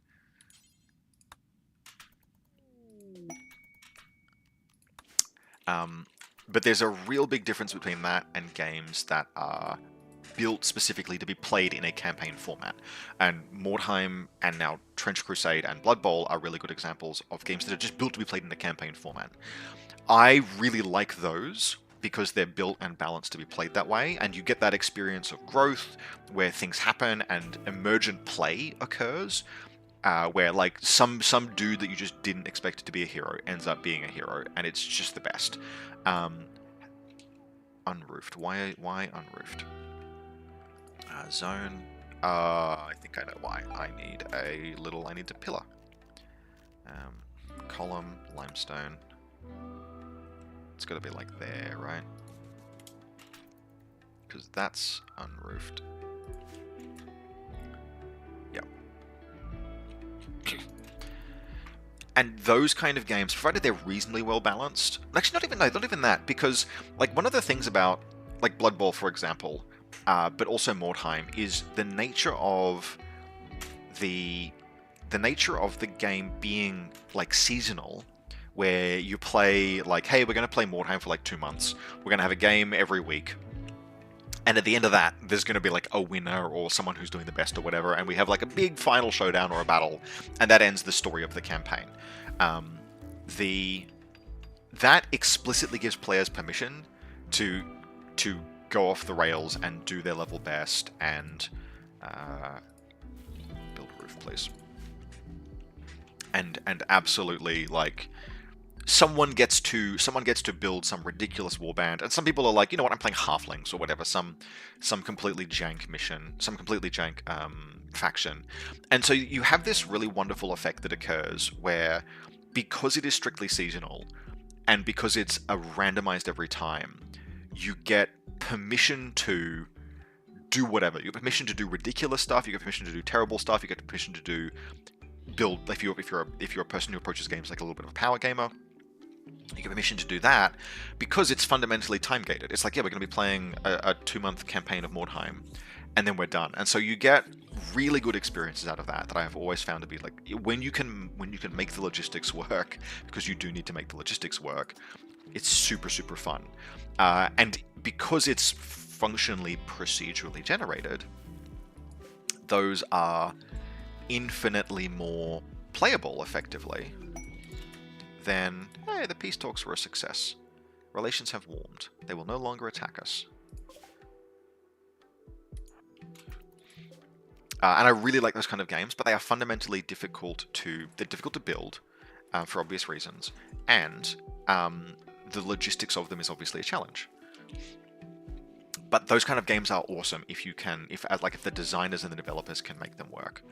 But there's a real big difference between that and games that are built specifically to be played in a campaign format. And Mordheim and now Trench Crusade and Blood Bowl are really good examples of games that are just built to be played in a campaign format. I really like those because they're built and balanced to be played that way, and you get that experience of growth where things happen and emergent play occurs, where like some dude that you just didn't expect to be a hero ends up being a hero, and it's just the best. Unroofed. Why unroofed? Zone. I think I know why. I need a pillar. Column, limestone. It's got to be like there, right? Because that's unroofed. Yep. And those kind of games, provided they're reasonably well balanced, actually not even that, because like one of the things about like Blood Bowl, for example, but also Mordheim, is the nature of the game being like seasonal, where you play like, hey, we're going to play Mordheim for like 2 months. We're going to have a game every week. And at the end of that, there's going to be like a winner or someone who's doing the best or whatever. And we have like a big final showdown or a battle. And that ends the story of the campaign. That explicitly gives players permission to go off the rails and do their level best and build a roof, please. And absolutely, like, someone gets to build some ridiculous warband, and some people are like, you know what, I'm playing halflings or whatever, some completely jank mission, some completely jank faction. And so you have this really wonderful effect that occurs where, because it is strictly seasonal and because it's randomized every time, you get permission to do whatever. You get permission to do ridiculous stuff, you get permission to do terrible stuff, you get permission to build, if you're a person who approaches games like a little bit of a power gamer, you get permission to do that because it's fundamentally time gated. It's like, yeah, we're going to be playing a 2-month campaign of Mordheim, and then we're done. And so you get really good experiences out of that I have always found to be like, when you can make the logistics work, because you do need to make the logistics work, it's super, super fun. And because it's functionally procedurally generated, those are infinitely more playable effectively, then, hey, the peace talks were a success. Relations have warmed. They will no longer attack us. And I really like those kind of games, but they are fundamentally difficult to build for obvious reasons, and the logistics of them is obviously a challenge. But those kind of games are awesome if you can, if the designers and the developers can make them work.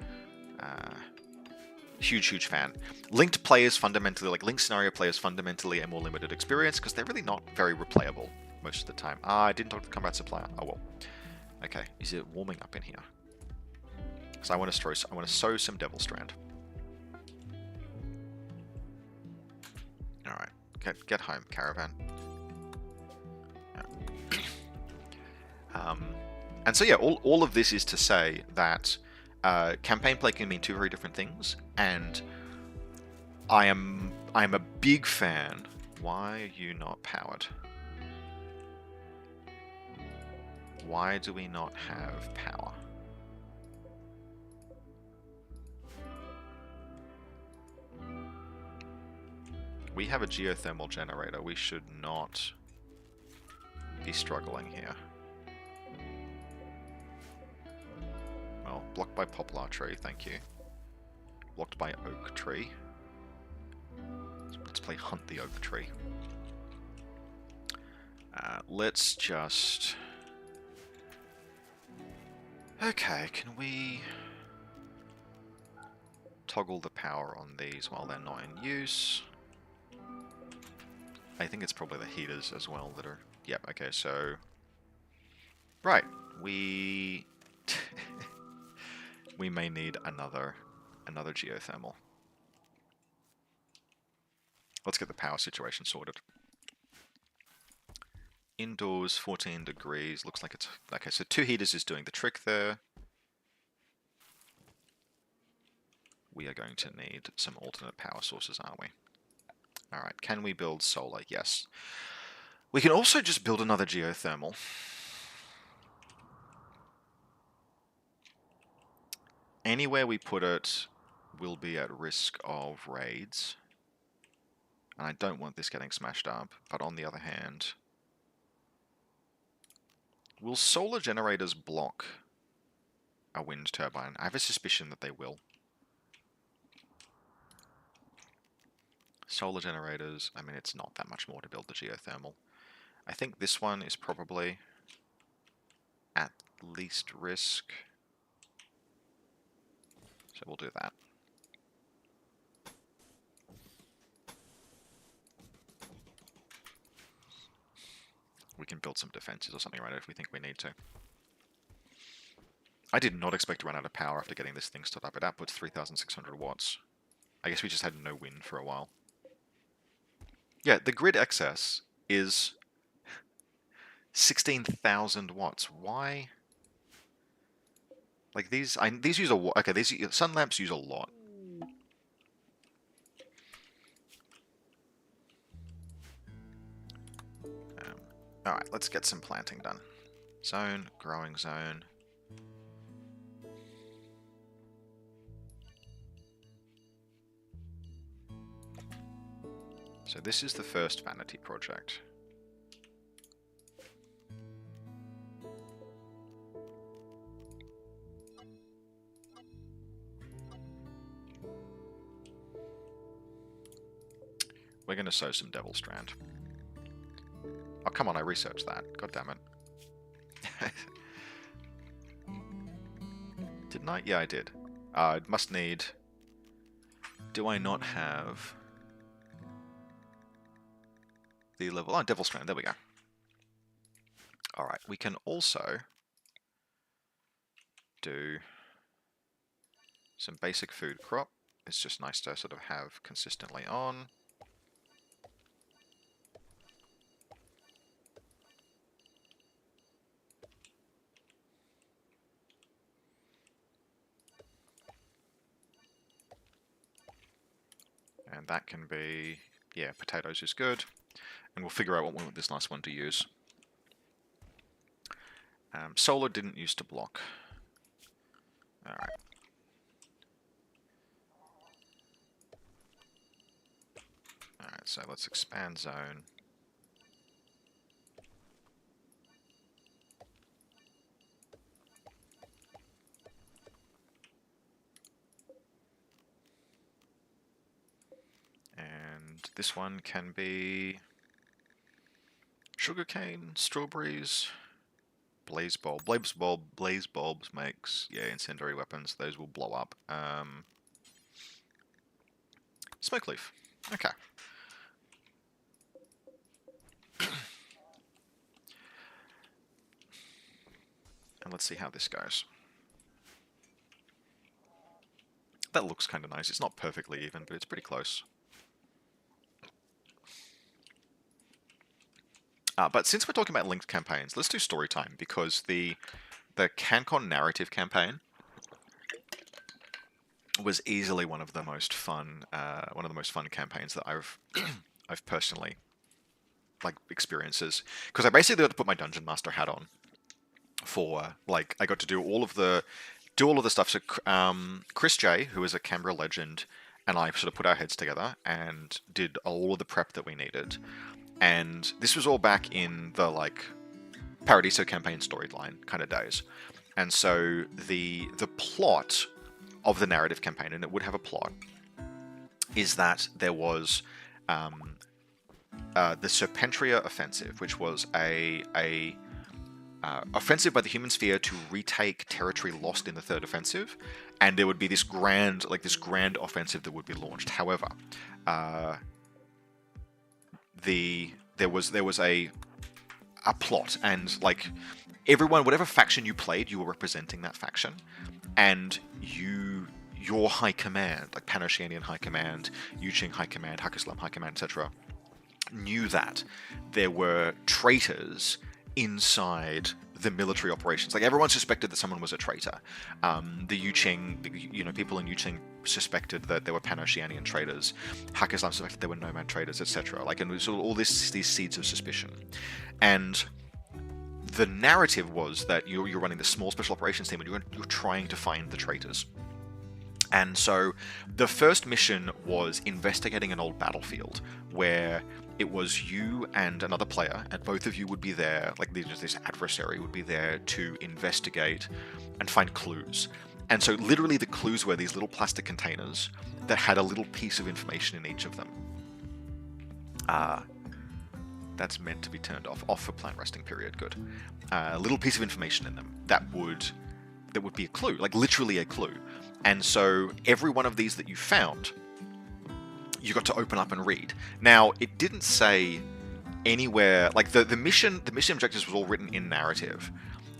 Huge fan. Linked players fundamentally, linked scenario players fundamentally a more limited experience because they're really not very replayable most of the time. I didn't talk to the combat supplier. Oh well. Okay, is it warming up in here? So I want to sow some Devil Strand. All right, get home, caravan. Yeah. And so yeah, all of this is to say that campaign play can mean two very different things, and I'm a big fan. Why are you not powered? Why do we not have power? We have a geothermal generator. We should not be struggling here. Well, blocked by poplar tree, thank you. Blocked by oak tree. Let's play hunt the oak tree. Let's just... Okay, can we toggle the power on these while they're not in use? I think it's probably the heaters as well that are... Yep, okay, so... Right, we... we may need another geothermal. Let's get the power situation sorted. Indoors, 14 degrees, looks like it's... Okay, so 2 heaters is doing the trick there. We are going to need some alternate power sources, aren't we? Alright, can we build solar? Yes. We can also just build another geothermal. Anywhere we put it will be at risk of raids. And I don't want this getting smashed up, but on the other hand... Will solar generators block a wind turbine? I have a suspicion that they will. Solar generators, I mean, it's not that much more to build the geothermal. I think this one is probably at least risk. So we'll do that. We can build some defenses or something around it if we think we need to. I did not expect to run out of power after getting this thing stood up. It outputs 3,600 watts. I guess we just had no wind for a while. Yeah, the grid excess is 16,000 watts. Why? Like these use a... Okay, these sun lamps use a lot. Alright, let's get some planting done. Zone, growing zone. So this is the first vanity project. We're going to sow some Devil Strand. Oh, come on, I researched that. God damn it. Didn't I? Yeah, I did. I must need... Do I not have... the level... Oh, Devil Strand, there we go. Alright, we can also do some basic food crop. It's just nice to sort of have consistently on. And that can be, yeah, potatoes is good. And we'll figure out what we want this last one to use. Solar didn't use to block. Alright. so let's expand zone. And this one can be sugarcane, strawberries, blaze bulb. Blaze bulbs makes, yeah, incendiary weapons. Those will blow up. Smoke leaf. Okay. And let's see how this goes. That looks kind of nice. It's not perfectly even, but it's pretty close. But since we're talking about linked campaigns, let's do story time, because the CanCon narrative campaign was easily one of the most fun campaigns that I've personally experiences, because I basically got to put my dungeon master hat on for I got to do all of the stuff. So Chris J, who is a Canberra legend, and I sort of put our heads together and did all of the prep that we needed. And this was all back in the Paradiso campaign storyline kind of days. And so the plot of the narrative campaign, and it would have a plot, is that there was the Serpentria offensive, which was a offensive by the human sphere to retake territory lost in the third offensive, and there would be this grand offensive that would be launched. However, there was a plot, and everyone, whatever faction you played, you were representing that faction, and your high command, like Panoshianian High Command, Yuching High Command, Hakkislam High Command, etc., knew that there were traitors inside the military operations. Everyone suspected that someone was a traitor. The Yuching, people in Yuching suspected that there were Panoshianian traitors. Hakkislam suspected there were Nomad traitors, etc. And it was all these seeds of suspicion. And the narrative was that you're running the small special operations team, and you're trying to find the traitors. And so the first mission was investigating an old battlefield where it was you and another player, and both of you would be there, this adversary would be there to investigate and find clues. And so literally the clues were these little plastic containers that had a little piece of information in each of them. That's meant to be turned off for plant resting period, good. A little piece of information in them that would be a clue, literally a clue. And so every one of these that you found, you got to open up and read. Now, it didn't say anywhere, the mission objectives was all written in narrative,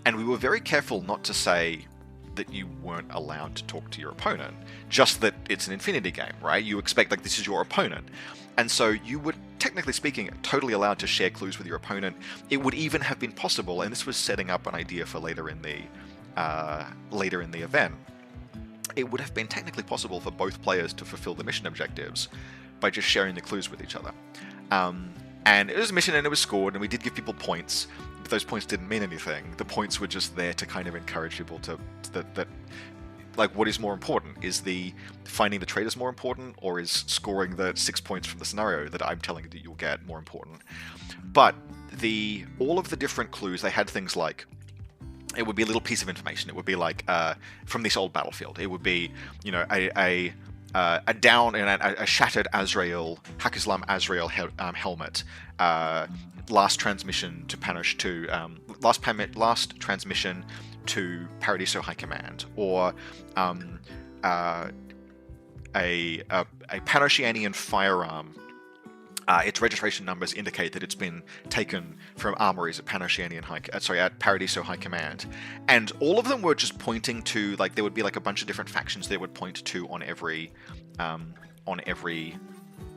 and we were very careful not to say that you weren't allowed to talk to your opponent, just that it's an Infinity game, right? You expect this is your opponent, and so you were, technically speaking, totally allowed to share clues with your opponent. It would even have been possible, and this was setting up an idea for later in the event. It would have been technically possible for both players to fulfill the mission objectives by just sharing the clues with each other. And it was a mission, and it was scored, and we did give people points, but those points didn't mean anything. The points were just there to kind of encourage people to what is more important? Is the finding the traitors more important, or is scoring the 6 points from the scenario that I'm telling you that you'll get more important? But all of the different clues, they had things like, it would be a little piece of information. It would be from this old battlefield. It would be, a down and a shattered Azrael, Hakkislam Azrael helmet. Last transmission to Panish to last transmission to Paradiso High Command, or a Panoshianian firearm. Its registration numbers indicate that it's been taken from armories at at Paradiso High Command, and all of them were just pointing to there would be a bunch of different factions they would point to on every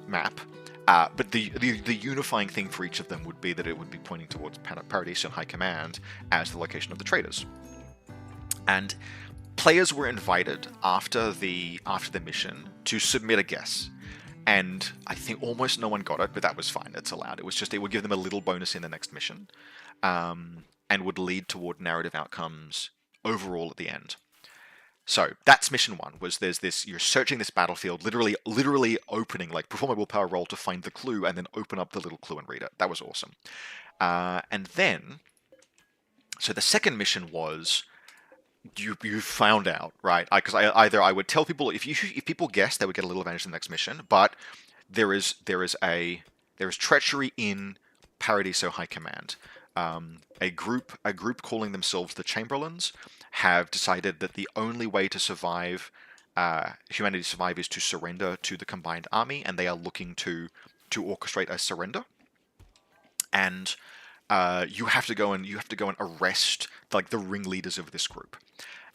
map. But the unifying thing for each of them would be that it would be pointing towards Paradiso High Command as the location of the traitors. And players were invited after the mission to submit a guess. And I think almost no one got it, but that was fine. It's allowed. It was just, it would give them a little bonus in the next mission, and would lead toward narrative outcomes overall at the end. So that's mission one. Was there's this you're searching this battlefield, literally opening, like perform a willpower roll to find the clue, and then open up the little clue and read it. That was awesome. And then, so the second mission was you found out, right? Because I would tell people if people guessed, they would get a little advantage in the next mission. But there is treachery in Paradiso High Command. A group calling themselves the Chamberlains have decided that the only way to survive, humanity survive, is to surrender to the combined army, and they are looking to orchestrate a surrender. And you have to go and arrest like the ringleaders of this group.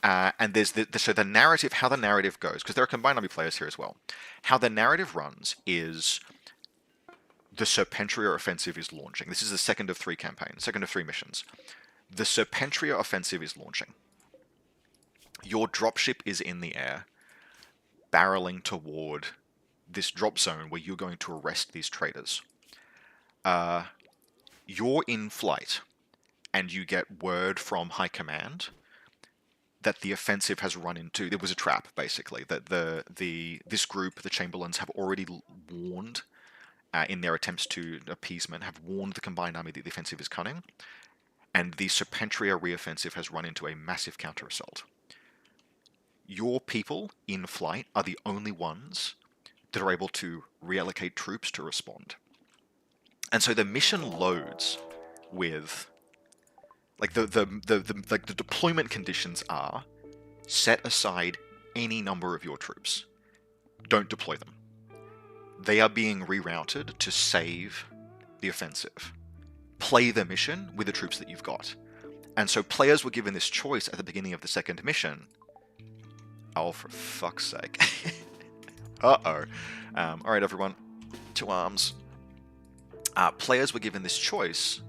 And there's so the narrative, how the narrative goes, because there are combined army players here as well. How the narrative runs is the Serpentria offensive is launching. This is the second of 3 campaigns, second of 3 missions. The Serpentria offensive is launching. Your dropship is in the air, barreling toward this drop zone where you're going to arrest these traitors. You're in flight, and you get word from High Command that the offensive has run into. There was a trap, basically. That this group, the Chamberlains, have already warned, in their attempts to appeasement, have warned the combined army that the offensive is coming, and the Serpentria reoffensive has run into a massive counter-assault. Your people in flight are the only ones that are able to reallocate troops to respond. And so the mission loads with, like, the deployment conditions are: set aside any number of your troops. Don't deploy them. They are being rerouted to save the offensive. Play the mission with the troops that you've got. And so players were given this choice at the beginning of the second mission. Oh, for fuck's sake. Uh-oh. Alright, everyone. To arms. Players were given this choice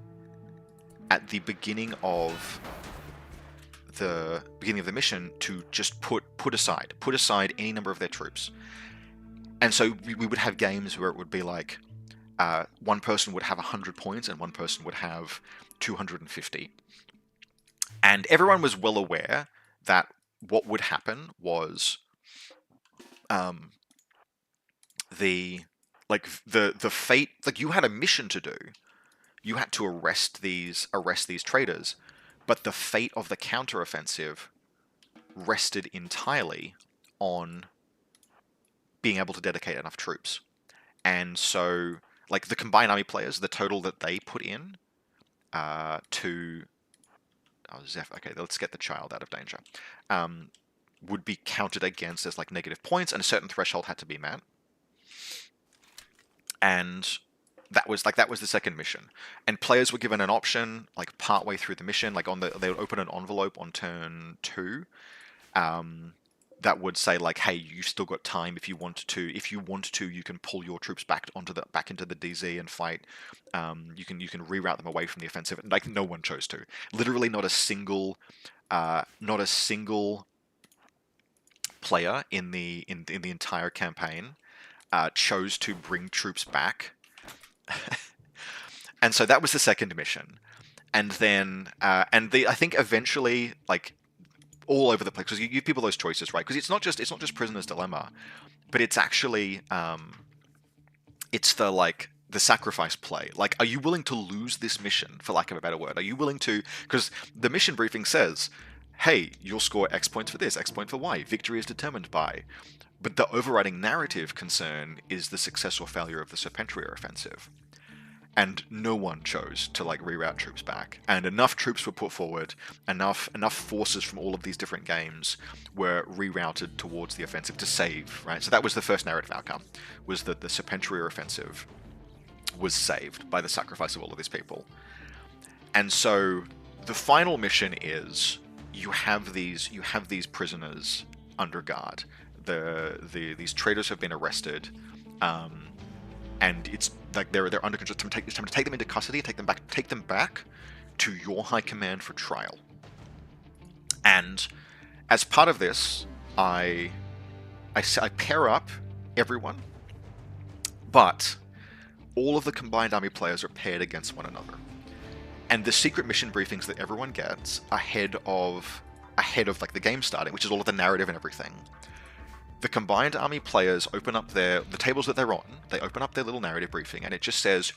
at the beginning of the mission to just put aside any number of their troops. And so we would have games where it would be like one person would have 100 points and one person would have 250. And everyone was well aware that what would happen was the fate, like, you had a mission to do. You had to arrest these traitors, but the fate of the counteroffensive rested entirely on being able to dedicate enough troops. And so, like, the combined army players, the total that they put in to... Oh, Zeph, okay, let's get the child out of danger. Would be counted against as, like, negative points, and a certain threshold had to be met. And that was the second mission. And players were given an option, like, partway through the mission, like, they would open an envelope on turn 2, that would say, like, hey, you've still got time if you want to. If you want to, you can pull your troops back into the DZ and fight. You can reroute them away from the offensive. And, like, no one chose to. Literally, not a single player in the entire campaign chose to bring troops back. And so that was the second mission. And then I think eventually, like, all over the place, because you give people those choices, right? Because it's not just Prisoner's Dilemma, but it's actually it's the sacrifice play. Like, are you willing to lose this mission, for lack of a better word? Are you willing to? Because the mission briefing says, hey, you'll score X points for this, X point for Y. Victory is determined by. But the overriding narrative concern is the success or failure of the Serpentria offensive. And no one chose to, like, reroute troops back. And enough troops were put forward, enough forces from all of these different games were rerouted towards the offensive to save, right? So that was the first narrative outcome, was that the Serpentria offensive was saved by the sacrifice of all of these people. And so the final mission is you have these prisoners under guard. These traitors have been arrested, and it's like they're under control. It's time to take them into custody, take them back to your high command for trial. And as part of this, I pair up everyone, but all of the combined army players are paired against one another. And the secret mission briefings that everyone gets ahead of ahead of like the game starting, which is all of the narrative and everything. The Combined Army players open up the tables that they're on, they open up their little narrative briefing, and it just says,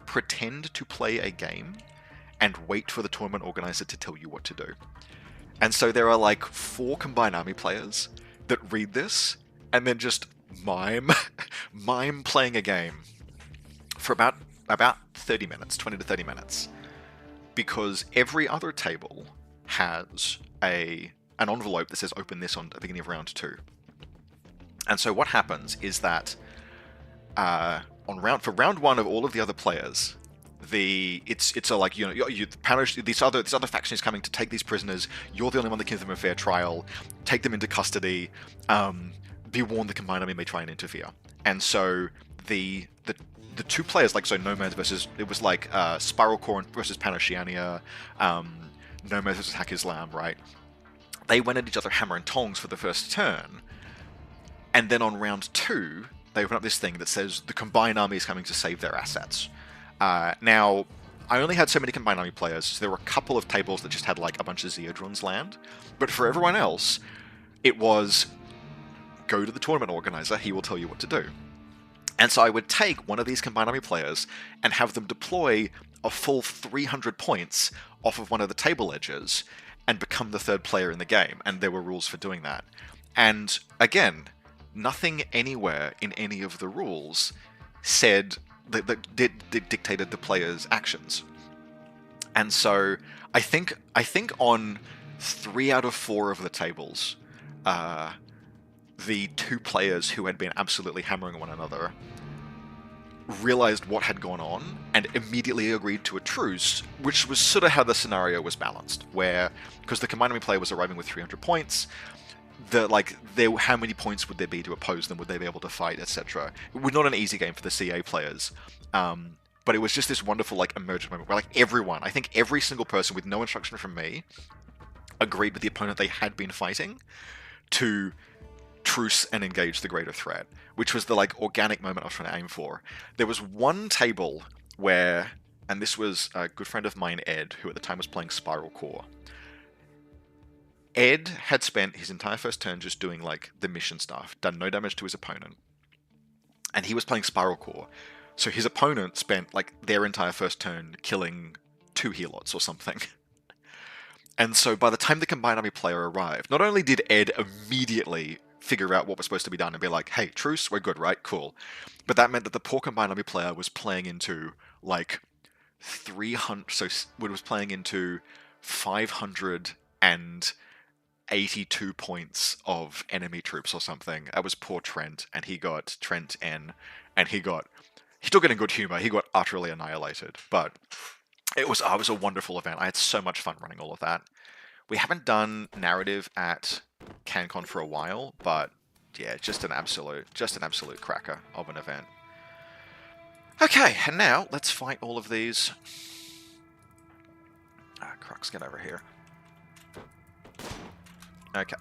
pretend to play a game and wait for the tournament organizer to tell you what to do. And so there are like 4 Combined Army players that read this and then just mime playing a game for about 30 minutes, 20 to 30 minutes. Because every other table has an envelope that says open this on the beginning of round 2. And so what happens is that for round 1 of all of the other players, it's a like this other faction is coming to take these prisoners. You're the only one that gives them a fair trial. Take them into custody. Be warned, the Combined Army may try and interfere. And so the 2 players, like so Nomads versus, it was like Spiral Core versus Panasciania, Nomads versus Hack Islam, right? They went at each other hammer and tongs for the first turn. And then on round 2, they open up this thing that says the Combined Army is coming to save their assets. Now, I only had so many Combined Army players, so there were a couple of tables that just had like a bunch of Zeodrons land. But for everyone else, it was go to the tournament organizer, he will tell you what to do. And so I would take one of these Combined Army players and have them deploy a full 300 points off of one of the table edges and become the 3rd player in the game. And there were rules for doing that. And again, nothing anywhere in any of the rules said that dictated the player's actions. And so I think on 3 out of 4 of the tables, the 2 players who had been absolutely hammering one another realized what had gone on and immediately agreed to a truce, which was sort of how the scenario was balanced, where, because the Combined Army player was arriving with 300 points, how many points would there be to oppose them? Would they be able to fight, etc.? It was not an easy game for the CA players, but it was just this wonderful like emergent moment where like everyone, I think every single person with no instruction from me, agreed with the opponent they had been fighting to truce and engage the greater threat, which was the like organic moment I was trying to aim for. There was one table where, and this was a good friend of mine, Ed, who at the time was playing Spiral Core. Ed had spent his entire first turn just doing like the mission stuff, done no damage to his opponent, and he was playing Spiral Core. So his opponent spent like their entire first turn killing 2 helots or something. And so by the time the Combined Army player arrived, not only did Ed immediately figure out what was supposed to be done and be like, hey, truce, we're good, right? Cool. But that meant that the poor Combined Army player was playing into like 300, so it was playing into 582 points of enemy troops or something. That was poor Trent, and he got Trent N, and he took it in good humor. He got utterly annihilated, but it was a wonderful event. I had so much fun running all of that. We haven't done narrative at CanCon for a while, but yeah, just an absolute cracker of an event. Okay, and now let's fight all of these. Crux, get over here. Okay.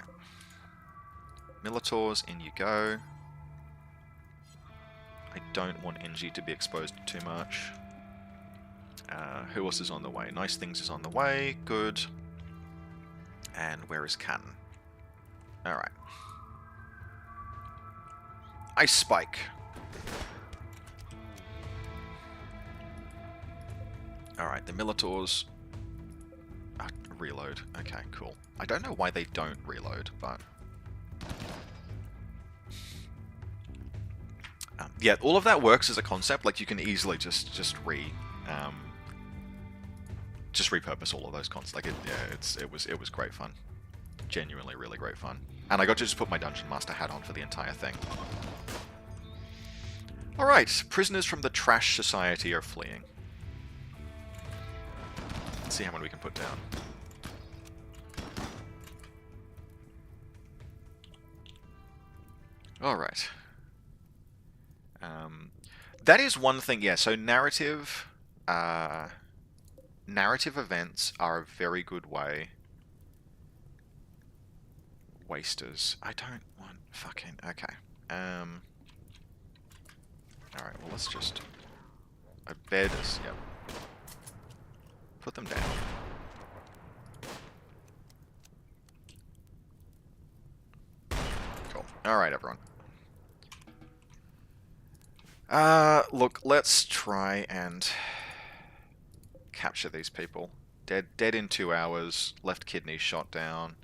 Militaurs, in you go. I don't want NG to be exposed too much. Who else is on the way? Nice Things is on the way. Good. And where is Cannon? Alright. Ice Spike. Alright, the Militaurs... reload. Okay, cool. I don't know why they don't reload, but... yeah, all of that works as a concept. Like, you can easily just repurpose all of those concepts. Like, it was great fun. Genuinely really great fun. And I got to just put my Dungeon Master hat on for the entire thing. Alright, prisoners from the Trash Society are fleeing. Let's see how many we can put down. Alright. That is one thing, yeah, so narrative events are a very good way. Wasters. I don't want fucking... Okay. Alright, well, let's just... A bed is... Yep. Put them down. Alright, everyone. Look, let's try and capture these people. Dead in 2 hours, left kidney shot down.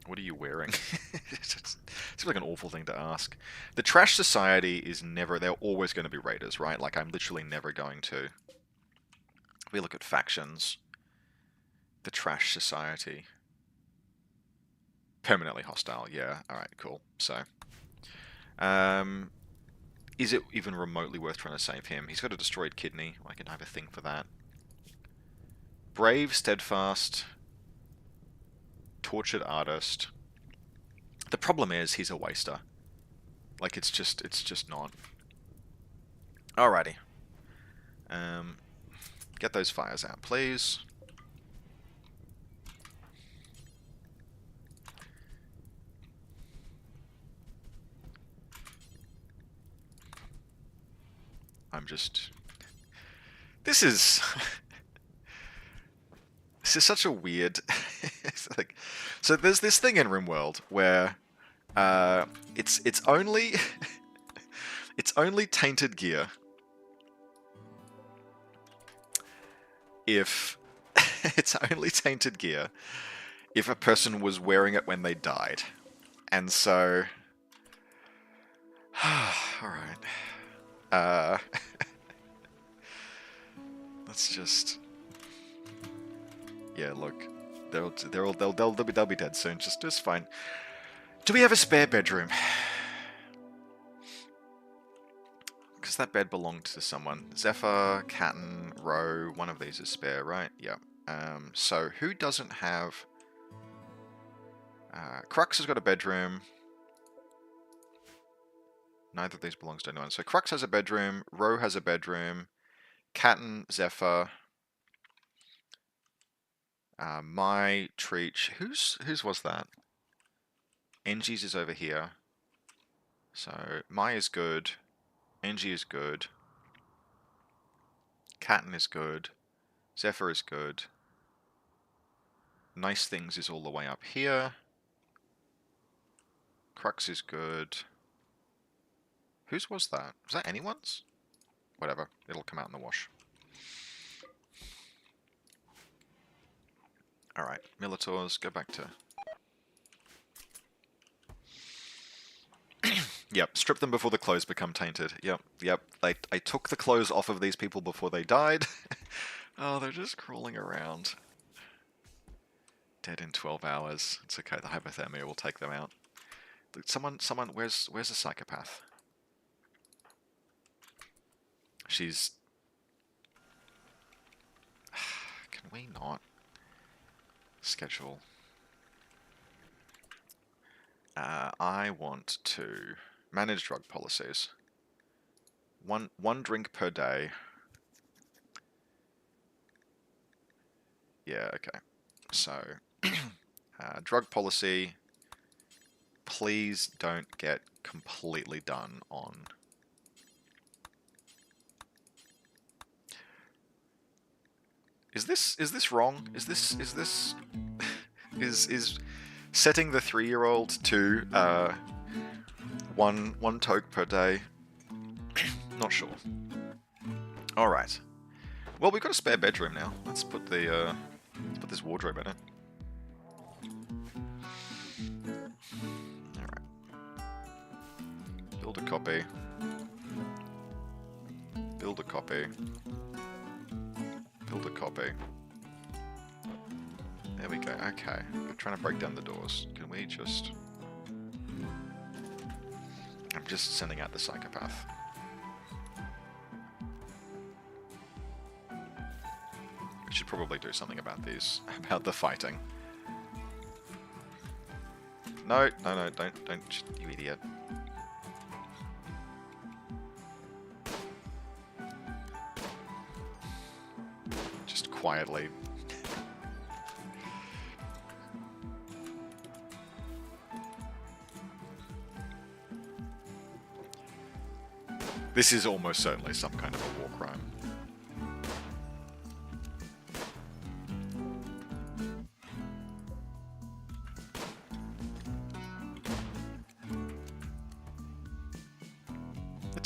What are you wearing? It seems like an awful thing to ask. The Trash Society is never... They're always going to be raiders, right? Like, I'm literally never going to... If we look at factions... The Trash Society. Permanently hostile, yeah. Alright, cool. So... is it even remotely worth trying to save him? He's got a destroyed kidney. I can have a thing for that. Brave, steadfast... Tortured artist. The problem is he's a waster. Like it's just not. Alrighty. Get those fires out, please. I'm just... This is... This is such a weird... like... So there's this thing in RimWorld where it's only it's only tainted gear if it's only tainted gear if a person was wearing it when they died. And so alright. Let's just... Yeah, look, they'll be dead soon. Just fine. Do we have a spare bedroom? Because that bed belonged to someone. Zephyr, Catton, Roe. One of these is spare, right? Yeah. So who doesn't have? Crux has got a bedroom. Neither of these belongs to anyone. So Crux has a bedroom. Roe has a bedroom. Catton, Zephyr. My Treach. Whose was that? Engie's is over here. So my is good. Engie is good. Catton is good. Zephyr is good. Nice Things is all the way up here. Crux is good. Whose was that? Was that anyone's? Whatever. It'll come out in the wash. Alright, Militors, go back to... Yep, strip them before the clothes become tainted. Yep. I took the clothes off of these people before they died. Oh, they're just crawling around. Dead in 12 hours. It's okay, the hypothermia will take them out. Someone, where's a psychopath? She's... Can we not... Schedule. I want to manage drug policies. One drink per day. Yeah, okay. So, drug policy. Please don't get completely done on. Is this wrong? Is setting the 3-year-old to one toke per day? Not sure. All right. Well, we've got a spare bedroom now. Let's put the let's put this wardrobe in it. All right. Build a copy. Build a copy. Build a copy. There we go. Okay. We're trying to break down the doors. Can we just... I'm just sending out the psychopath. We should probably do something about these. About the fighting. No, don't, you idiot. Just quietly. This is almost certainly some kind of a war crime.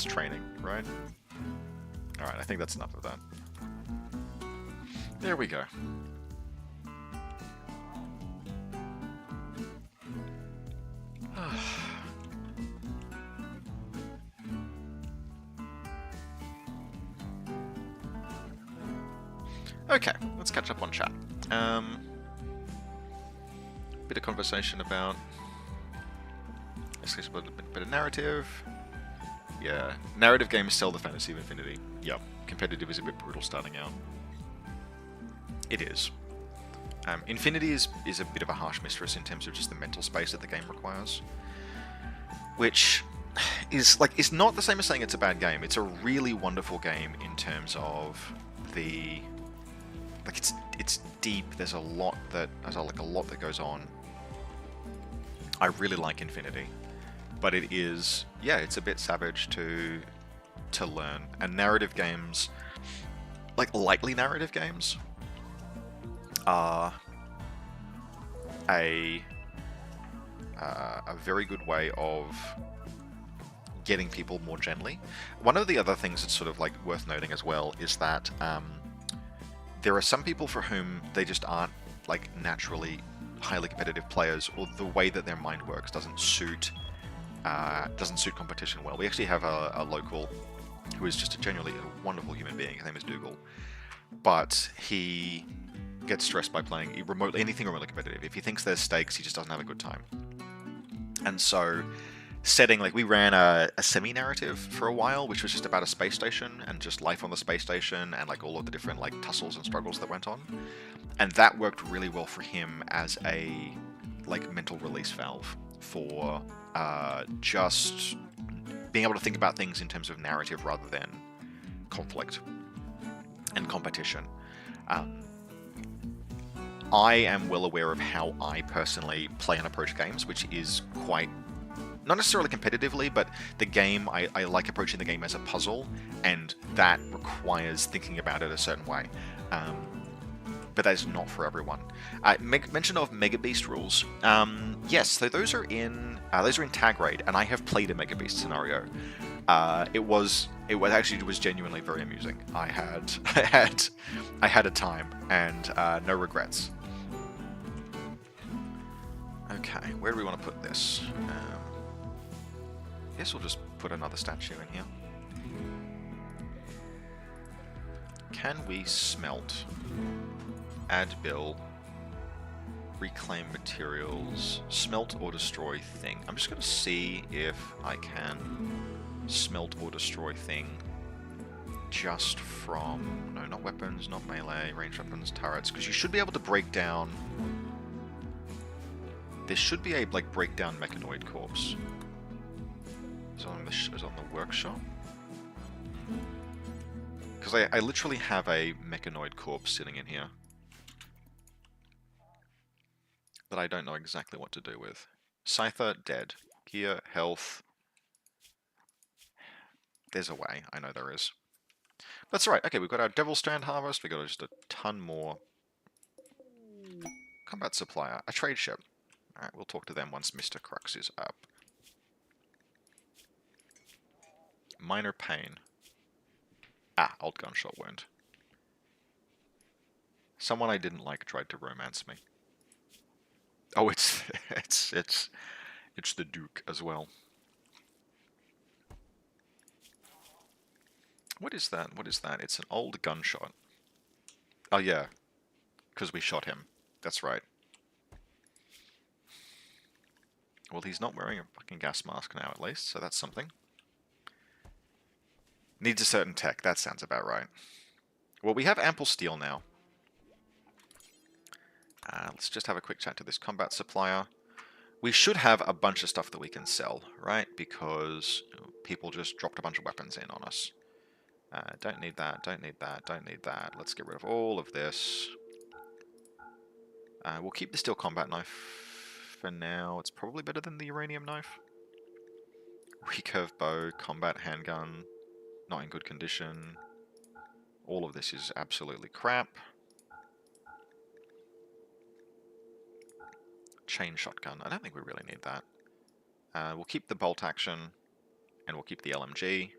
That's training, right? Alright, I think that's enough of that. There we go. Okay, let's catch up on chat. Bit of conversation about... Let's a bit of narrative. Yeah, narrative games sell the fantasy of infinity. Yep, competitive is a bit brutal starting out. It is. Infinity is a bit of a harsh mistress in terms of just the mental space that the game requires. Which is, like, it's not the same as saying it's a bad game. It's a really wonderful game in terms of the... Like, it's deep, there's a lot that goes on. I really like Infinity. But it is, yeah, it's a bit savage to learn. And narrative games, like lightly narrative games, are a very good way of getting people more gently. One of the other things that's sort of like worth noting as well is that there are some people for whom they just aren't like naturally highly competitive players, or the way that their mind works doesn't suit competition well. We actually have a local who is just a genuinely wonderful human being. His name is Dougal, but he gets stressed by playing anything remotely competitive. If he thinks there's stakes, he just doesn't have a good time. And so we ran a semi-narrative for a while, which was just about a space station and just life on the space station and like all of the different like tussles and struggles that went on. And that worked really well for him as a like mental release valve for just being able to think about things in terms of narrative rather than conflict and competition. I am well aware of how I personally play and approach games, which is quite, not necessarily competitively, but the game, I like approaching the game as a puzzle, and that requires thinking about it a certain way. But that is not for everyone. Mention of Mega Beast rules. Yes, so those are in Tag Raid, and I have played a Mega Beast scenario. It was genuinely very amusing. I had a time, and no regrets. Okay, where do we want to put this? I guess we'll just put another statue in here. Can we smelt? Add bill. Reclaim materials. Smelt or destroy thing. I'm just going to see if I can smelt or destroy thing just from... No, not weapons, not melee, ranged weapons, turrets. Because you should be able to break down... There should be a, like, breakdown mechanoid corpse. Is on the workshop? Because I literally have a mechanoid corpse sitting in here that I don't know exactly what to do with. Scyther, dead. Gear, health. There's a way. I know there is. That's right. Okay, we've got our Devil Strand Harvest. We've got just a ton more. Combat Supplier. A trade ship. Alright, we'll talk to them once Mr. Crux is up. Minor pain. Ah, old gunshot wound. Someone I didn't like tried to romance me. Oh, it's the Duke as well. What is that? What is that? It's an old gunshot. Oh yeah, because we shot him. That's right. Well, he's not wearing a fucking gas mask now, at least, so that's something. Needs a certain tech. That sounds about right. Well, we have ample steel now. Let's just have a quick chat to this combat supplier. We should have a bunch of stuff that we can sell, right? Because people just dropped a bunch of weapons in on us. Don't need that, don't need that, don't need that. Let's get rid of all of this. We'll keep the steel combat knife for now. It's probably better than the uranium knife. Recurve bow, combat handgun, not in good condition. All of this is absolutely crap. Chain shotgun, I don't think we really need that. We'll keep the bolt action, and we'll keep the LMG.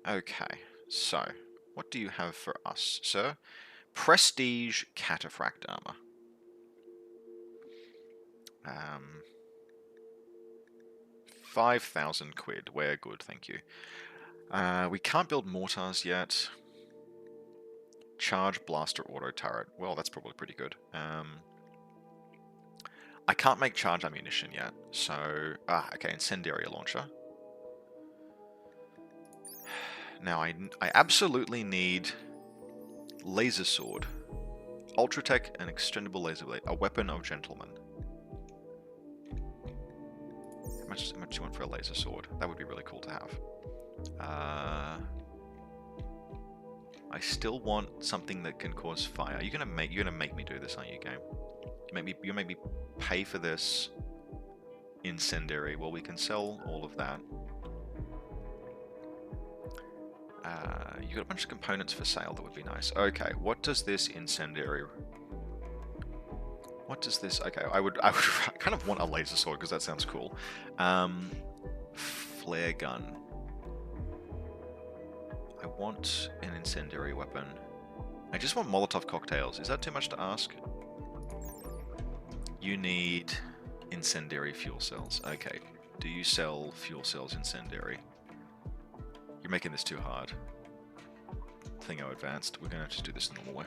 Okay, so what do you have for us, sir? Prestige Cataphract Armor. 5,000 quid. We're good, thank you. We can't build mortars yet. Charge Blaster Auto Turret. Well, that's probably pretty good. I can't make charge ammunition yet, so... okay, Incendiary Launcher. Now, I absolutely need Laser Sword. Ultratech and Extendable Laser Blade. A Weapon of Gentlemen. How much do you want for a Laser Sword? That would be really cool to have. I still want something that can cause fire. You're gonna make me do this, aren't you, game? You make me pay for this incendiary. Well, we can sell all of that. You got a bunch of components for sale. That would be nice. Okay, what does this incendiary? What does this? Okay, I would kind of want a laser sword because that sounds cool. Flare gun. I want an incendiary weapon. I just want Molotov cocktails. Is that too much to ask? You need incendiary fuel cells. Okay. Do you sell fuel cells incendiary? You're making this too hard. Thingo advanced. We're gonna just do this the normal way.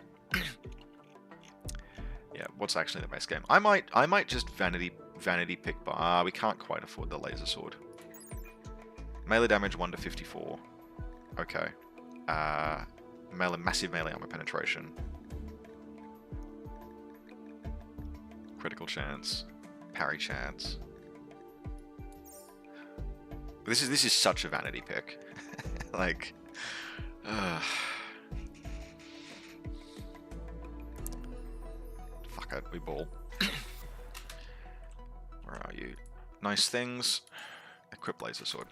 Yeah, what's actually the base game? I might just vanity pick bar. We can't quite afford the laser sword. Melee damage 1 to 54. Okay. Massive melee armor penetration. Critical chance. Parry chance. This is such a vanity pick. Like, fuck it, we ball. Where are you? Nice things. Equip laser sword.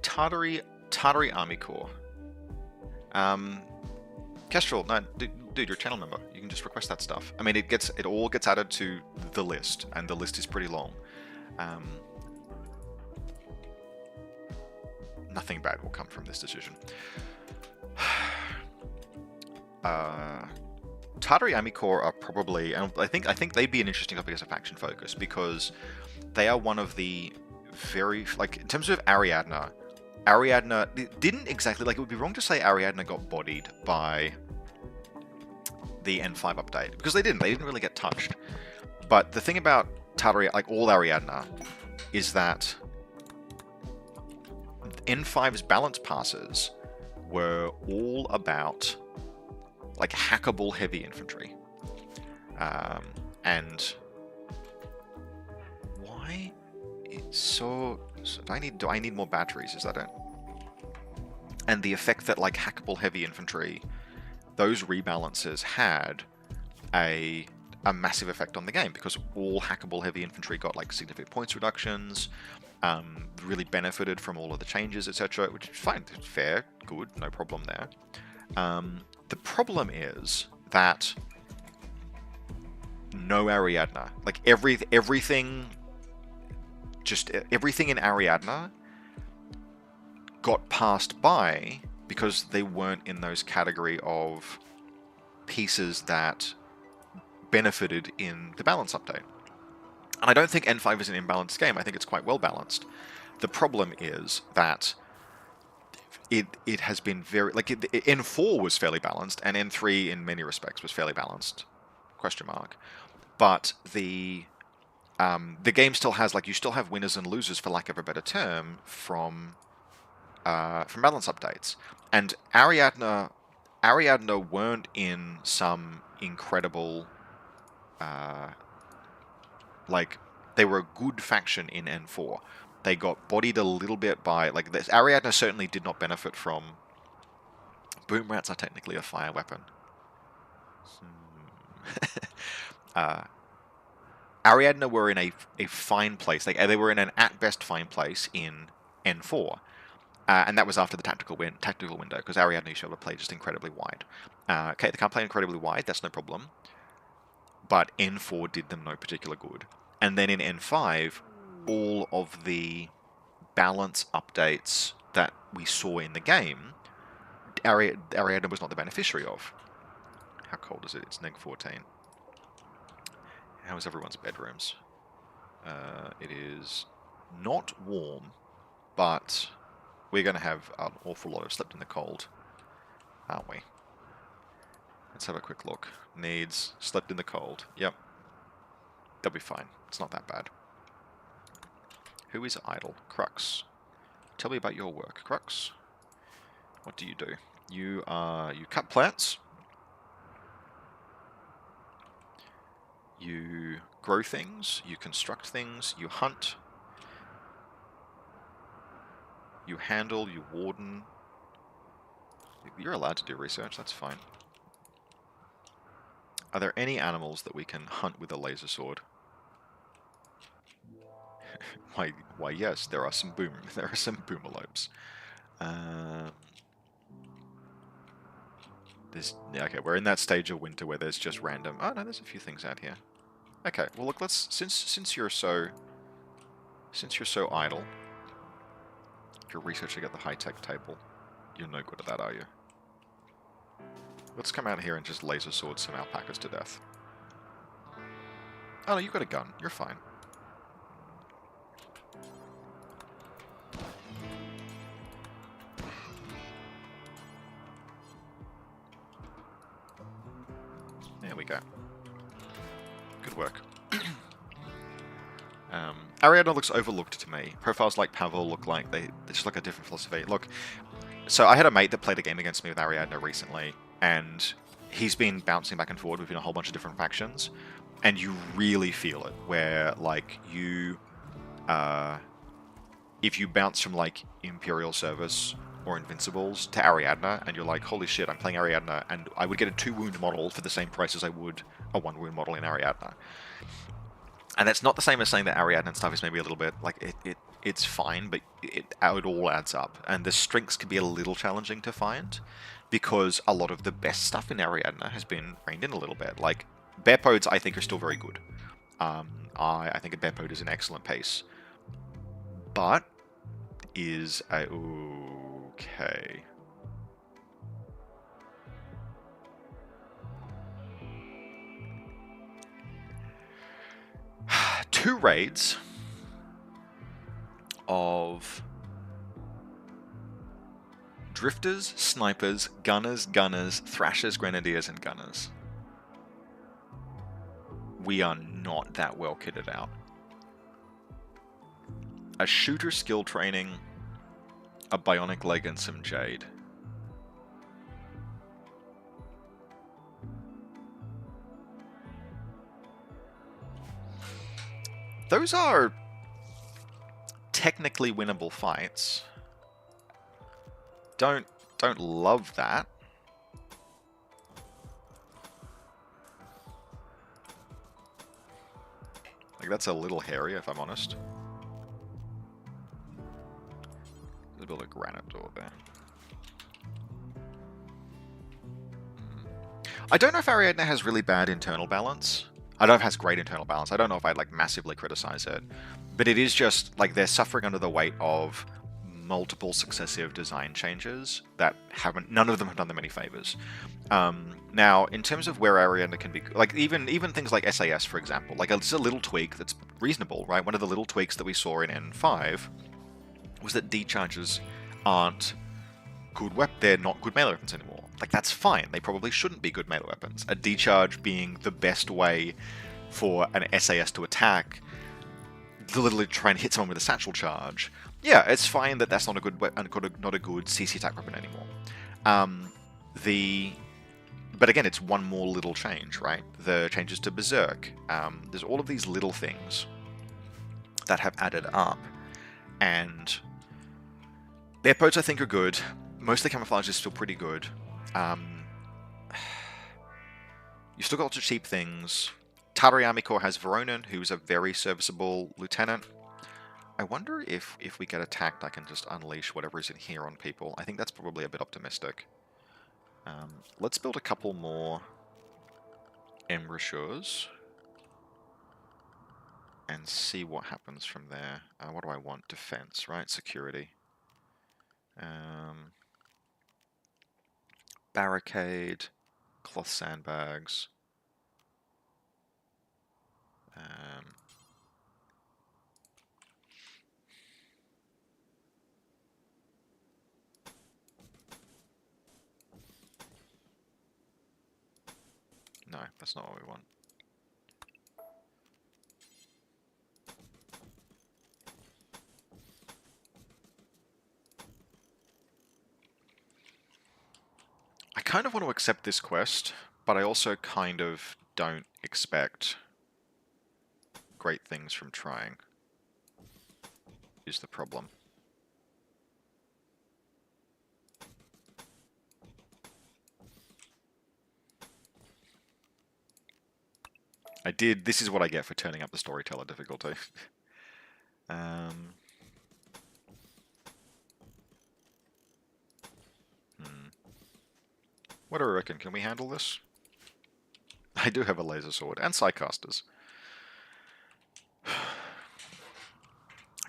Tartary Army Corps. Kestrel, no, dude, you're a channel member. You can just request that stuff. I mean, it all gets added to the list, and the list is pretty long. Nothing bad will come from this decision. Tartary Army Corps are probably, and I think they'd be an interesting topic as a faction focus because they are one of the very, like, in terms of Ariadne didn't exactly, like, it would be wrong to say Ariadne got bodied by the N5 update, because they didn't really get touched. But the thing about Tartary, like all Ariadne, is that N5's balance passes were all about, like, hackable heavy infantry. And why it's so do I need more batteries? Is that it? And the effect that, like, hackable heavy infantry, those rebalances had a massive effect on the game, because all hackable heavy infantry got, like, significant points reductions, really benefited from all of the changes, etc., which is fine, fair, good, no problem there. The problem is that no Ariadne, like, everything in Ariadne got passed by because they weren't in those category of pieces that benefited in the balance update. And I don't think N5 is an imbalanced game. I think it's quite well balanced. The problem is that it has been very, like, N4 was fairly balanced, and N3 in many respects was fairly balanced, ? But the game still has, like, you still have winners and losers, for lack of a better term, from balance updates. And Ariadne weren't in some incredible, like, they were a good faction in N4. They got bodied a little bit by, like, this. Ariadne certainly did not benefit from. Boom rats are technically a fire weapon. Ariadne were in a fine place. They were in an at best fine place in N4. And that was after the tactical window, because Ariadne used to be able to play just incredibly wide. Okay, they can't play incredibly wide, that's no problem. But N4 did them no particular good. And then in N5, all of the balance updates that we saw in the game, Ariadna was not the beneficiary of. How cold is it? It's -14. How is everyone's bedrooms? It is not warm, but we're going to have an awful lot of slept in the cold, aren't we? Let's have a quick look. Needs, slept in the cold. Yep. They'll be fine. It's not that bad. Who is idle? Crux. Tell me about your work, Crux. What do? You cut plants. You grow things. You construct things. You hunt. You handle. You warden. You're allowed to do research. That's fine. Are there any animals that we can hunt with a laser sword? Why, yes, there are some boomalopes. Okay, we're in that stage of winter where there's just random. Oh no, there's a few things out here. Okay, well look, let's since you're so idle, you're researching at the high-tech table. You're no good at that, are you? Let's come out here and just laser sword some alpacas to death. Oh no, you've got a gun. You're fine. There we go. Good work. Ariadna looks overlooked to me. Profiles like Pavel look like they just like a different philosophy. Look, so I had a mate that played a game against me with Ariadna recently, and he's been bouncing back and forward within a whole bunch of different factions, and you really feel it, where, like, you, if you bounce from, like, Imperial Service or Invincibles to Ariadna, and you're like, holy shit, I'm playing Ariadna, and I would get a 2-wound model for the same price as I would a 1-wound model in Ariadna. And that's not the same as saying that Ariadna and stuff is maybe a little bit, like, it's fine, but it all adds up. And the strengths can be a little challenging to find, because a lot of the best stuff in Ariadna has been reined in a little bit. Like, Bearpods, I think, are still very good. I think a Bearpod is an excellent pace. But is a... Okay. Two raids of drifters, snipers, gunners, thrashers, grenadiers, and gunners. We are not that well kitted out. A shooter skill training, a bionic leg, and some jade. Those are technically winnable fights. Don't love that. Like, that's a little hairy, if I'm honest. Let's build a granite door there. I don't know if Ariadna has really bad internal balance. I don't know if it has great internal balance. I don't know if I'd, like, massively criticize it. But it is just, like, they're suffering under the weight of multiple successive design changes that none of them have done them any favors. Now, in terms of where Ariadna can be, like, even things like SAS, for example, like, it's a little tweak that's reasonable, right? One of the little tweaks that we saw in N5 was that decharges aren't good they're not good melee weapons anymore. Like, that's fine. They probably shouldn't be good melee weapons. A decharge being the best way for an SAS to attack, literally try and hit someone with a satchel charge. Yeah, it's fine that that's not a good not a good CC attack weapon anymore. But again, it's one more little change, right? The changes to Berserk. There's all of these little things that have added up, and their posts I think are good. Most of the camouflage is still pretty good. You've still got lots of cheap things. Tartary Army Corps has Veronin, who's a very serviceable lieutenant. I wonder if we get attacked, I can just unleash whatever is in here on people. I think that's probably a bit optimistic. Let's build a couple more embrasures. And and see what happens from there. What do I want? Defense, right? Security. Barricade, cloth sandbags. No, that's not what we want. I kind of want to accept this quest, but I also kind of don't expect great things from trying, is the problem. This is what I get for turning up the storyteller difficulty. What do I reckon? Can we handle this? I do have a laser sword and psychcasters.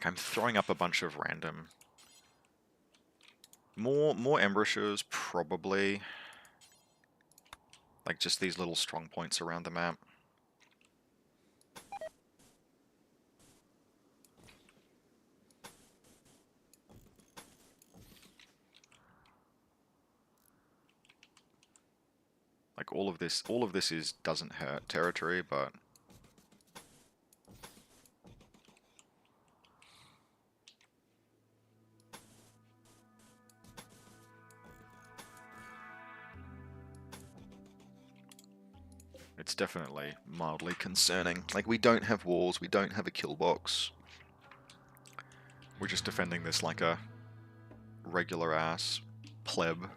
I'm throwing up a bunch of random... More ambushers, probably. Like just these little strong points around the map. Like all of this doesn't hurt territory, but it's definitely mildly concerning. Like we don't have walls, we don't have a kill box. We're just defending this like a regular ass pleb.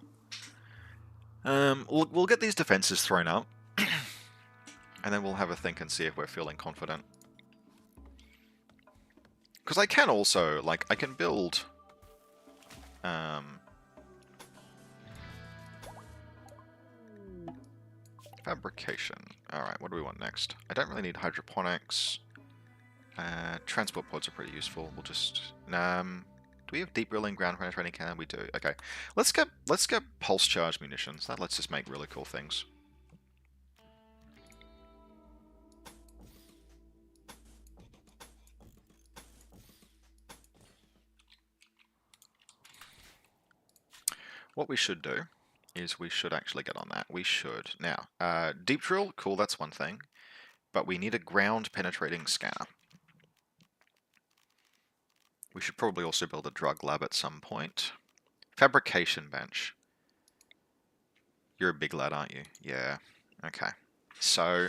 We'll get these defenses thrown up, and then we'll have a think and see if we're feeling confident. Because I can also, like, I can build... fabrication. Alright, what do we want next? I don't really need hydroponics. Transport pods are pretty useful. We'll just... do we have deep drilling, ground penetrating cannon? We do. Okay. Let's get pulse charge munitions. That lets us make really cool things. What we should do is we should actually get on that. We should. Now, deep drill, cool, that's one thing. But we need a ground penetrating scanner. We should probably also build a drug lab at some point. Fabrication bench. You're a big lad, aren't you? Yeah. Okay. So...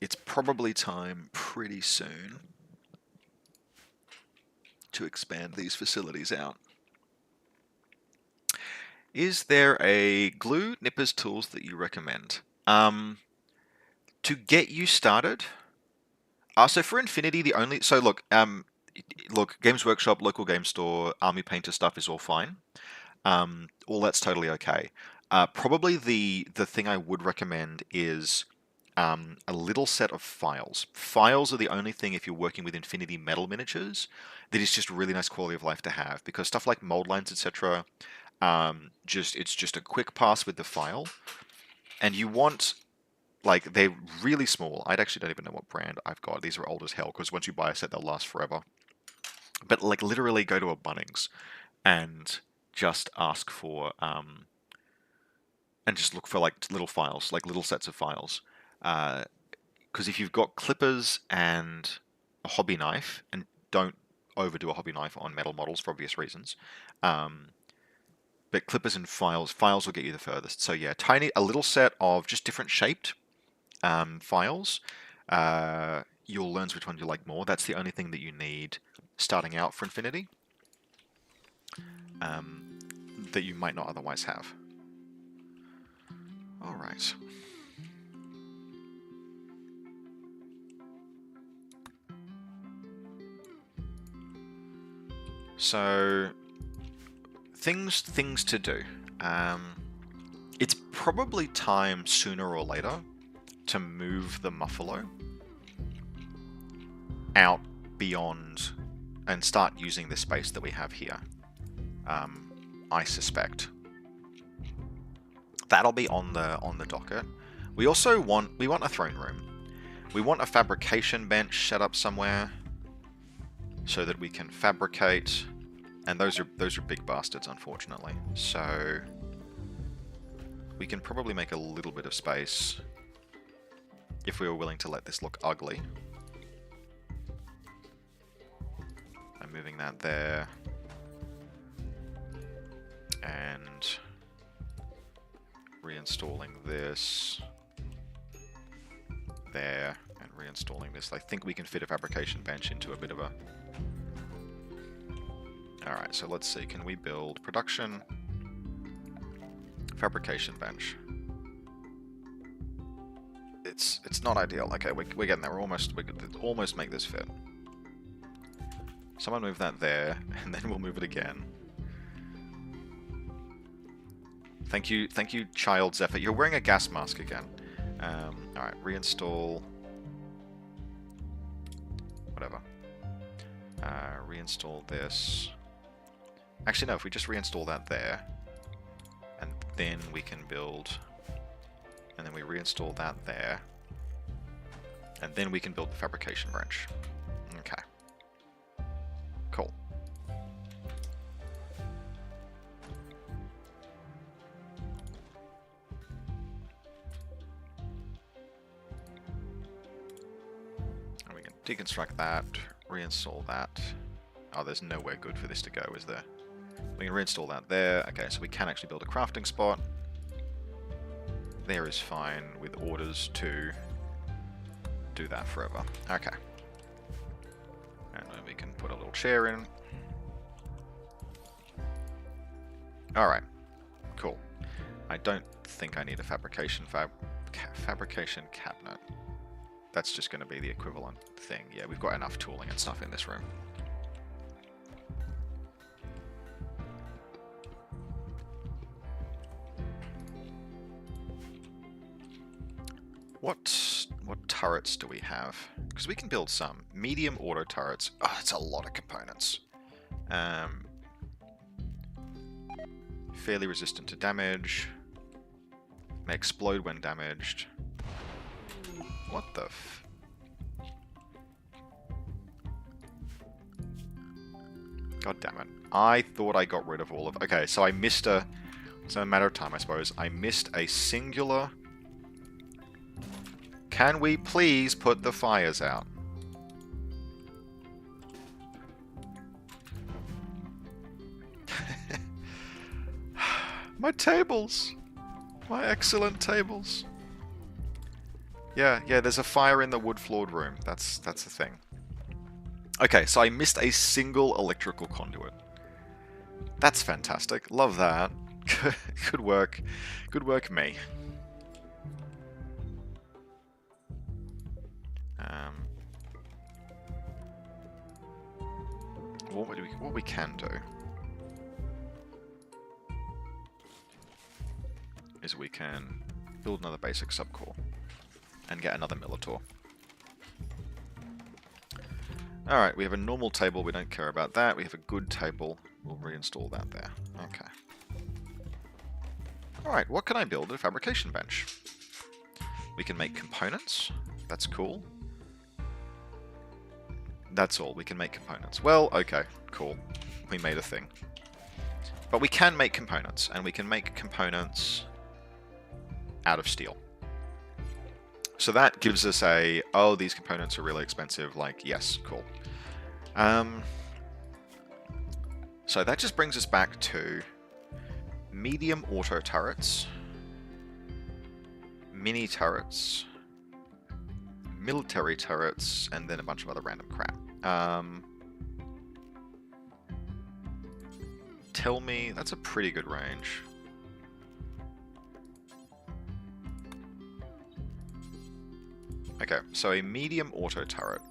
it's probably time pretty soon to expand these facilities out. Is there a glue, nippers, tools that you recommend? To get you started... so for Infinity, the only... So look, look, Games Workshop, local game store, Army Painter stuff is all fine. All that's totally okay. Probably the thing I would recommend is a little set of files. Files are the only thing, if you're working with Infinity metal miniatures, that is just really nice quality of life to have. Because stuff like mold lines, etc., it's just a quick pass with the file. And you want... like, they're really small. I actually don't even know what brand I've got. These are old as hell, because once you buy a set, they'll last forever. But, like, literally go to a Bunnings and just ask for, and just look for, like, little files, like little sets of files. Because if you've got clippers and a hobby knife, and don't overdo a hobby knife on metal models for obvious reasons, but clippers and files will get you the furthest. So yeah, a little set of just different shaped files. You'll learn which one you like more. That's the only thing that you need starting out for Infinity that you might not otherwise have. Alright. So, things to do. It's probably time sooner or later to move the Muffalo out beyond and start using the space that we have here. I suspect that'll be on the docket. We also want a throne room. We want a fabrication bench set up somewhere so that we can fabricate. And those are big bastards, unfortunately. So we can probably make a little bit of space if we were willing to let this look ugly. I'm moving that there. And reinstalling this there, and reinstalling this. I think we can fit a fabrication bench into a bit of a... Alright, so let's see. Can we build production? Fabrication bench. It's not ideal. Okay, we're getting there. We could almost make this fit. Someone move that there, and then we'll move it again. Thank you, Child Zephyr. You're wearing a gas mask again. Alright, reinstall... Whatever. Reinstall this. Actually, no, if we just reinstall that there, and then we can build... And then we reinstall that there, and then we can build the fabrication branch. Okay. Cool. And we can deconstruct that, reinstall that. Oh, there's nowhere good for this to go, is there? We can reinstall that there. Okay, so we can actually build a crafting spot. There is fine with orders to do that forever. Okay. And then we can put a little chair in. Alright. Cool. I don't think I need a fabrication cabinet. That's just going to be the equivalent thing. Yeah, we've got enough tooling and stuff in this room. What turrets do we have? Because we can build some. Medium auto turrets. Oh, that's a lot of components. Fairly resistant to damage. May explode when damaged. What the f... God damn it. I thought I got rid of all of... Okay, so I missed a... It's a matter of time, I suppose. I missed a singular... Can we please put the fires out? My tables! My excellent tables! Yeah, there's a fire in the wood-floored room. That's the thing. Okay, so I missed a single electrical conduit. That's fantastic. Love that. Good work. Good work, me. What we can do is we can build another basic subcore and get another Militor. Alright, we have a normal table, we don't care about that. We have a good table, we'll reinstall that there. Okay. Alright, what can I build? A fabrication bench. We can make components. That's cool. That's all. We can make components. Well, okay, cool. We made a thing. But we can make components, and we can make components out of steel. So that gives us a, oh, these components are really expensive, like, yes, cool. So that just brings us back to medium auto turrets, mini turrets, military turrets, and then a bunch of other random crap. Tell me, that's a pretty good range. Okay, so a medium auto turret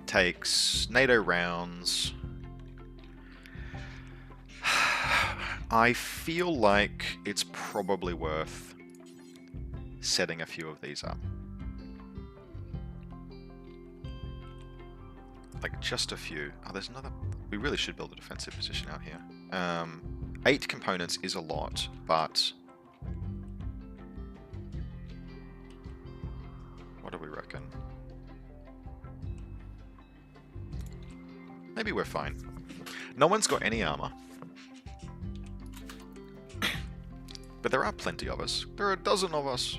takes NATO rounds. I feel like it's probably worth setting a few of these up. Like, just a few. Oh, there's another... We really should build a defensive position out here. 8 components is a lot, but... What do we reckon? Maybe we're fine. No one's got any armor. But there are plenty of us. There are a dozen of us.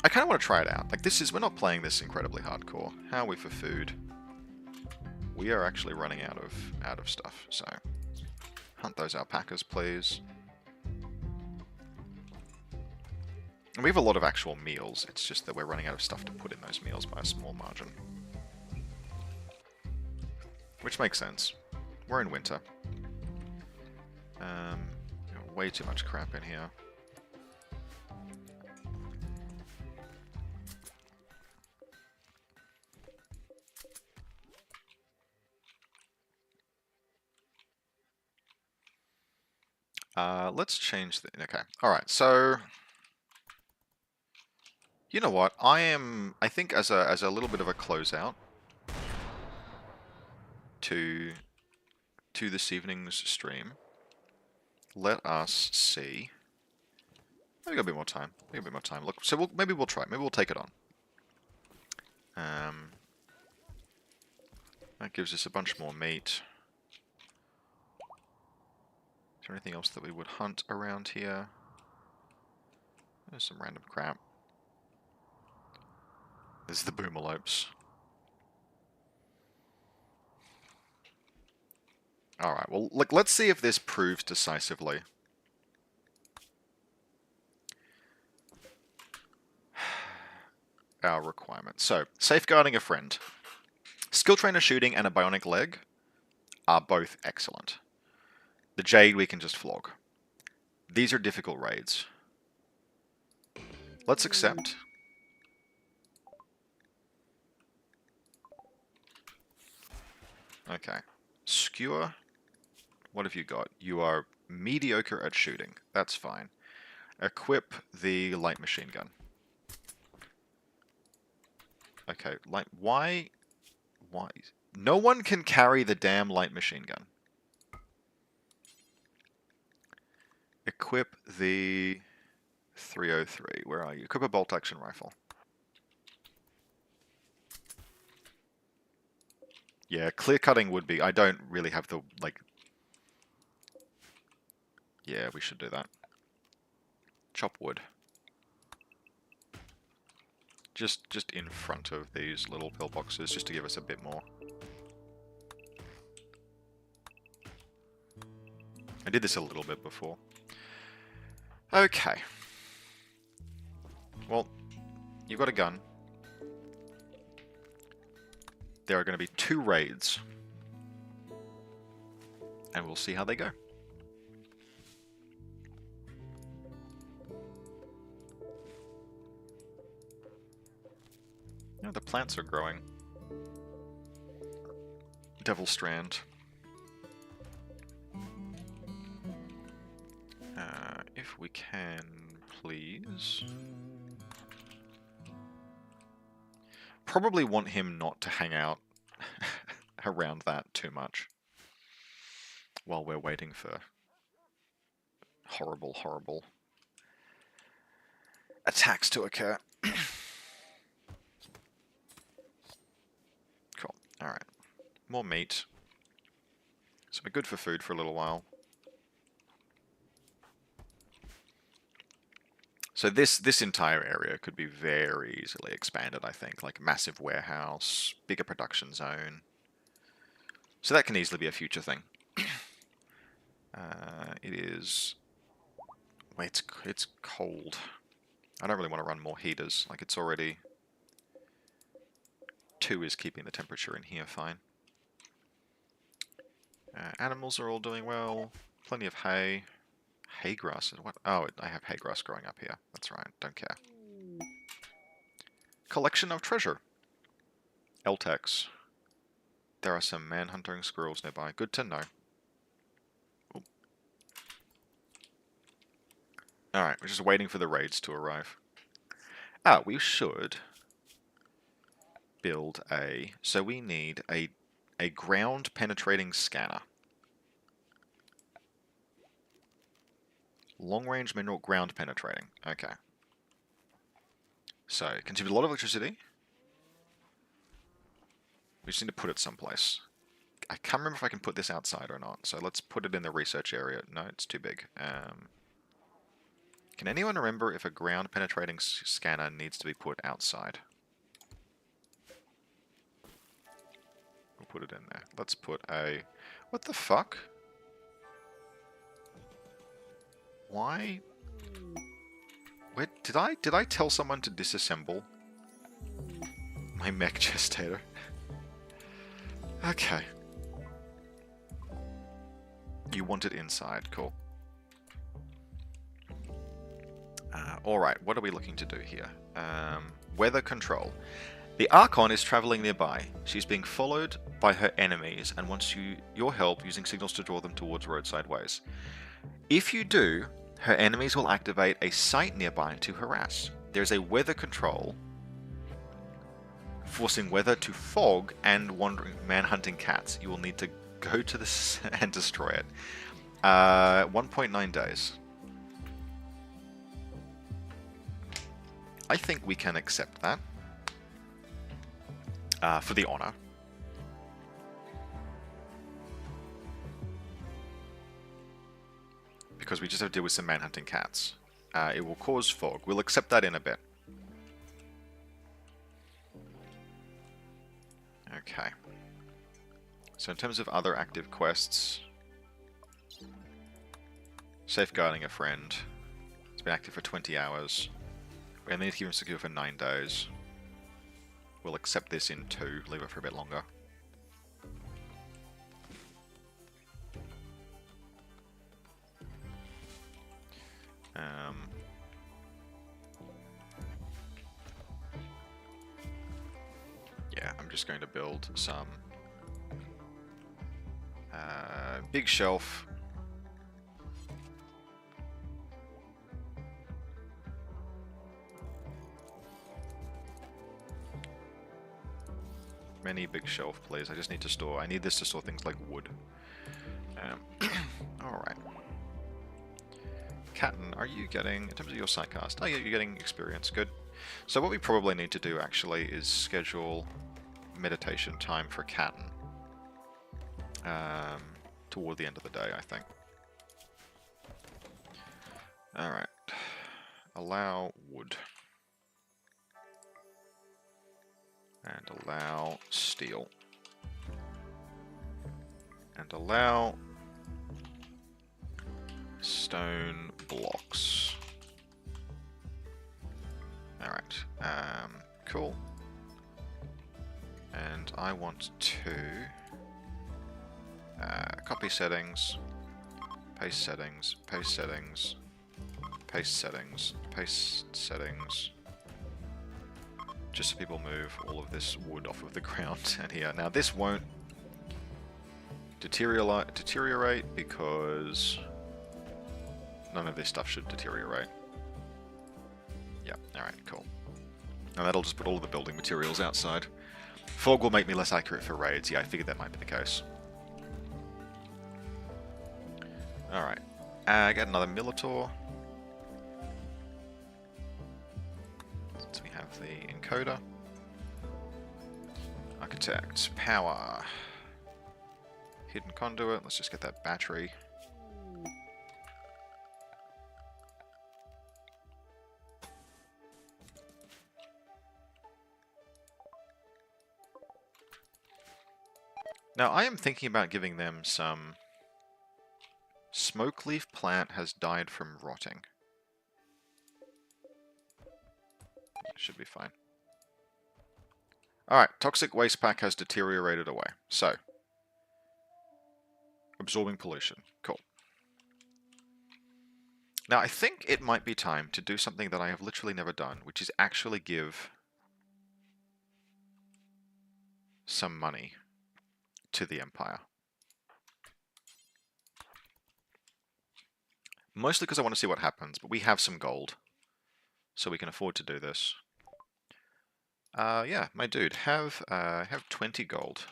I kind of want to try it out. Like, this is... We're not playing this incredibly hardcore. How are we for food? We are actually running out of stuff, so... Hunt those alpacas, please. And we have a lot of actual meals. It's just that we're running out of stuff to put in those meals by a small margin. Which makes sense. We're in winter. Way too much crap in here. Let's change the... Okay. Alright, so... You know what? I think as a little bit of a closeout to this evening's stream, let us see... Maybe got a bit more time. Maybe a bit more time. Look, so maybe we'll try. Maybe we'll take it on. That gives us a bunch more meat. Is there anything else that we would hunt around here? There's some random crap. There's the boomalopes. Alright, well, look, let's see if this proves decisively. Our requirements. So, safeguarding a friend. Skill trainer shooting and a bionic leg are both excellent. The Jade we can just flog. These are difficult raids. Let's accept. Okay. Skewer. What have you got? You are mediocre at shooting. That's fine. Equip the light machine gun. Okay, why? No one can carry the damn light machine gun. Equip the 303. Where are you? Equip a bolt action rifle. Yeah, clear cutting would be... I don't really have the, like... Yeah, we should do that. Chop wood. Just in front of these little pillboxes, just to give us a bit more. I did this a little bit before. Okay. Well, you've got a gun. There are going to be 2 raids. And we'll see how they go. Yeah, the plants are growing. Devil Strand. If we can, please. Probably want him not to hang out around that too much while we're waiting for horrible, horrible attacks to occur. Cool. Alright. More meat. So we're good for food for a little while. So this entire area could be very easily expanded, I think. Like a massive warehouse, bigger production zone. So that can easily be a future thing. It is... Wait, it's cold. I don't really want to run more heaters. Like, it's already... 2 is keeping the temperature in here fine. Animals are all doing well. Plenty of hay. Hay grass? What? Oh, I have hay grass growing up here. That's right. Don't care. Collection of treasure. Eltex. There are some man-hunting squirrels nearby. Good to know. Ooh. Alright, we're just waiting for the raids to arrive. Ah, we should build a... So we need a ground penetrating scanner. Long range mineral ground penetrating. Okay. So, consumes a lot of electricity. We just need to put it someplace. I can't remember if I can put this outside or not, so let's put it in the research area. No, it's too big. Can anyone remember if a ground penetrating scanner needs to be put outside? We'll put it in there. Let's put a... What the fuck? Why? Where did I tell someone to disassemble my mech gestator? Okay. You want it inside, cool. Alright, what are we looking to do here? Weather control. The Archon is traveling nearby. She's being followed by her enemies and wants your help using signals to draw them towards roadside ways. If you do, her enemies will activate a site nearby to harass. There's a weather control forcing weather to fog and wandering manhunting cats. You will need to go to this and destroy it. 1.9 days. I think we can accept that. For the honor. Because we just have to deal with some manhunting cats. It will cause fog. We'll accept that in a bit. Okay. So in terms of other active quests... Safeguarding a friend. It's been active for 20 hours. We need to keep him secure for 9 days. We'll accept this in 2, leave it for a bit longer. Yeah, I'm just going to build some big shelf. Many big shelf, please. I just need to store... I need this to store things like wood. Alright. Catton, are you getting... In terms of your sidecast... Oh yeah, you're getting experience. Good. So what we probably need to do, actually, is schedule meditation time for Catton. Toward the end of the day, I think. Alright. Allow wood. And allow steel. And allow stone blocks. Alright, cool. And I want to copy settings, paste settings, paste settings, paste settings, paste settings. Just so people move all of this wood off of the ground and here. Now this won't deteriorate because none of this stuff should deteriorate. Yeah, alright, cool. And that'll just put all of the building materials outside. Fog will make me less accurate for raids. Yeah, I figured that might be the case. Alright. I got another Militor. So we have the encoder. Architect. Power. Hidden conduit. Let's just get that battery. Now, I am thinking about giving them some... Smoke leaf plant has died from rotting. Should be fine. Alright, toxic waste pack has deteriorated away. So, absorbing pollution. Cool. Now, I think it might be time to do something that I have literally never done, which is actually give some money to the Empire. Mostly because I want to see what happens, but we have some gold. So we can afford to do this. Yeah, my dude, have 20 gold.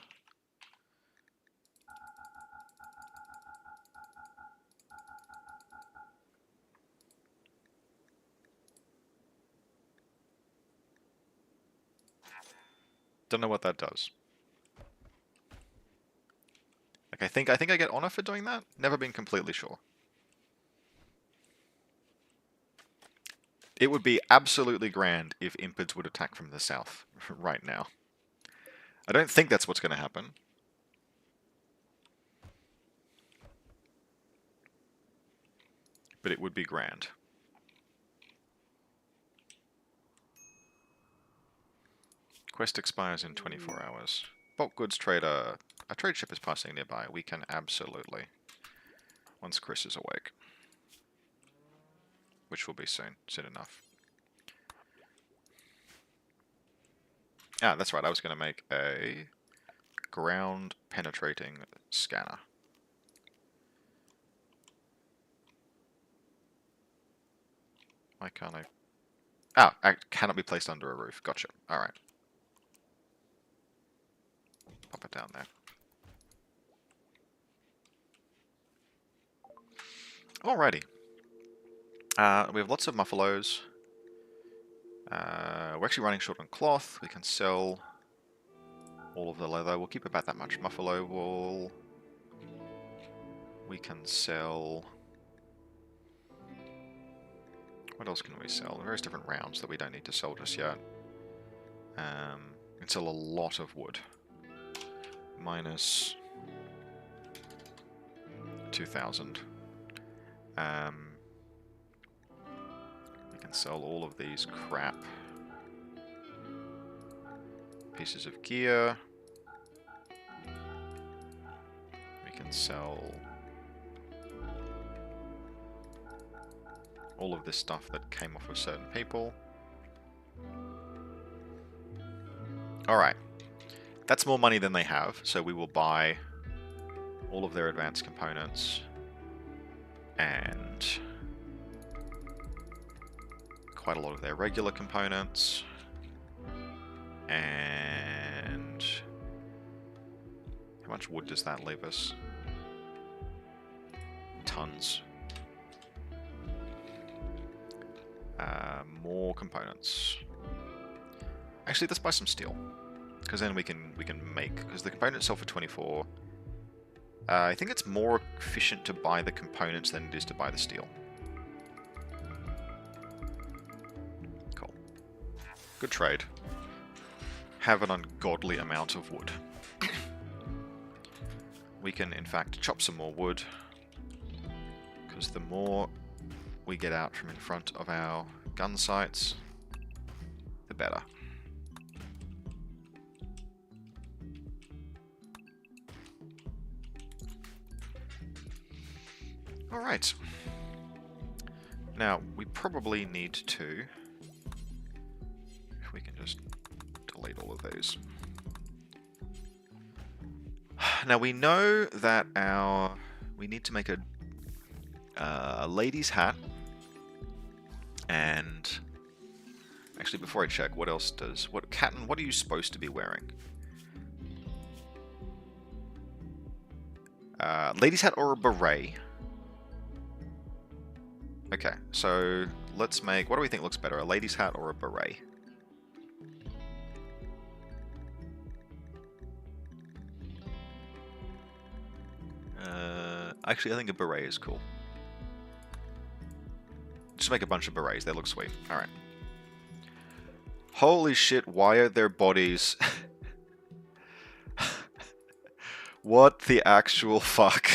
Don't know what that does. Like I think I get honor for doing that. Never been completely sure. It would be absolutely grand if Impids would attack from the south right now. I don't think that's what's going to happen. But it would be grand. Quest expires in 24 hours. Bulk goods trader. A trade ship is passing nearby. We can absolutely. Once Chris is awake. Which will be soon. Soon enough. Ah, that's right. I was going to make a ground penetrating scanner. Why can't I? Ah, it cannot be placed under a roof. Gotcha. Alright. Pop it down there. Alrighty. We have lots of muffalos. We're actually running short on cloth. We can sell all of the leather. We'll keep about that much muffalo wool. We can sell... What else can we sell? Various different rounds that we don't need to sell just yet. We can sell a lot of wood. Minus 2,000. We can sell all of these crap pieces of gear. We can sell all of this stuff that came off of certain people. Alright. That's more money than they have, so we will buy all of their advanced components and quite a lot of their regular components. And how much wood does that leave us? Tons. More components. Actually, let's buy some steel, because then we can make, because the components sell for 24. I think it's more efficient to buy the components than it is to buy the steel. Cool. Good trade. Have an ungodly amount of wood. We can, in fact, chop some more wood, because the more we get out from in front of our gun sites, the better. Alright. Now, we probably need to... If we can just delete all of these. Now, we know that we need to make a lady's hat. And... Actually, before I check, what else does... Captain, what are you supposed to be wearing? Lady's hat or a beret? Okay, so let's make... What do we think looks better, a lady's hat or a beret? Actually, I think a beret is cool. Just make a bunch of berets, they look sweet. Alright. Holy shit, why are their bodies... What the actual fuck?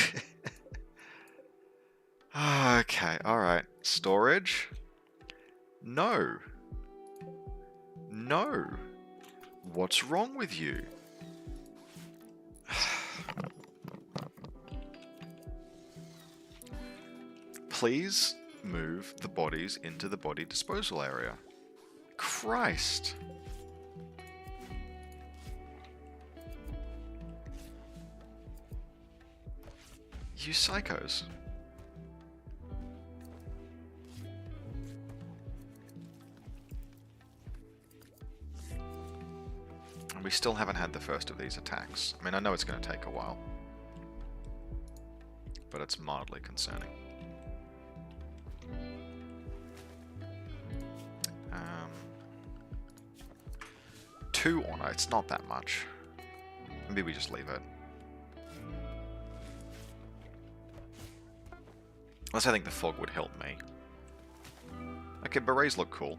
Okay, alright. Storage? No. No. What's wrong with you? Please move the bodies into the body disposal area. Christ. You psychos. And we still haven't had the first of these attacks. I mean, I know it's going to take a while, but it's mildly concerning. 2 honor, it's not that much. Maybe we just leave it. Unless I think the fog would help me. Okay, berets look cool.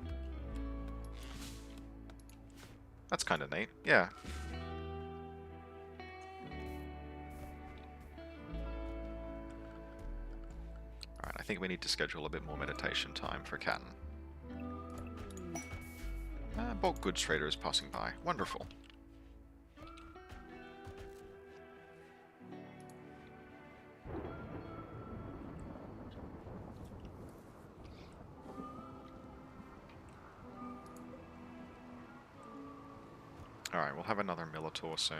That's kind of neat, yeah. Alright, I think we need to schedule a bit more meditation time for Catton. Bulk goods trader is passing by. Wonderful. Alright, we'll have another Militor soon.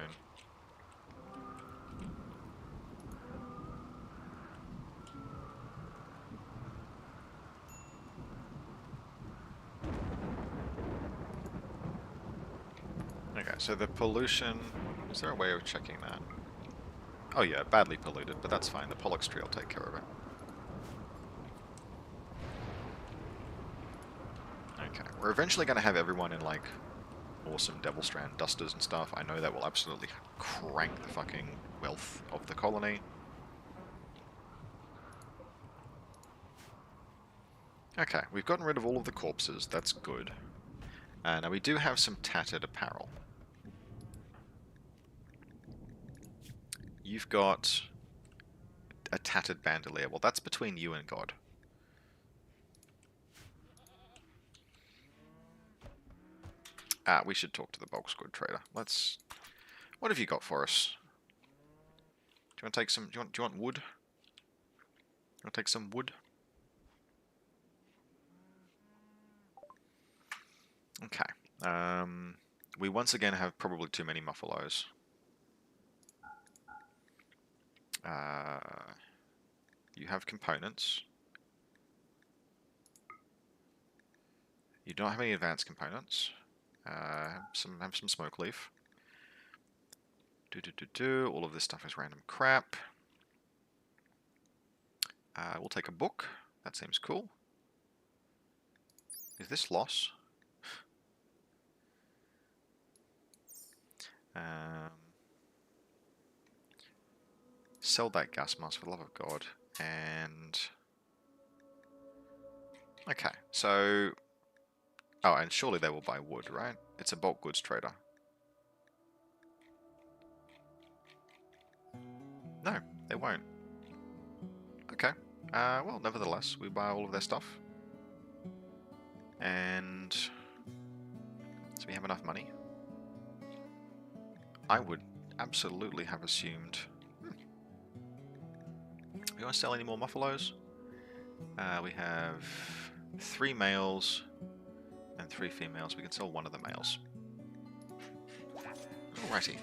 Okay, so the pollution... Is there a way of checking that? Oh yeah, badly polluted, but that's fine. The Pollux tree will take care of it. Okay, we're eventually going to have everyone in, like, awesome Devil Strand dusters and stuff. I know that will absolutely crank the fucking wealth of the colony. Okay, we've gotten rid of all of the corpses. That's good. Now we do have some tattered apparel. You've got a tattered bandolier. Well, that's between you and God. We should talk to the bulk squad trader. Let's... What have you got for us? Do you want to take some... Do you want wood? Do you want to take some wood? Okay. We once again have probably too many muffalos. You have components. You don't have any advanced components. Have some smoke leaf. All of this stuff is random crap. We'll take a book. That seems cool. Is this loss? Sell that gas mask for the love of God. And... Okay, so... Oh, and surely they will buy wood, right? It's a bulk goods trader. No, they won't. Okay. Well, nevertheless, we buy all of their stuff. And... So we have enough money. I would absolutely have assumed... You want to sell any more muffalos? We have 3 males and 3 females. We can sell 1 of the males. Alrighty.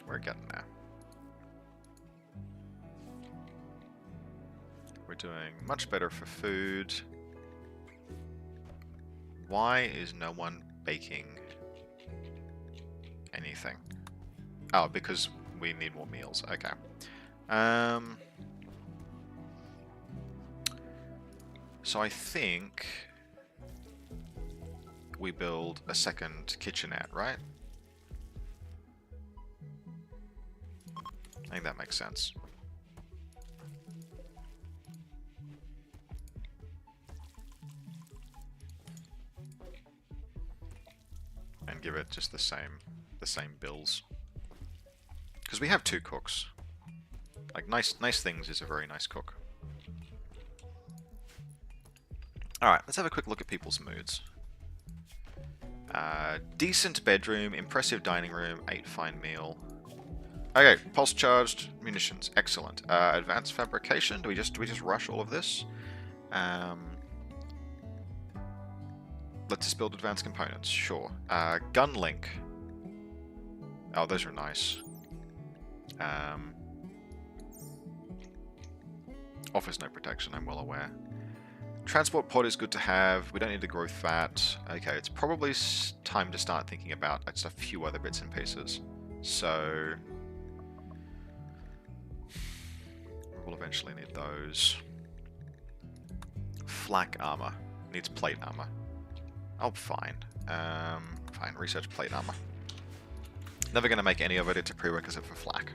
We're getting there. We're doing much better for food. Why is no one baking anything? Oh, because we need more meals. Okay. So I think we build a second kitchenette, right? I think that makes sense. And give it just the same bills. Because we have 2 cooks. Like nice things is a very nice cook. Alright, let's have a quick look at people's moods. Decent bedroom, impressive dining room, 8 fine meal. Okay, pulse charged munitions, excellent. Advanced fabrication. Do we just rush all of this? let's just build advanced components. Sure. Gun link. Oh, those are nice. Offers no protection, I'm well aware. Transport pod is good to have. We don't need to grow fat. Okay, it's probably time to start thinking about just a few other bits and pieces. So we'll eventually need those. Flak armor. Needs plate armor. Oh, fine. Fine, research plate armor. Never going to make any of it. It's a prerequisite for flak.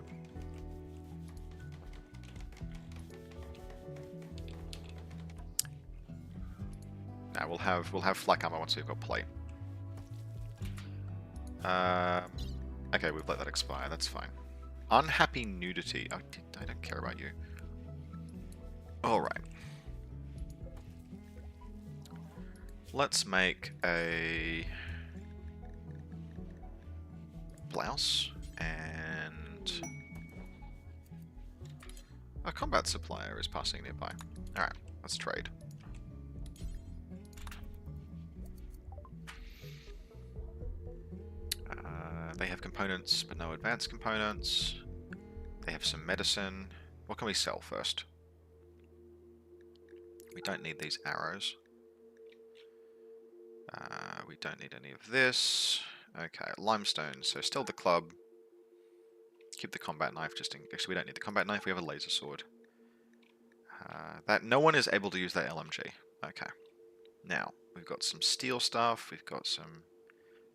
Now we'll have flak armor once we've got plate. Okay, we've let that expire. That's fine. Unhappy nudity. Oh, I don't care about you. All right. Let's make a blouse and a combat supplier is passing nearby. All right, let's trade. They have components, but no advanced components. They have some medicine. What can we sell first? We don't need these arrows. We don't need any of this. Okay, limestone. So still the club. Keep the combat knife just in... Actually, we don't need the combat knife. We have a laser sword. That no one is able to use that LMG. Okay. Now, we've got some steel stuff. We've got some...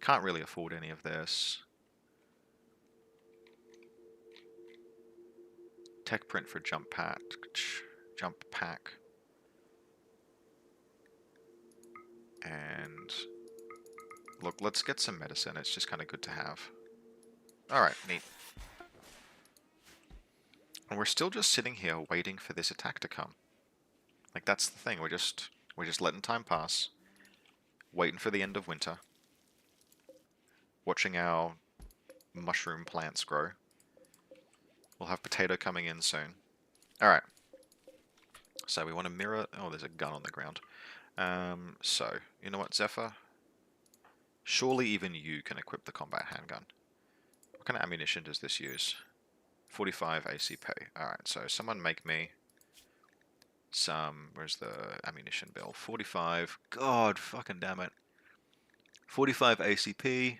Can't really afford any of this. Tech print for jump pack. And look, let's get some medicine. It's just kind of good to have. Alright, neat. And we're still just sitting here waiting for this attack to come. Like, that's the thing. We're just letting time pass. Waiting for the end of winter. Watching our mushroom plants grow. We'll have potato coming in soon. Alright. So we want to mirror... Oh, there's a gun on the ground. So, you know what, Zephyr? Surely even you can equip the combat handgun. What kind of ammunition does this use? 45 ACP. Alright, so someone make me some... Where's the ammunition bill? 45. God fucking damn it. 45 ACP.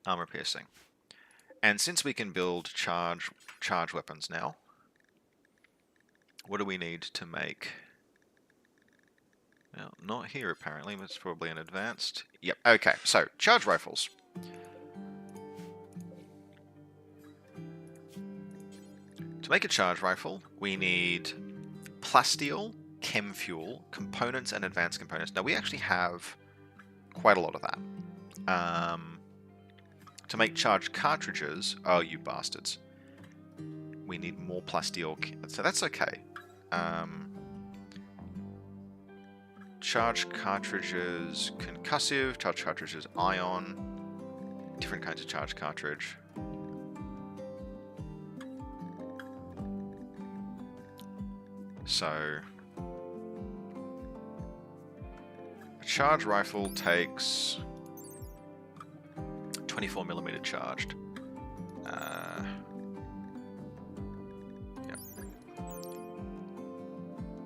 Armor piercing. And since we can build charge weapons now, what do we need to make... Well, not here apparently, but it's probably an advanced... Yep, okay, so, charge rifles. To make a charge rifle, we need plasteel, chem fuel, components, and advanced components. Now, we actually have quite a lot of that. To make charge cartridges... Oh, you bastards. We need more plasteel... So that's okay. Charge cartridges, concussive, charge cartridges, ion, different kinds of charge cartridge. So, a charge rifle takes 24mm charged. Yeah.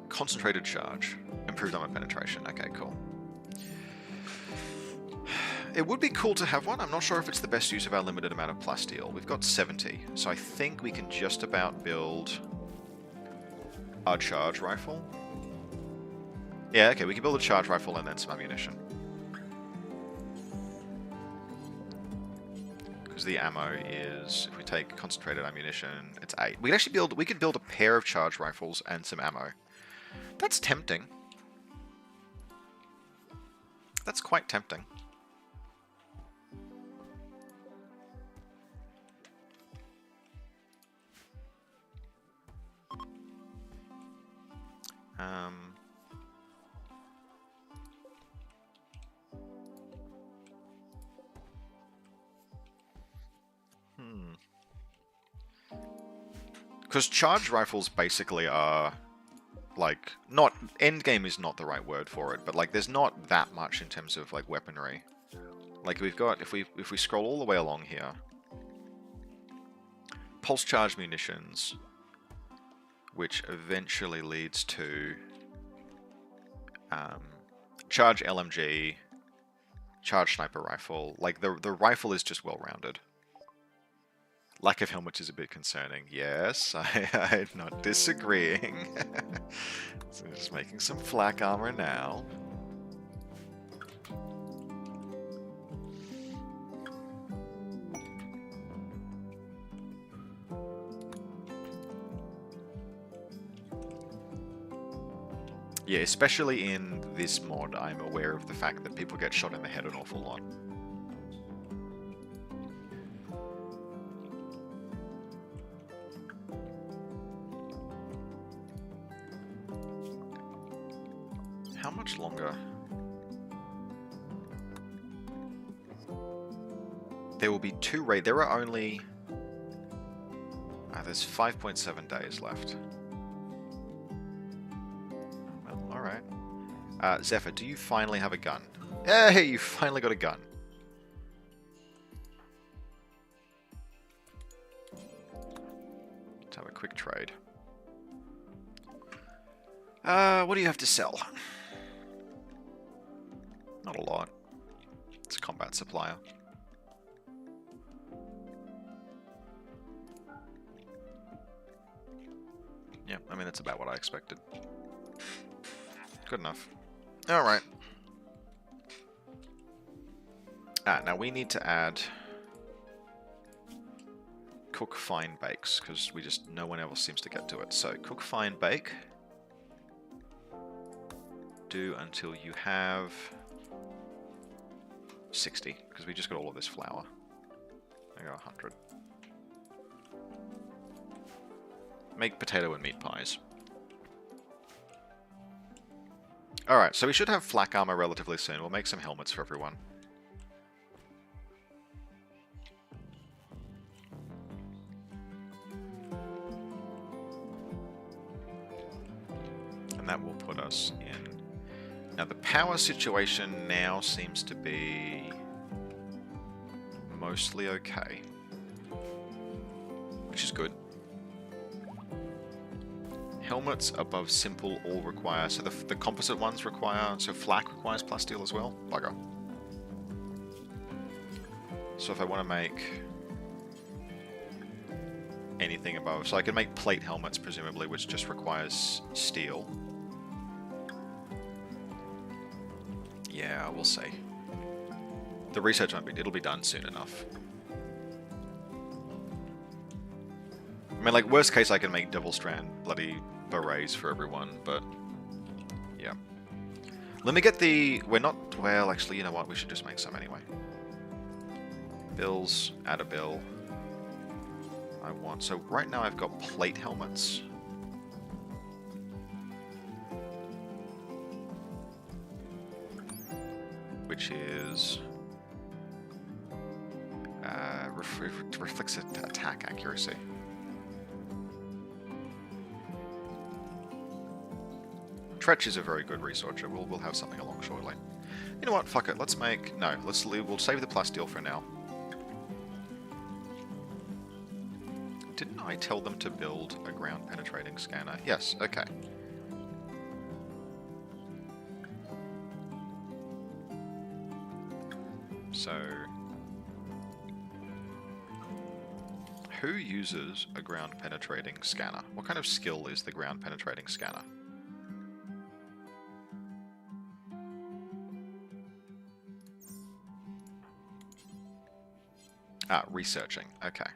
Concentrated charge. Improved armor penetration. Okay, cool. It would be cool to have one. I'm not sure if it's the best use of our limited amount of plasteel. We've got 70, so I think we can just about build a charge rifle. Yeah, okay, we can build a charge rifle and then some ammunition. Because the ammo is, if we take concentrated ammunition, it's 8. We could actually build, we could build a pair of charge rifles and some ammo. That's tempting. That's quite tempting. Because charge rifles basically are like, not end game is not the right word for it, but like there's not that much in terms of like weaponry. Like we've got, if we scroll all the way along here, pulse charge munitions, which eventually leads to charge LMG, charge sniper rifle. Like the rifle is just well rounded. Lack of helmets is a bit concerning. Yes, I'm not disagreeing. So just making some flak armor now. Yeah, especially in this mod, I'm aware of the fact that people get shot in the head an awful lot. How much longer? There will be 2 raids. There are only... there's 5.7 days left. Well, alright. Zephyr, do you finally have a gun? Hey, you finally got a gun. Let's have a quick trade. What do you have to sell? Not a lot. It's a combat supplier. Yeah, I mean, that's about what I expected. Good enough. Alright. Now we need to add cook, fine, bakes, because no one else seems to get to it. So, cook, fine, bake. Do until you have 60, because we just got all of this flour. I got 100. Make potato and meat pies. Alright, so we should have flak armor relatively soon. We'll make some helmets for everyone. And that will put us in... Now the power situation now seems to be mostly okay, which is good. Helmets above simple all require, so the composite ones require, so flak requires plasteel as well? Bugger. So if I want to make anything above, so I can make plate helmets presumably, which just requires steel. Yeah, we'll see. The research won't be, it'll be done soon enough. I mean, like, worst case I can make double strand bloody berets for everyone, but yeah. Let me get the... We're not... Well, actually, you know what? We should just make some anyway. Bills. Add a bill. I want... So right now I've got plate helmets. Which is... reflects attack accuracy. Tretch is a very good researcher. We'll have something along shortly. You know what? Fuck it. Let's make... No, we'll save the plasteel for now. Didn't I tell them to build a ground penetrating scanner? Yes, okay. So... Who uses a ground penetrating scanner? What kind of skill is the ground penetrating scanner? Ah, researching. Okay.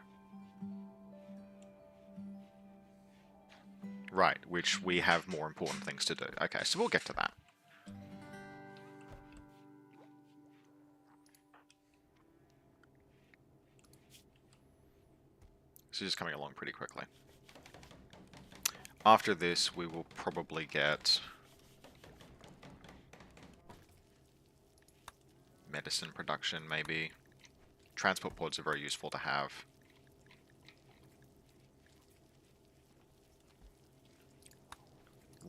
Right, which we have more important things to do. Okay, so we'll get to that. This is coming along pretty quickly. After this, we will probably get medicine production, maybe. Transport pods are very useful to have.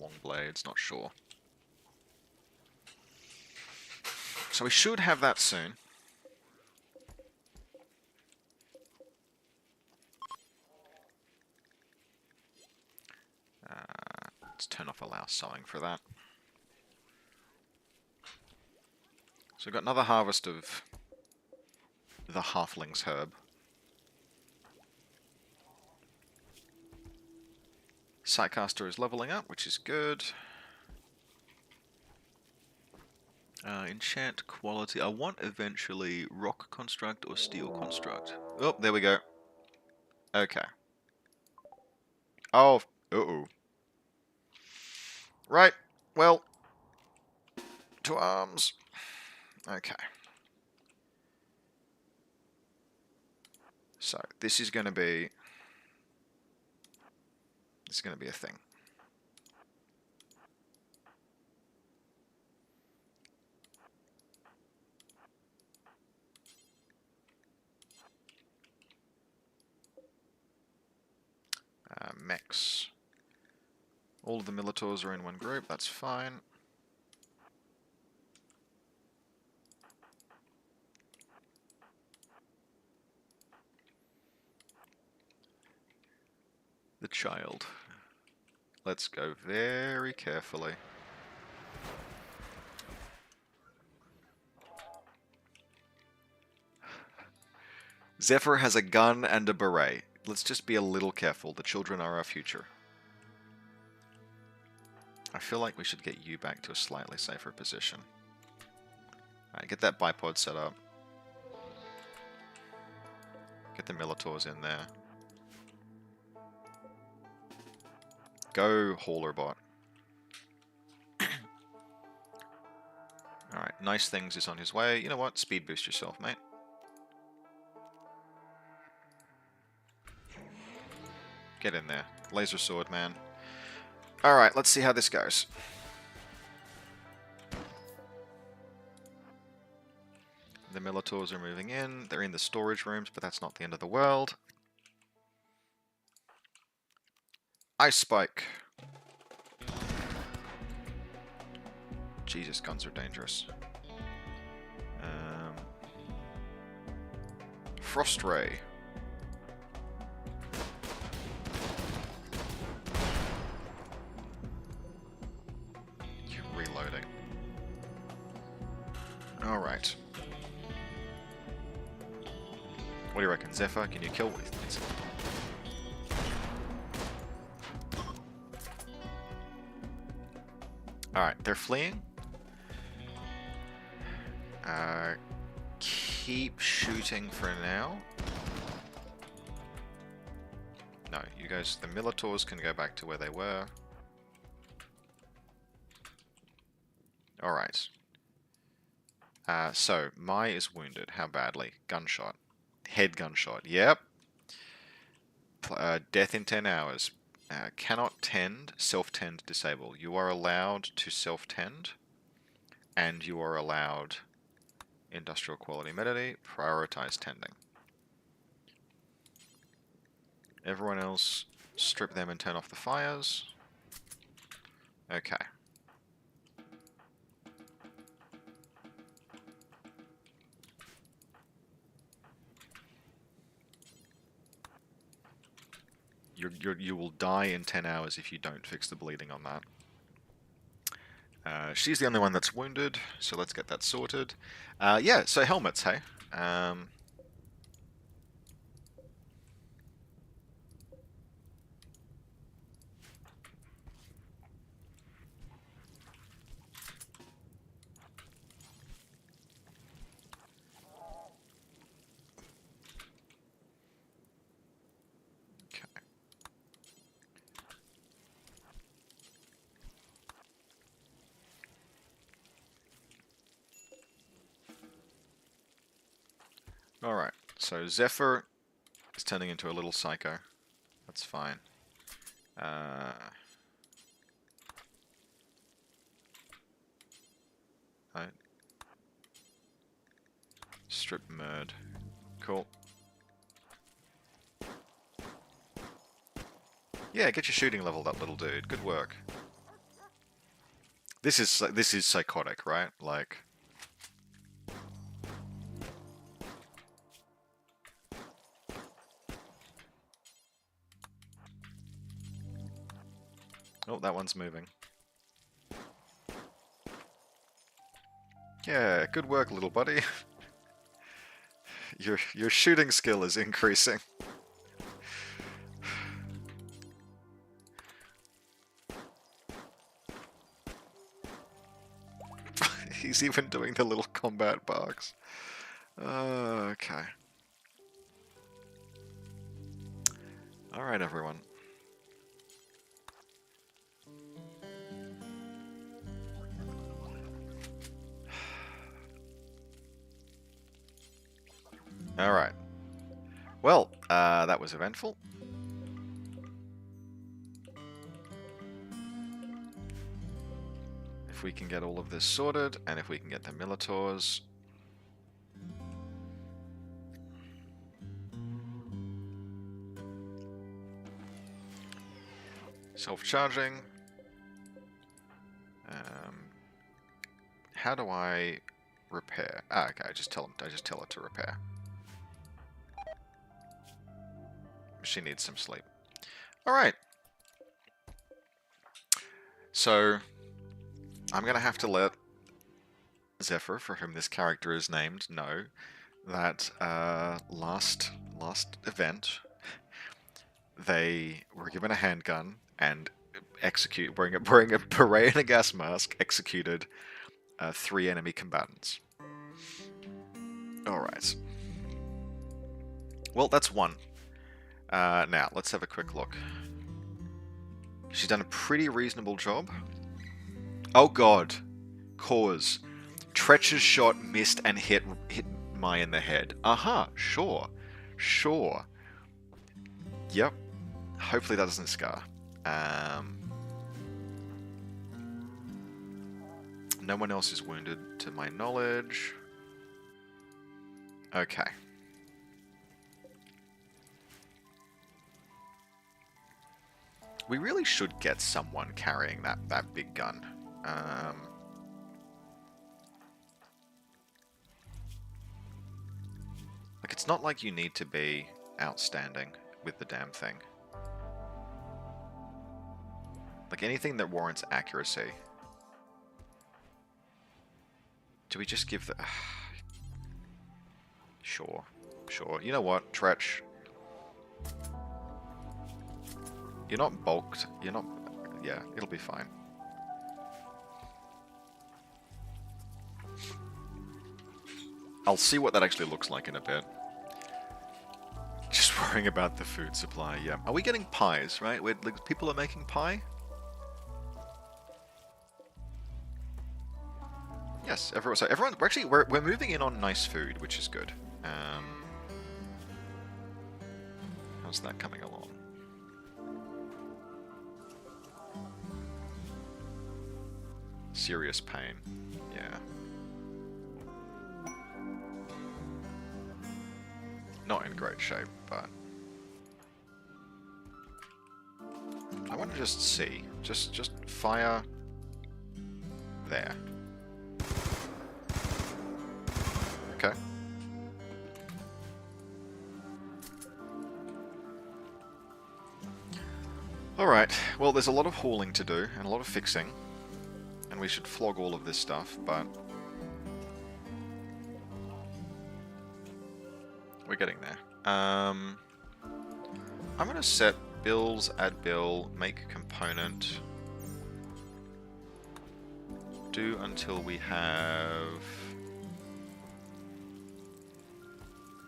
long blades, not sure. So we should have that soon. Let's turn off allow sowing for that. So we've got another harvest of the halfling's herb. Sightcaster is leveling up, which is good. Enchant quality. I want eventually rock construct or steel construct. Oh, there we go. Okay. Oh, uh-oh. Right, well, to arms. Okay. So, this is going to be a thing. Mechs. All of the Militors are in one group, that's fine. The child. Let's go very carefully. Zephyr has a gun and a beret. Let's just be a little careful. The children are our future. I feel like we should get you back to a slightly safer position. Alright, get that bipod set up. Get the Militors in there. Go, Haulerbot. Alright, Nice Things is on his way. You know what? Speed boost yourself, mate. Get in there. Laser sword, man. Alright, let's see how this goes. The Militors are moving in. They're in the storage rooms, but that's not the end of the world. Ice Spike. Jesus, guns are dangerous. Frost Ray. Reloading. Alright. What do you reckon, Zephyr? Can you kill with it? Alright, they're fleeing. Keep shooting for now. No, you guys, the Militors can go back to where they were. Alright. So, Mai is wounded. How badly? Gunshot. Head gunshot. Yep. Death in 10 hours. Cannot tend. Self-tend disable. You are allowed to self-tend. And you are allowed industrial quality medity. Prioritize tending. Everyone else, strip them and turn off the fires. Okay. You will die in 10 hours if you don't fix the bleeding on that. She's the only one that's wounded, so let's get that sorted. Yeah, so helmets, hey? Alright, so Zephyr is turning into a little psycho. That's fine. Right. Strip Murd. Cool. Yeah, get your shooting leveled up, little dude. Good work. This is psychotic, right? Like, oh, that one's moving. Yeah, good work, little buddy. Your shooting skill is increasing. He's even doing the little combat barks. Okay. Alright, everyone. Alright. Well, that was eventful. If we can get all of this sorted, and if we can get the Militors... Self-charging. How do I repair? Ah, okay, I just tell it to repair. She needs some sleep. Alright. So, I'm gonna have to let Zephyr, for whom this character is named, know that last event they were given a handgun and wearing a beret and a gas mask, executed 3 enemy combatants. Alright. Well, that's 1. Now, let's have a quick look. She's done a pretty reasonable job. Oh god. Cause. Tretch's shot missed and hit Mai in the head. Aha, sure. Sure. Yep. Hopefully that doesn't scar. No one else is wounded to my knowledge. Okay. We really should get someone carrying that big gun. Like, it's not like you need to be outstanding with the damn thing. Like, anything that warrants accuracy. Do we just give the... Sure. Sure. You know what, Tretch? You're not bulked. You're not... Yeah, it'll be fine. I'll see what that actually looks like in a bit. Just worrying about the food supply, yeah. Are we getting pies, right? Like, people are making pie? Yes, everyone, we're moving in on nice food, which is good. How's that coming along? Serious pain, yeah. Not in great shape, but... I want to just see. Just fire... there. Okay. Alright, well there's a lot of hauling to do, and a lot of fixing. And we should flog all of this stuff, but... we're getting there. I'm gonna set bills, add bill, make component. Do until we have...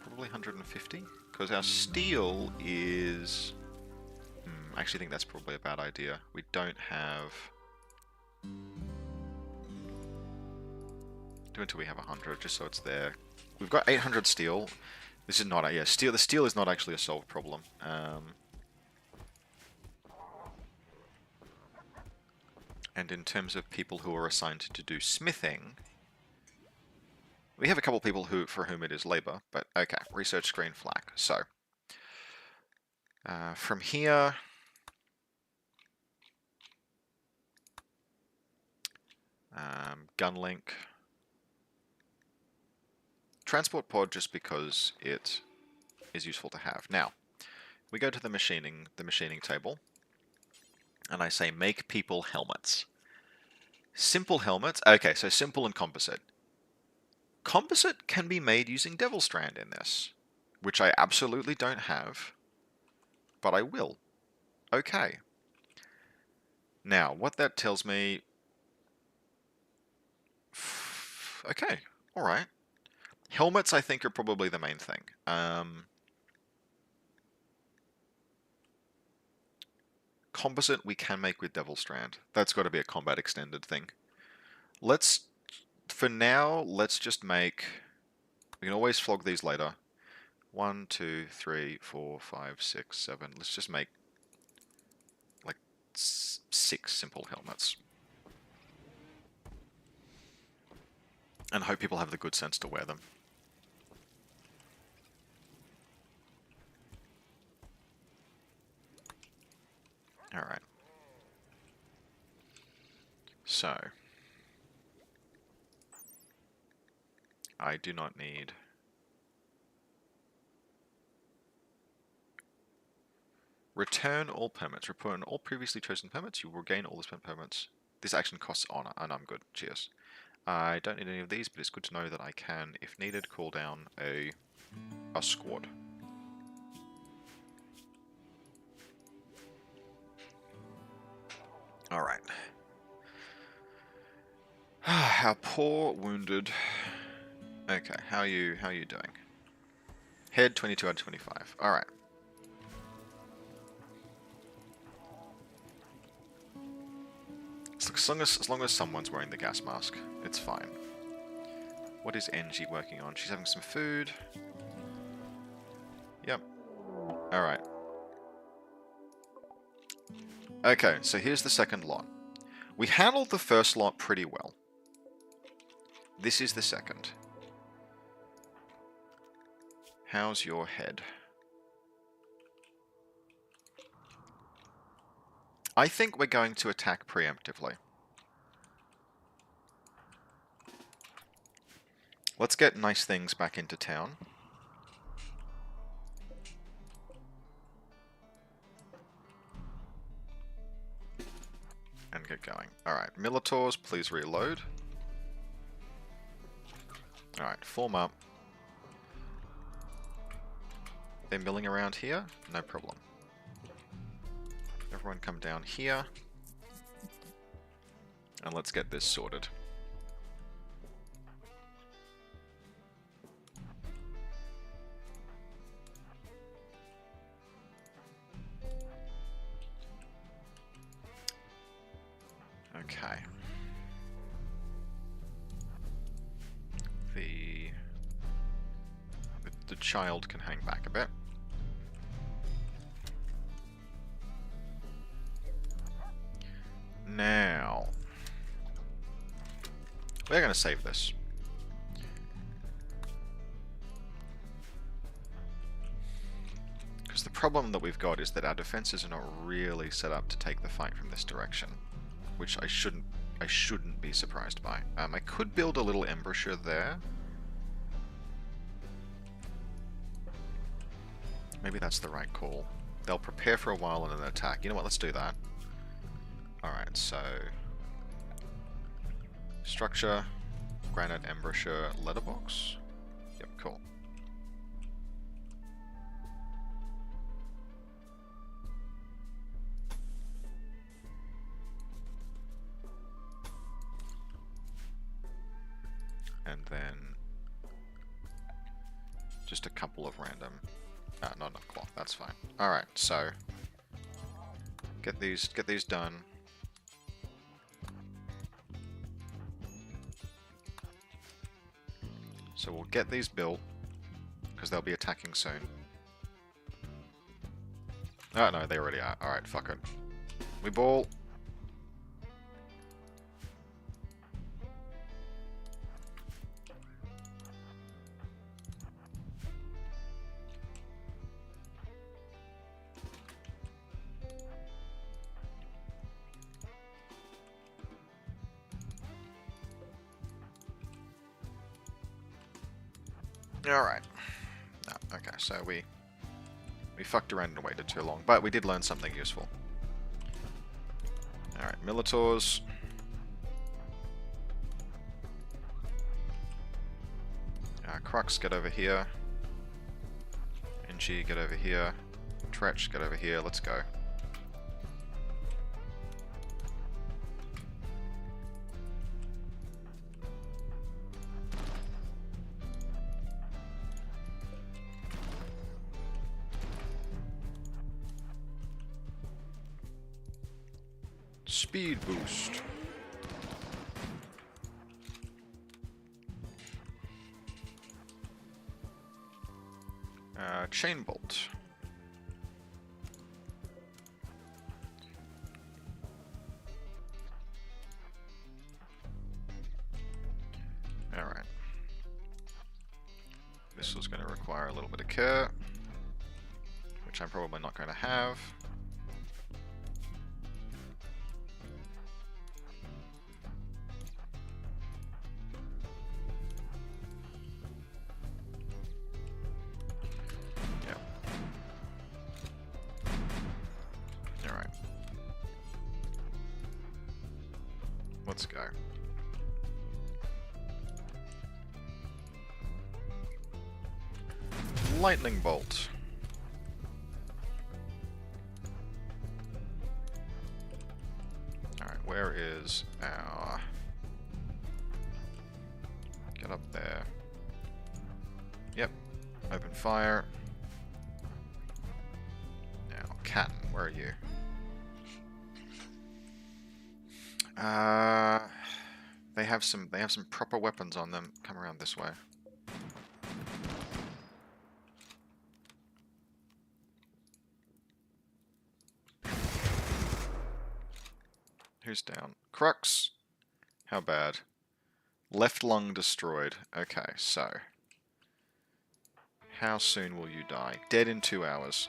probably 150? Because our steel is... I actually think that's probably a bad idea. We don't have... do until we have 100, just so it's there. We've got 800 steel. This is not a... yeah, the steel is not actually a solved problem. And in terms of people who are assigned to do smithing... we have a couple people for whom it is labor, but okay. Research screen flak. So, from here... Gun link. Transport pod just because it is useful to have. Now, we go to the machining table, and I say make people helmets. Simple helmets. Okay, so simple and composite. Composite can be made using Devil Strand in this, which I absolutely don't have, but I will. Okay. Now, what that tells me... Okay, alright. Helmets, I think, are probably the main thing. Composite we can make with Devil Strand. That's got to be a combat extended thing. For now, let's just make... We can always flog these later. 1, 2, 3, 4, 5, 6, 7. Let's just make like 6 simple helmets. And hope people have the good sense to wear them. Alright. So. I do not need... Return all permits. Return all previously chosen permits. You will regain all the spent permits. This action costs honor, and I'm good. Cheers. I don't need any of these, but it's good to know that I can, if needed, call down a squad. Alright. Our poor wounded... Okay, how are you doing? Head 22 out of 25. Alright. As long as someone's wearing the gas mask, it's fine. What is NG working on? She's having some food. Yep. Alright. Okay, so here's the second lot. We handled the first lot pretty well. This is the second. How's your head? I think we're going to attack preemptively. Let's get nice things back into town. And get going. Alright, Militors, please reload. Alright, form up. They're milling around here? No problem. Everyone come down here. And let's get this sorted. Okay. The child can hang back a bit. Now, we're going to save this. Because the problem that we've got is that our defenses are not really set up to take the fight from this direction, which I shouldn't be surprised by. I could build a little embrasure there. Maybe that's the right call. They'll prepare for a while and then attack. You know what? Let's do that. Alright, so... Structure, granite embrasure, letterbox. Yep, cool. And then... just a couple of random... not enough cloth, that's fine. Alright, so... Get these done. So we'll get these built, because they'll be attacking soon. Oh no, they already are. Alright, fuck it. We ball. Alright. No, okay, so we fucked around and waited too long, but we did learn something useful. Alright, Militors. Crux, get over here. NG, get over here. Tretch, get over here. Let's go. Speed boost. Chain bolt. Alright. This was going to require a little bit of care, which I'm probably not going to have. Let's go. Lightning bolt. Alright, where is our... Get up there. Yep. Open fire. Now, Cat, where are you? They have some proper weapons on them. Come around this way. Who's down? Crux. How bad? Left lung destroyed. Okay, so how soon will you die? Dead in 2 hours.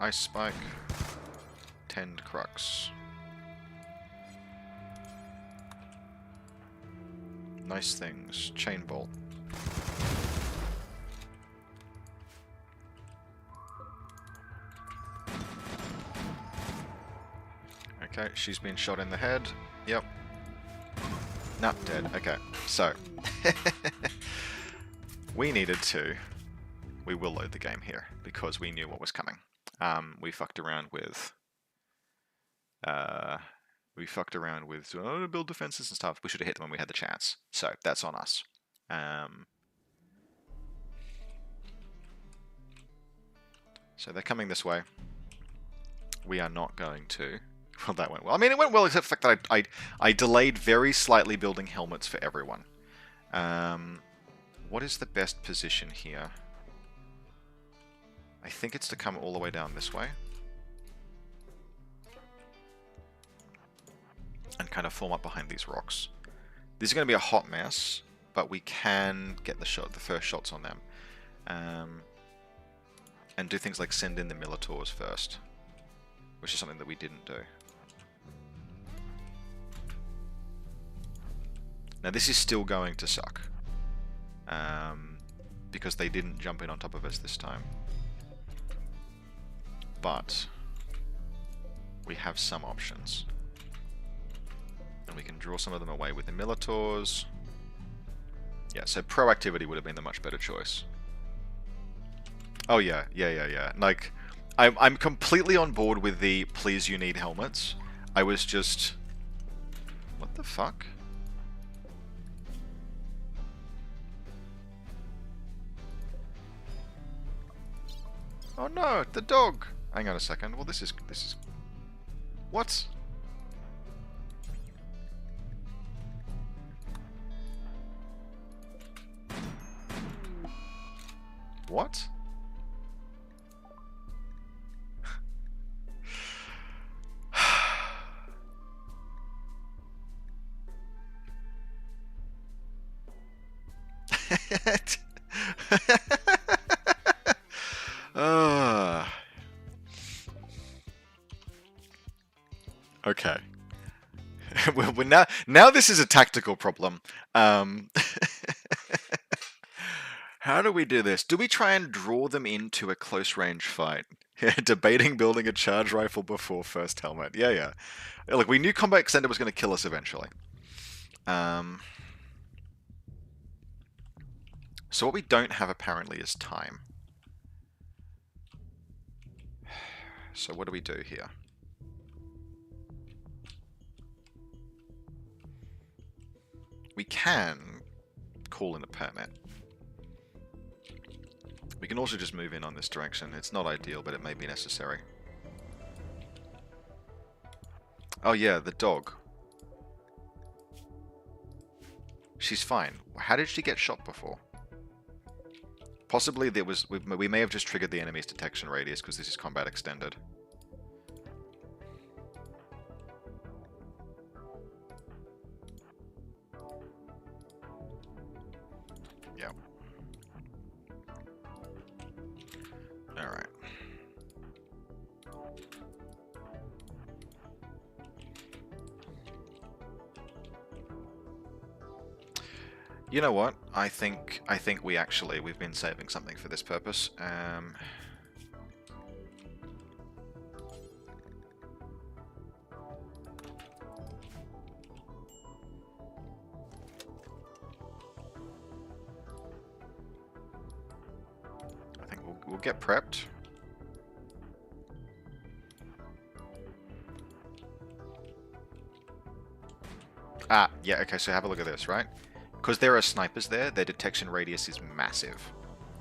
Ice Spike. Tend Crux. Nice things. Chain Bolt. Okay, she's been shot in the head. Yep. Not dead. Okay, so we needed to. We will load the game here because we knew what was coming. We fucked around with. Build defenses and stuff. We should have hit them when we had the chance. So that's on us. So they're coming this way. We are not going to. Well, that went well. I mean, it went well except for the fact that I delayed very slightly building helmets for everyone. What is the best position here? I think it's to come all the way down this way. And kind of form up behind these rocks. This is going to be a hot mess, but we can get the first shots on them. And do things like send in the Militors first. Which is something that we didn't do. Now this is still going to suck. Because they didn't jump in on top of us this time. But we have some options. And we can draw some of them away with the Militors. Yeah, so proactivity would have been the much better choice. Oh yeah. Like, I'm completely on board with the please you need helmets. I was just... What the fuck? Oh no, the dog! Hang on a second. Well, this is... What? What? Okay. Now this is a tactical problem. How do we do this? Do we try and draw them into a close range fight? Debating building a charge rifle before first helmet. Yeah. Look, we knew combat extender was going to kill us eventually. So what we don't have apparently is time. So what do we do here? We can call in a permit. We can also just move in on this direction. It's not ideal, but it may be necessary. Oh yeah, the dog. She's fine. How did she get shot before? Possibly there was... We may have just triggered the enemy's detection radius because this is combat extended. Yeah. Alright. You know what? I think we've been saving something for this purpose. I think we'll get prepped. Ah, yeah, okay, so have a look at this, right? Because there are snipers there, their detection radius is massive.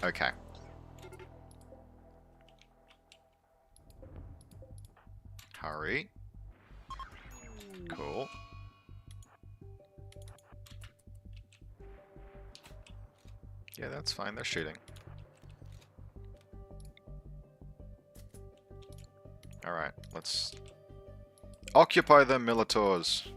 Okay. Hurry. Cool. Yeah, that's fine, they're shooting. Alright, let's... Occupy them, Militors!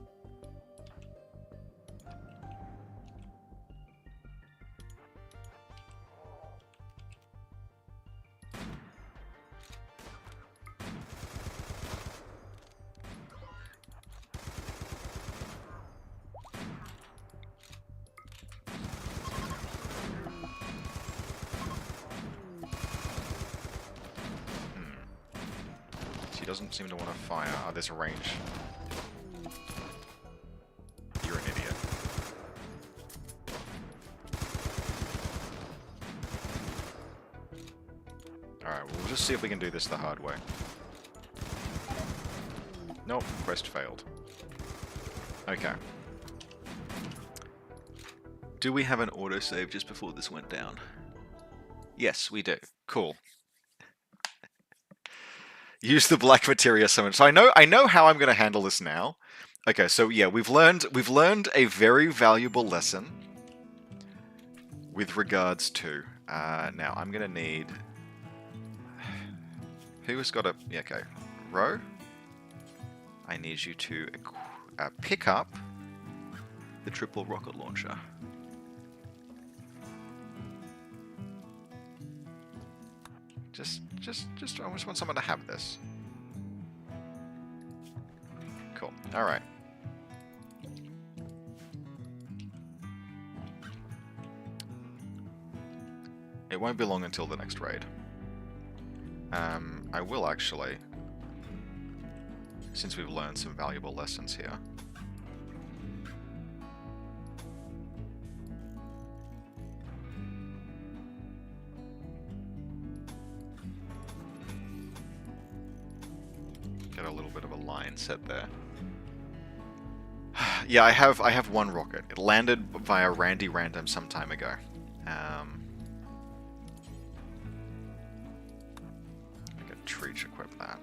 Doesn't seem to want to fire. Oh, there's a range. You're an idiot. Alright, we'll just see if we can do this the hard way. Nope, quest failed. Okay. Do we have an autosave just before this went down? Yes, we do. Cool. Use the black materia summon. So I know how I'm going to handle this now. Okay, so yeah, we've learned a very valuable lesson with regards to. Now I'm going to need. Who has got a? Yeah, okay, Ro. I need you to pick up the triple rocket launcher. I just want someone to have this. Cool. Alright. It won't be long until the next raid. I will actually, since we've learned some valuable lessons here. Get a little bit of a line set there. Yeah, I have one rocket. It landed via Randy Random some time ago. I could Treach equip that.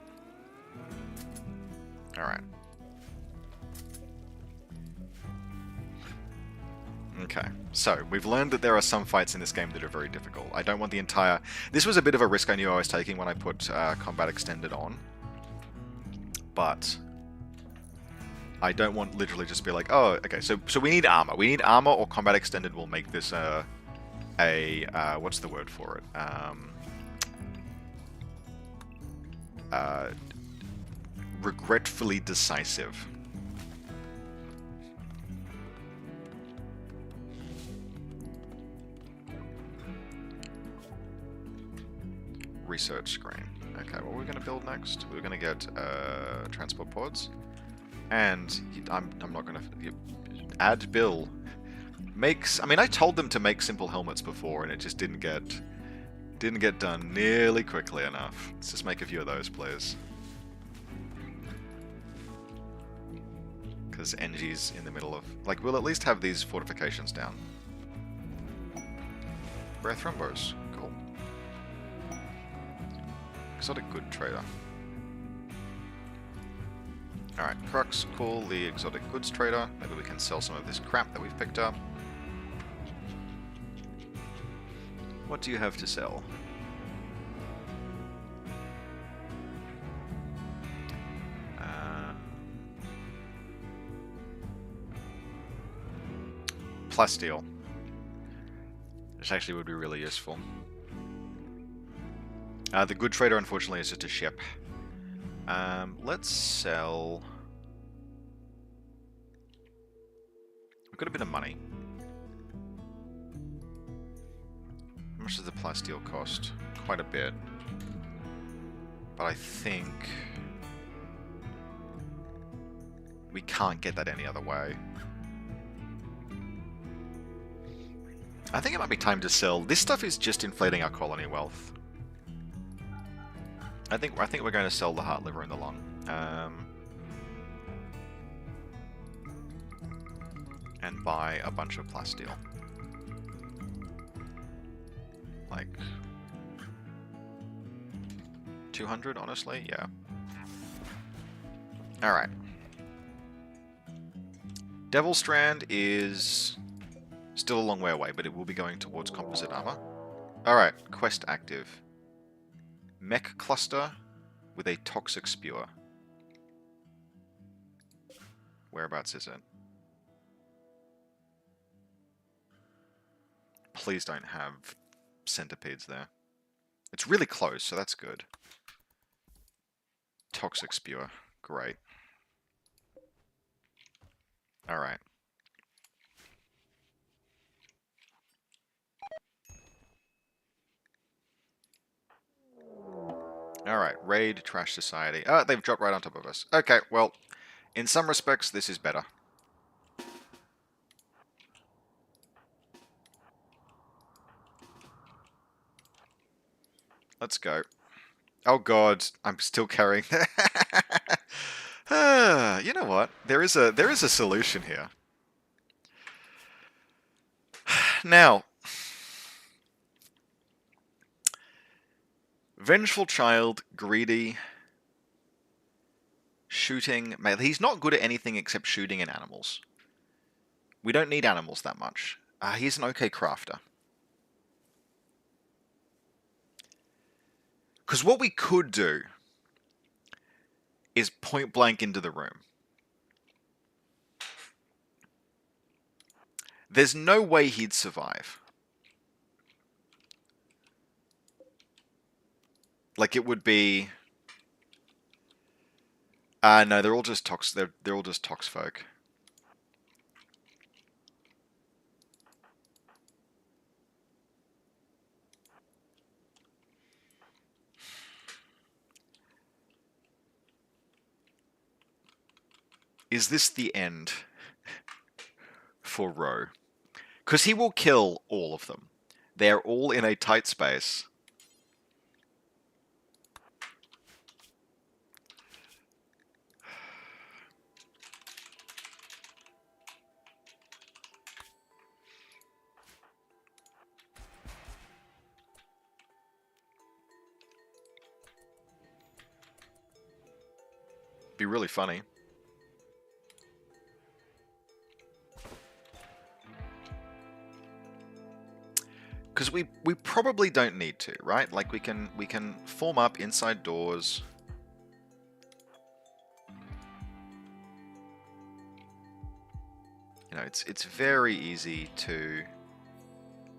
Alright. Okay, so we've learned that there are some fights in this game that are very difficult. I don't want the entire... This was a bit of a risk I knew I was taking when I put Combat Extended on. But I don't want literally just be like, oh, okay, so we need armor. We need armor, or Combat Extended will make this what's the word for it? regretfully decisive. Research screen. Okay, what are we going to build next? We're going to get transport pods. And I'm not going to... Add bill. Makes... I mean, I told them to make simple helmets before, and it just didn't get done nearly quickly enough. Let's just make a few of those, please. Because NG's in the middle of... Like, we'll at least have these fortifications down. Rare thrombos. Cool. Exotic good trader. Alright, Crux, cool, the exotic goods trader. Maybe we can sell some of this crap that we've picked up. What do you have to sell? Plasteel. Which actually would be really useful. The good trader, unfortunately, is just a ship. Let's sell... We've got a bit of money. How much does the plasteel cost? Quite a bit. But I think... we can't get that any other way. I think it might be time to sell. This stuff is just inflating our colony wealth. I think we're going to sell the heart, liver, and the lung. And buy a bunch of plasteel. Like 200, honestly, yeah. All right. Devil Strand is still a long way away, but it will be going towards composite armor. All right, quest active. Mech cluster with a toxic spewer. Whereabouts is it? Please don't have centipedes there. It's really close, so that's good. Toxic spewer. Great. Alright. Alright, raid trash society. Ah, they've dropped right on top of us. Okay, well, in some respects, this is better. Let's go. Oh god, I'm still carrying. You know what? There is a solution here. Now, vengeful child, greedy, shooting. He's not good at anything except shooting and animals. We don't need animals that much. He's an okay crafter. Because what we could do is point blank into the room. There's no way he'd survive. Like, it would be... no, they're all just they're all just tox folk. Is this the end for Ro? Because he will kill all of them. They're all in a tight space. Be really funny. Because we probably don't need to, right? Like, we can form up inside doors. You know, it's very easy to...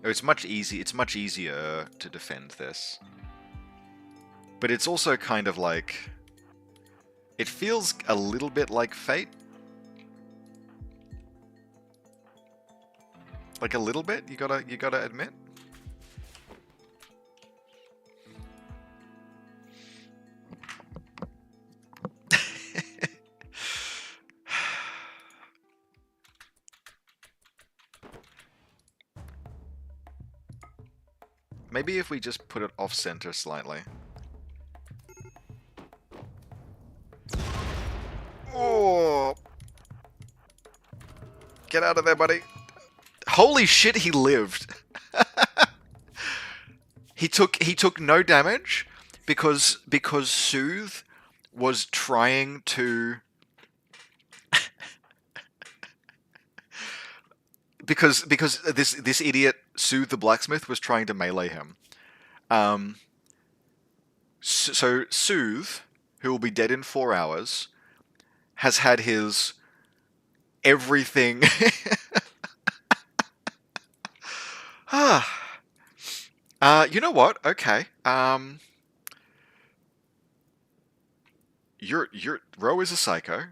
It's much easier to defend this. But it's also kind of like... It feels a little bit like Fate. Like a little bit, you gotta admit. Maybe if we just put it off-center slightly. Oh! Get out of there, buddy. Holy shit, he lived. He took no damage because Soothe was trying to because this idiot Soothe the blacksmith was trying to melee him. So Soothe, who will be dead in 4 hours, has had his everything. You know what? Okay. You're Ro is a psycho.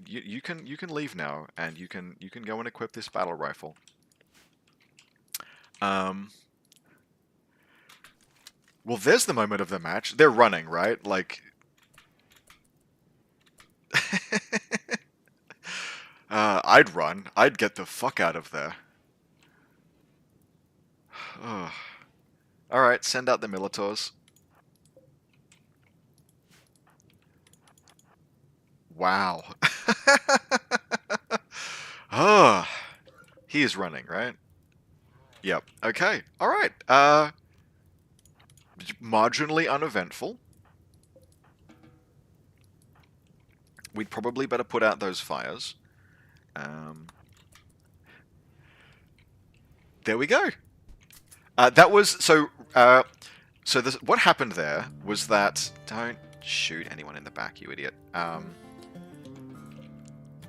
You can leave now, and you can go and equip this battle rifle. Well, there's the moment of the match. They're running, right? Like, I'd run. I'd get the fuck out of there. Alright, send out the Militors. Wow. He is running, right? Yep. Okay. Alright. Marginally uneventful. We'd probably better put out those fires. There we go. That was so. So this, what happened there was that don't shoot anyone in the back, you idiot.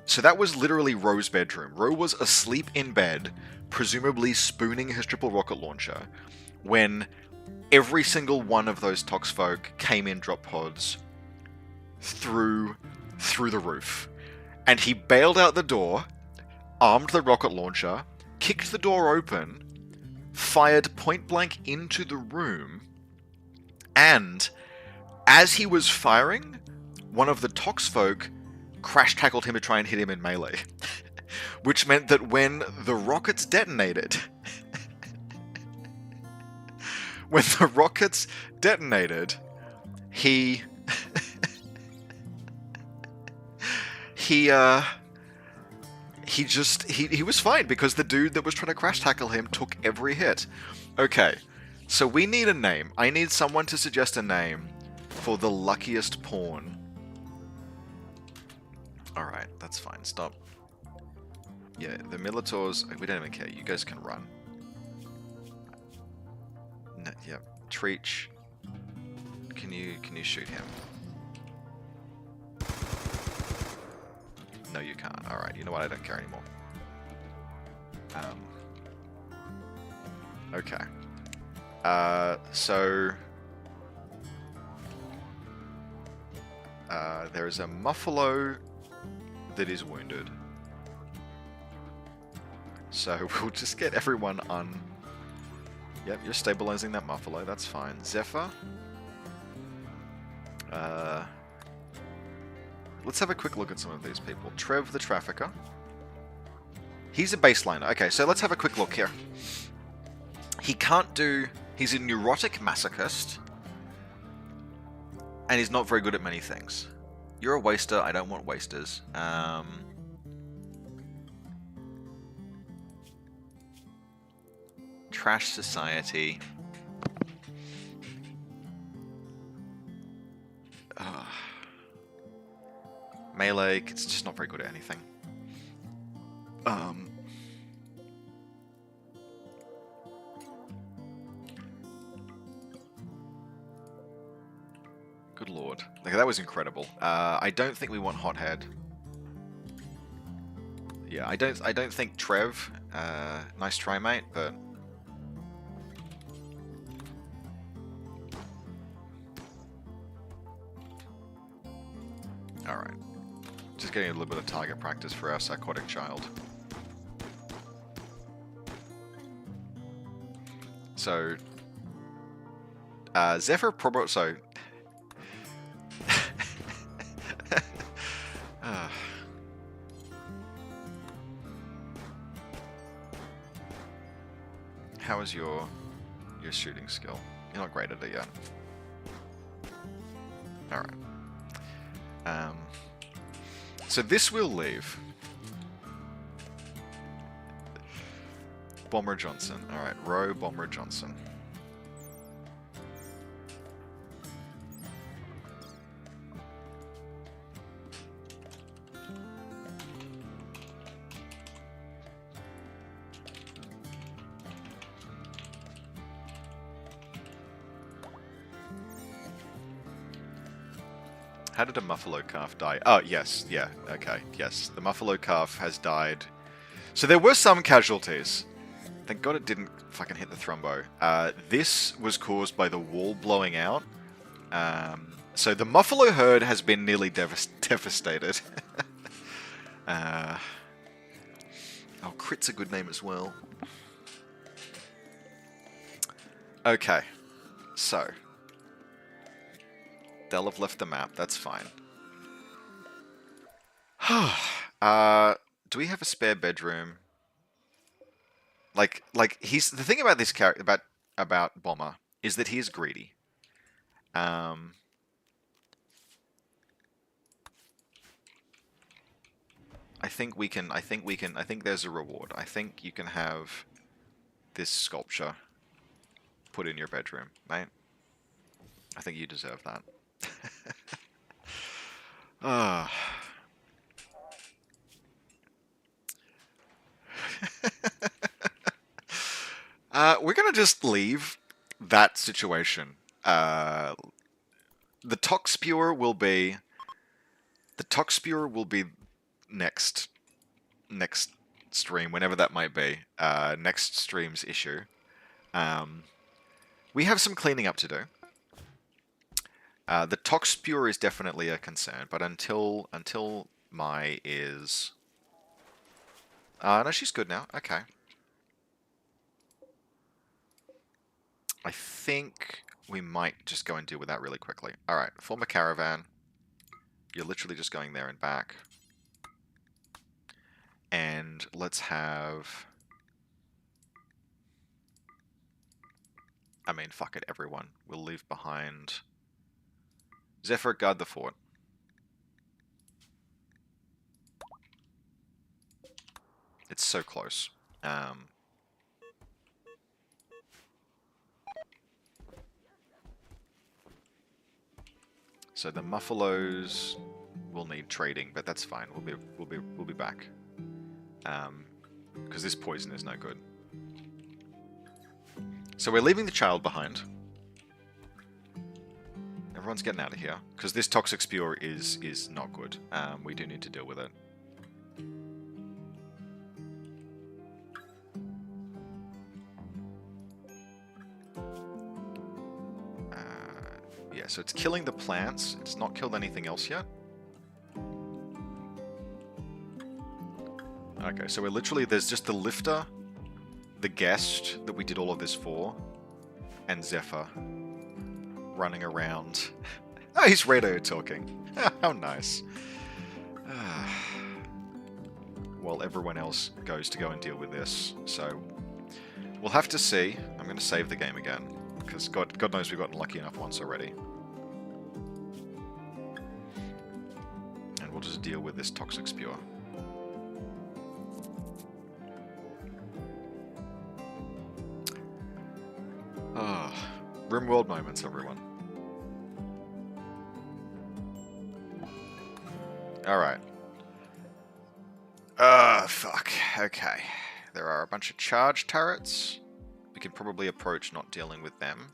So that was literally Ro's bedroom. Ro was asleep in bed, presumably spooning his triple rocket launcher, when every single one of those toxfolk came in drop pods through the roof. And he bailed out the door, armed the rocket launcher, kicked the door open, fired point blank into the room, and as he was firing, one of the toxfolk crash tackled him to try and hit him in melee. Which meant that when the rockets detonated, he he was fine because the dude that was trying to crash tackle him took every hit. Okay, so we need a name. I need someone to suggest a name for the luckiest pawn. Alright, that's fine. Stop. Yeah, the Militors, we don't even care. You guys can run. No, yep. Treach. Can you shoot him? No, you can't. Alright, you know what? I don't care anymore. Okay. So... there is a Muffalo that is wounded. So we'll just get everyone on... Yep, you're stabilizing that Muffalo, that's fine. Zephyr. Let's have a quick look at some of these people. Trev the Trafficker. He's a baseliner. Okay, so let's have a quick look here. He can't do... He's a neurotic masochist. And he's not very good at many things. You're a waster. I don't want wasters. Trash Society. Melee, it's just not very good at anything. Good lord. Like, that was incredible. I don't think we want Hothead. Yeah, I don't think Trev. Nice try, mate, but... Alright. Just getting a little bit of target practice for our psychotic child. So, Zephyr probably... So... How is your shooting skill? You're not great at it yet. Alright. So this will leave. Bomber Johnson. Alright, row Bomber Johnson. How did a Muffalo calf die? Oh, yes, yeah, okay, yes. The Muffalo calf has died. So there were some casualties. Thank God it didn't fucking hit the thrombo. This was caused by the wall blowing out. So the Muffalo herd has been nearly devastated. Oh, Crit's a good name as well. Okay, so... They'll have left the map, that's fine. Do we have a spare bedroom? Like he's the thing about this character about Bomber is that he is greedy. I think there's a reward. I think you can have this sculpture put in your bedroom, mate. I think you deserve that. We're gonna just leave that situation. The Toxpure will be next stream, whenever that might be. Next stream's issue. We have some cleaning up to do. The Toxpure is definitely a concern, but until Mai is... no, she's good now. Okay. I think we might just go and deal with that really quickly. Alright, form a caravan. You're literally just going there and back. And let's have... I mean, fuck it, everyone. We'll leave behind... Zephyr, guard the fort. It's so close. So the Muffalos will need trading, but that's fine. We'll be back. Because this poison is no good. So we're leaving the child behind. Everyone's getting out of here because this toxic spore is not good. We do need to deal with it. Yeah, so it's killing the plants. It's not killed anything else yet. Okay, so we're literally, there's just the lifter, the guest that we did all of this for, and Zephyr running around. Oh, he's radio talking. How nice. While everyone else goes to go and deal with this. So, we'll have to see. I'm going to save the game again. Because God knows we've gotten lucky enough once already. And we'll just deal with this toxic spore. RimWord moments, everyone. Alright. Fuck. Okay. There are a bunch of charge turrets. We can probably approach not dealing with them.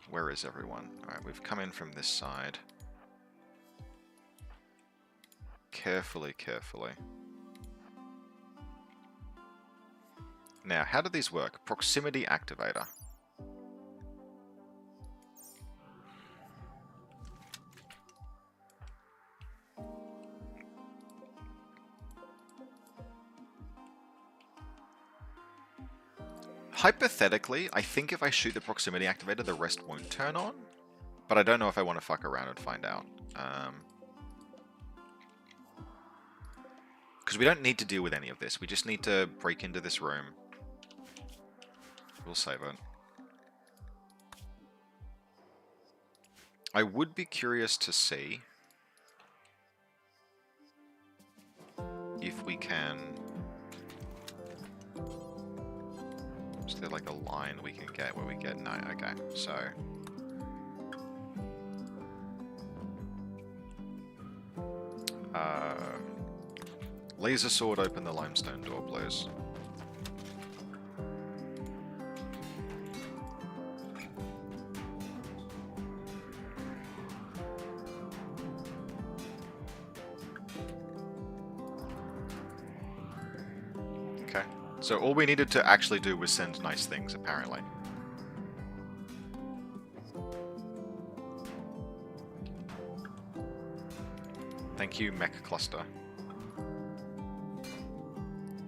Where is everyone? Alright, we've come in from this side. Carefully, carefully. Now, how do these work? Proximity activator. Hypothetically, I think if I shoot the proximity activator, the rest won't turn on. But I don't know if I want to fuck around and find out. Because we don't need to deal with any of this. We just need to break into this room. We'll save it. I would be curious to see if we can... Is there like a line we can get where we get... No, okay, so... laser sword, open the limestone door, please. Okay, so all we needed to actually do was send nice things, apparently. Thank you, Mech Cluster.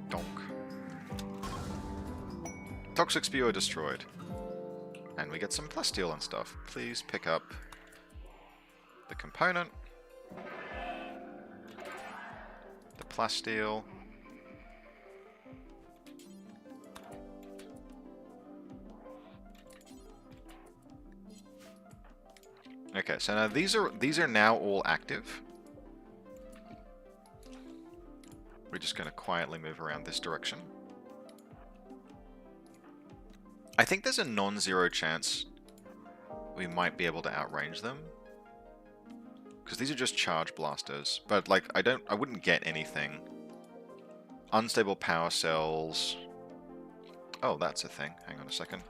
Donk. Toxic Spewer destroyed. And we get some plasteel and stuff. Please pick up the component. The plasteel. Okay, so now these are now all active. We're just going to quietly move around this direction. I think there's a non-zero chance we might be able to outrange them. Because these are just charge blasters. But like I wouldn't get anything. Unstable power cells. Oh, that's a thing. Hang on a second.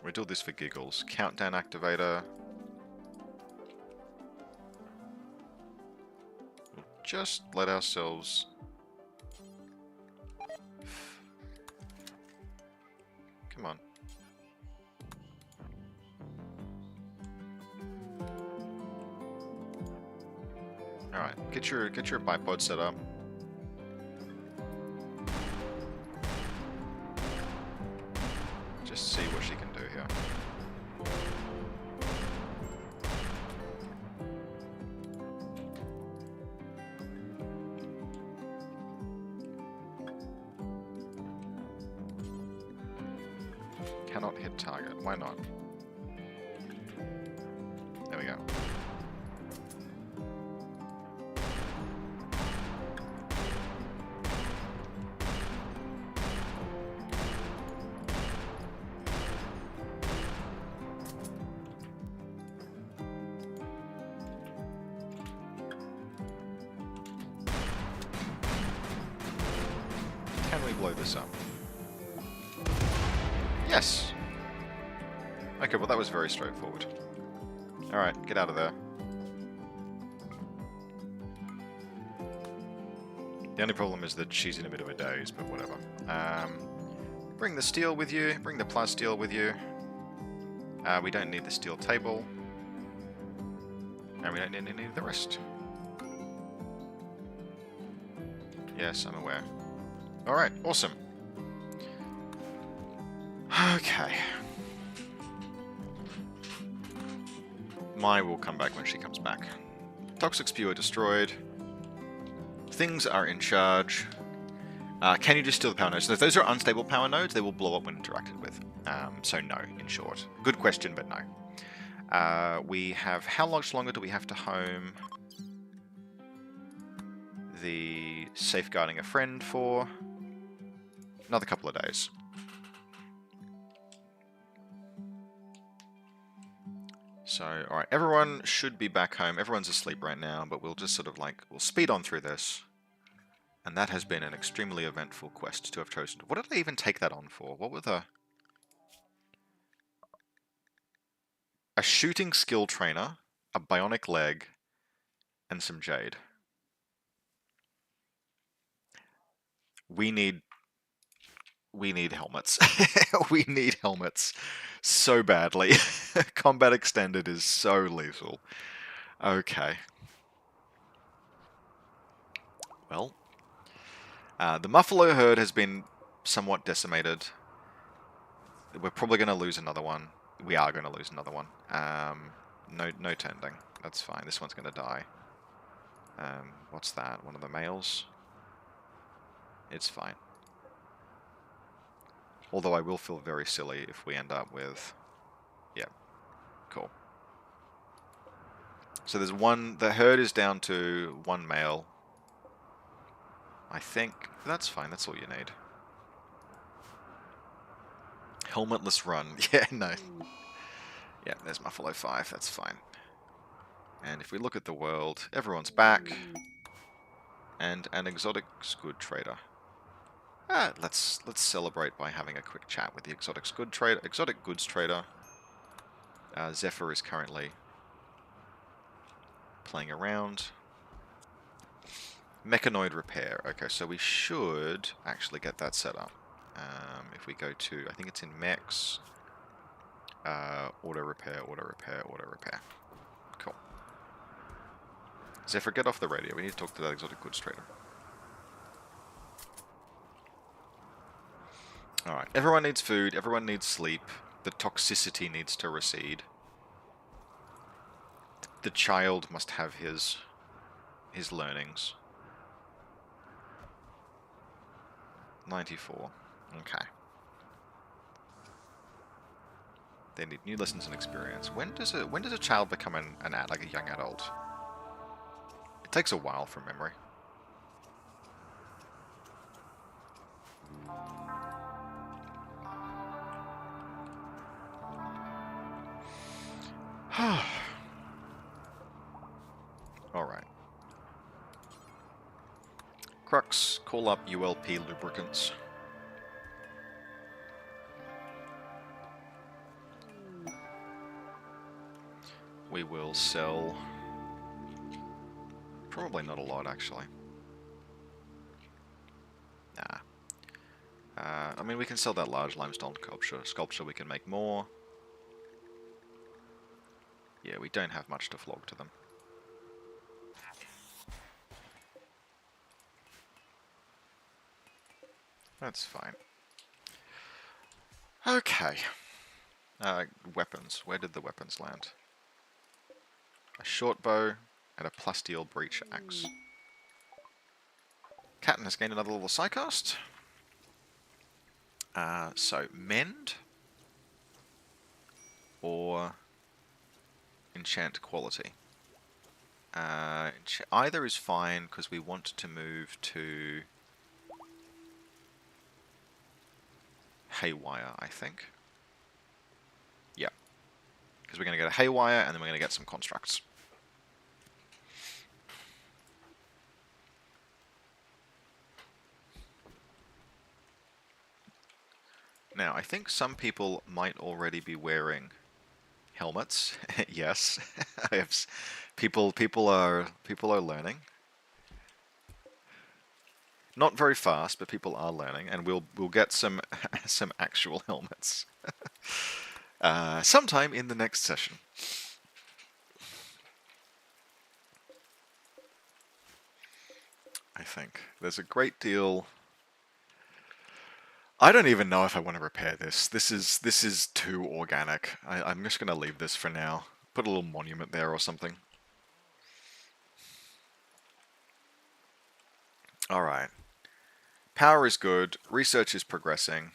We do this for giggles. Countdown activator. Just let ourselves... Come on. Alright, get your bipod set up. Just see what she can do here. Cannot hit target. Why not? There we go. Can we blow this up? Yes! Okay, well that was very straightforward. Alright, get out of there. The only problem is that she's in a bit of a daze, but whatever. Bring the steel with you, bring the plasteel with you. We don't need the steel table. And we don't need any of the rest. Yes, I'm aware. Alright, awesome. Okay. Mai will come back when she comes back. Toxic Spewer destroyed. Things are in charge. Can you just steal the power nodes? So if those are unstable power nodes, they will blow up when interacted with. So no, in short. Good question, but no. We have... How much longer do we have to home the safeguarding a friend for? Another couple of days. So, alright, everyone should be back home. Everyone's asleep right now, but we'll just sort of like, we'll speed on through this. And that has been an extremely eventful quest to have chosen. What did I even take that on for? What were the... A shooting skill trainer, a bionic leg, and some jade. We need helmets. We need helmets so badly. Combat extended is so lethal. Okay. Well, The Muffalo herd has been somewhat decimated. We're probably going to lose another one. We are going to lose another one. No tending. That's fine. This one's going to die. What's that? One of the males? It's fine. Although I will feel very silly if we end up with... Yeah, cool. So there's one... The herd is down to one male. I think that's fine. That's all you need. Helmetless run. Yeah, no. Yeah, there's Muffalo 5. That's fine. And if we look at the world, everyone's back. And an exotic goods trader. Let's celebrate by having a quick chat with the exotic goods trader. Zephyr is currently playing around. Mechanoid repair. Okay, so we should actually get that set up. If we go to, I think it's in mechs. Auto repair. Cool. Zephyr, get off the radio. We need to talk to that exotic goods trader. Alright, everyone needs food, everyone needs sleep. The toxicity needs to recede. The child must have his learnings. 94. Okay. They need new lessons and experience. When does a child become like a young adult? It takes a while from memory. Alright. Crux, call up ULP lubricants. We will sell... Probably not a lot, actually. Nah. I mean, we can sell that large limestone sculpture. We can make more. Yeah, we don't have much to flog to them. That's fine. Okay. Weapons. Where did the weapons land? A short bow and a plasteel breach axe. Captain has gained another level of Psycast. So, mend or enchant quality. Either is fine because we want to move to Haywire, I think. Yeah. Because we're going to get a Haywire and then we're going to get some constructs. Now, I think some people might already be wearing helmets. Yes, people are learning. Not very fast, but people are learning, and we'll get some some actual helmets sometime in the next session. I think there's a great deal. I don't even know if I want to repair this. This is too organic. I'm just going to leave this for now. Put a little monument there or something. Alright. Power is good. Research is progressing.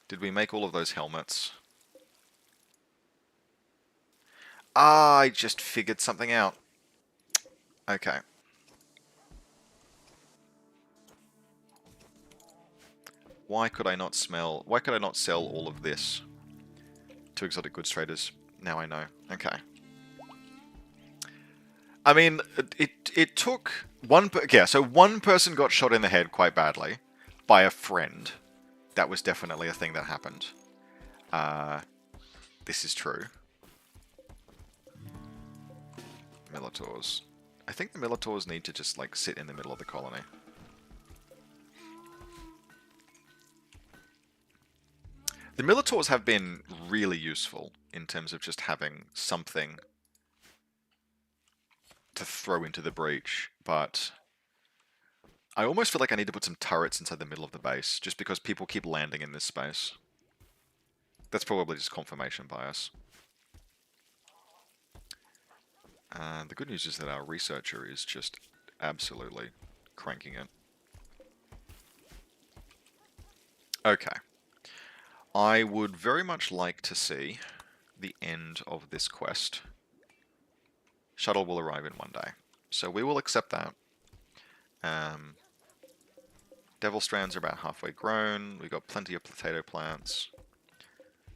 Did we make all of those helmets? I just figured something out. Okay. Why could I not sell all of this to exotic goods traders? Now I know. Okay. I mean, it took one... Yeah, so one person got shot in the head quite badly by a friend. That was definitely a thing that happened. This is true. Militaurs. I think the Militaurs need to just, like, sit in the middle of the colony. The Militaurs have been really useful in terms of just having something to throw into the breach, but I almost feel like I need to put some turrets inside the middle of the base, just because people keep landing in this space. That's probably just confirmation bias. The good news is that our researcher is just absolutely cranking it. Okay. I would very much like to see the end of this quest. Shuttle will arrive in 1 day. So we will accept that. Devil strands are about halfway grown. We've got plenty of potato plants.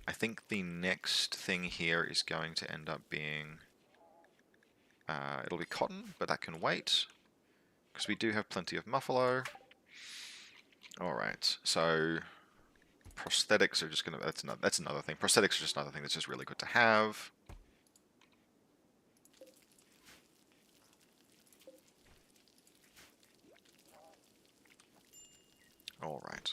I think the next thing here is going to end up being... it'll be cotton, but that can wait. Because we do have plenty of muffalo. Alright, so... prosthetics are just going to... That's another thing. Prosthetics are just another thing that's just really good to have. Alright.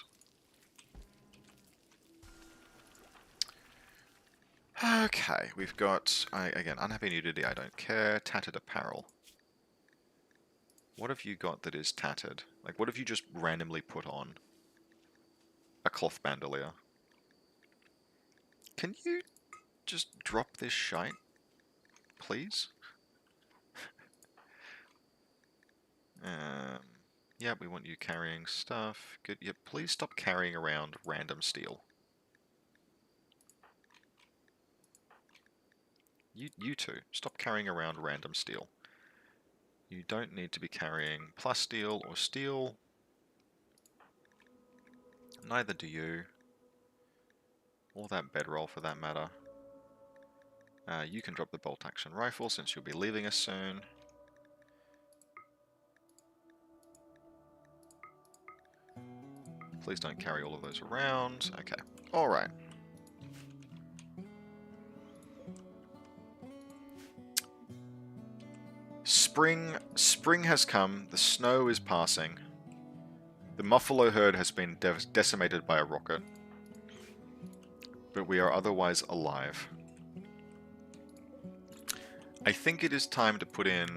Okay, we've got, again, unhappy nudity, I don't care. Tattered apparel. What have you got that is tattered? Like, what have you just randomly put on? A cloth bandolier. Can you just drop this shite, please? Yeah, we want you carrying stuff. Good. Yeah, please stop carrying around random steel. You two, stop carrying around random steel. You don't need to be carrying plasteel or steel. Neither do you. Or that bedroll for that matter. You can drop the bolt action rifle since you'll be leaving us soon. Please don't carry all of those around. Okay. Alright. Spring has come. The snow is passing. The Muffalo herd has been decimated by a rocket. But we are otherwise alive. I think it is time to put in...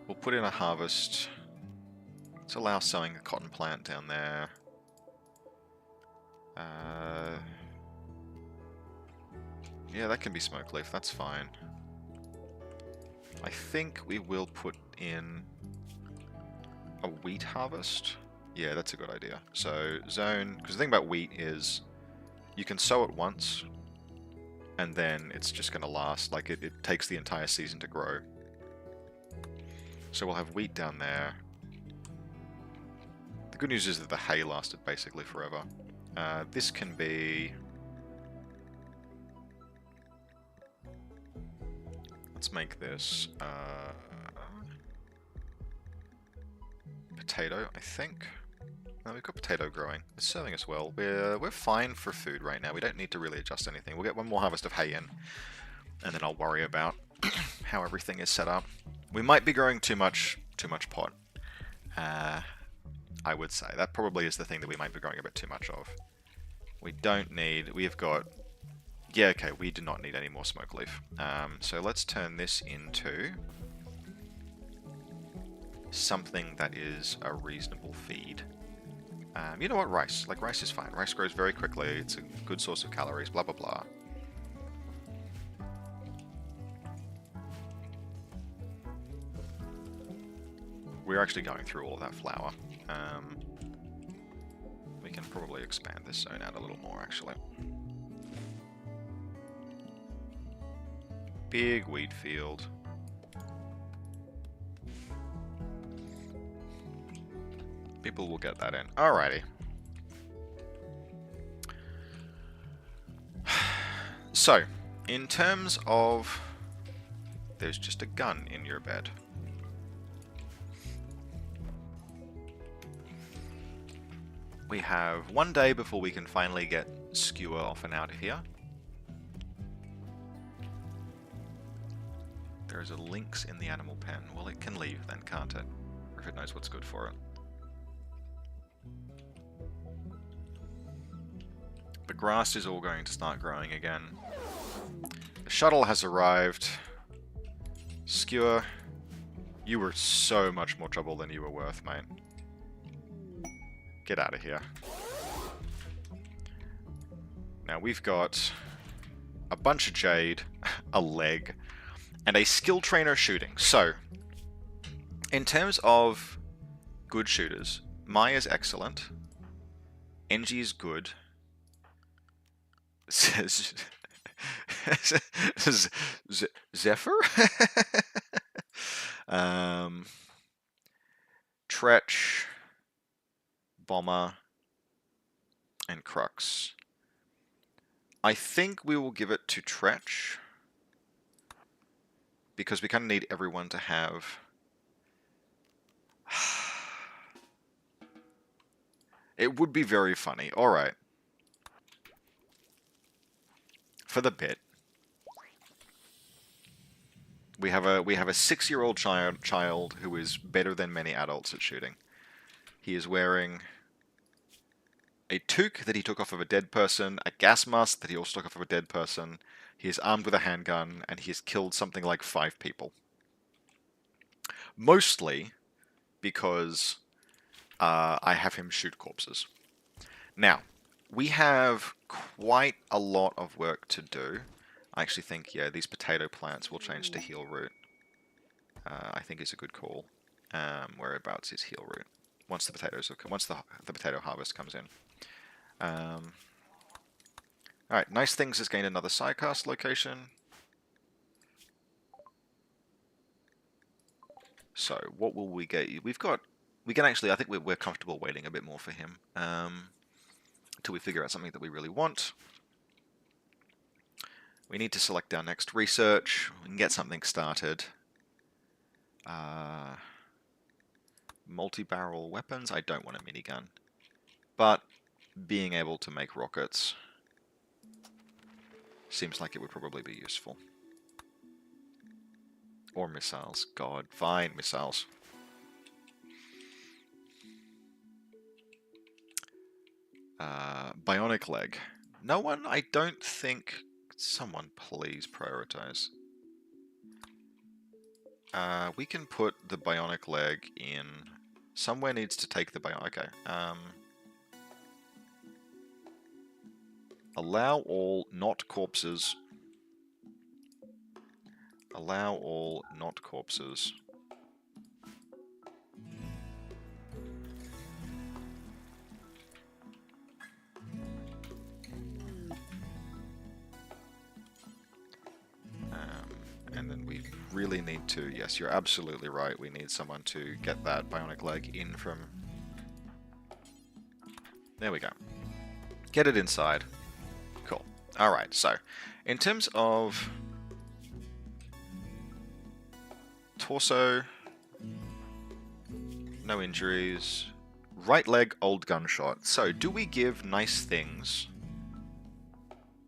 We'll put in a harvest. Let's allow sowing a cotton plant down there. Yeah, that can be smoke leaf. That's fine. I think we will put in a wheat harvest. Yeah, that's a good idea. So, zone... Because the thing about wheat is you can sow it once, and then it's just going to last. Like, it takes the entire season to grow. So we'll have wheat down there. The good news is that the hay lasted basically forever. This can be... Let's make this potato, I think. We've got potato growing. It's serving us well. We're fine for food right now. We don't need to really adjust anything. We'll get one more harvest of hay in, and then I'll worry about how everything is set up. We might be growing too much pot. I would say that probably is the thing that we might be growing a bit too much of. We don't need. We've got. Yeah, okay. We do not need any more smoke leaf. So let's turn this into something that is a reasonable feed. You know what? Rice. Like, rice is fine. Rice grows very quickly. It's a good source of calories, blah, blah, blah. We're actually going through all of that flour. We can probably expand this zone out a little more, actually. Big wheat field. People will get that in. Alrighty. So, in terms of... There's just a gun in your bed. We have 1 day before we can finally get Skewer off and out of here. There is a lynx in the animal pen. Well, it can leave then, can't it? Or if it knows what's good for it. The grass is all going to start growing again. The shuttle has arrived. Skewer, You were so much more trouble than you were worth, mate. Get out of here. Now we've got a bunch of jade, a leg, and a skill trainer shooting. So, in terms of good shooters, Maya's excellent. Engie is good. Zephyr? Tretch, Bomber, and Crux. I think we will give it to Tretch, because we kind of need everyone to have... It would be very funny. Alright. For the bit. We have a 6-year-old child who is better than many adults at shooting. He is wearing a toque that he took off of a dead person, a gas mask that he also took off of a dead person. He is armed with a handgun, and he has killed something like 5 people. Mostly because I have him shoot corpses. Now, we have quite a lot of work to do. I actually think, yeah, these potato plants will change to heal root. I think is a good call. Whereabouts is heal root? Once the potatoes, once the potato harvest comes in. Alright, Nice Things has gained another sidecast location. So, what will we get? We can actually, I think we're comfortable waiting a bit more for him. Until we figure out something that we really want. We need to select our next research. We can get something started. Multi-barrel weapons. I don't want a minigun. But being able to make rockets seems like it would probably be useful. Or missiles. God, fine, missiles. Bionic leg. No one, I don't think... Someone please prioritize. We can put the bionic leg in... Somewhere needs to take the bionic... Okay. Allow all not corpses. Allow all not corpses. And then we really need to... Yes, you're absolutely right. We need someone to get that bionic leg in from... There we go. Get it inside. Cool. Alright, so, in terms of... Torso... No injuries. Right leg, old gunshot. So, do we give Nice Things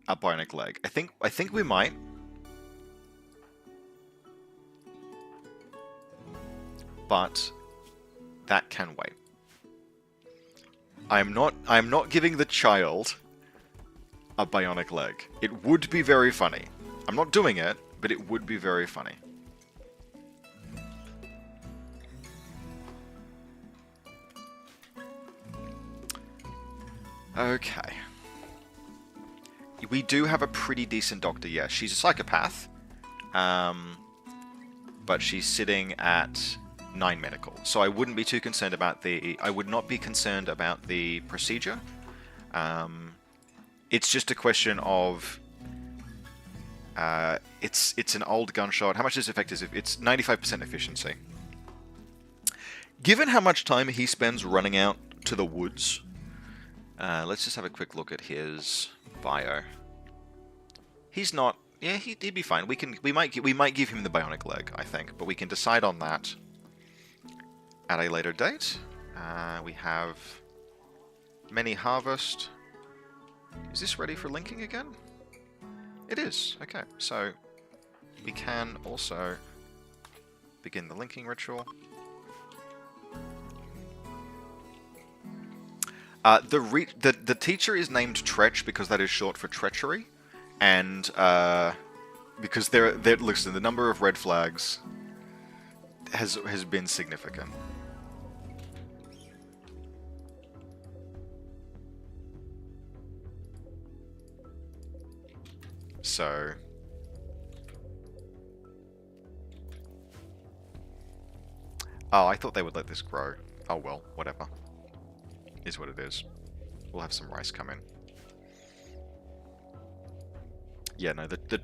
a bionic leg? I think we might. But that can wait. I am not giving the child a bionic leg. It would be very funny. I'm not doing it, but it would be very funny. Okay. We do have a pretty decent doctor, yes. She's a psychopath. But she's sitting at 9 medical. So I wouldn't be too concerned about the... I would not be concerned about the procedure. It's just a question of... it's an old gunshot. How much is effective? It's 95% efficiency. Given how much time he spends running out to the woods... let's just have a quick look at his bio. He's not... Yeah, he'd be fine. We might give him the bionic leg, I think, but we can decide on that at a later date. We have many harvest. Is this ready for linking again? It is. Okay, so we can also begin the linking ritual. The teacher is named Tretch because that is short for treachery, and because listen, the number of red flags has been significant. So oh, I thought they would let this grow. Oh well, whatever. Is what it is. We'll have some rice come in. Yeah, no, the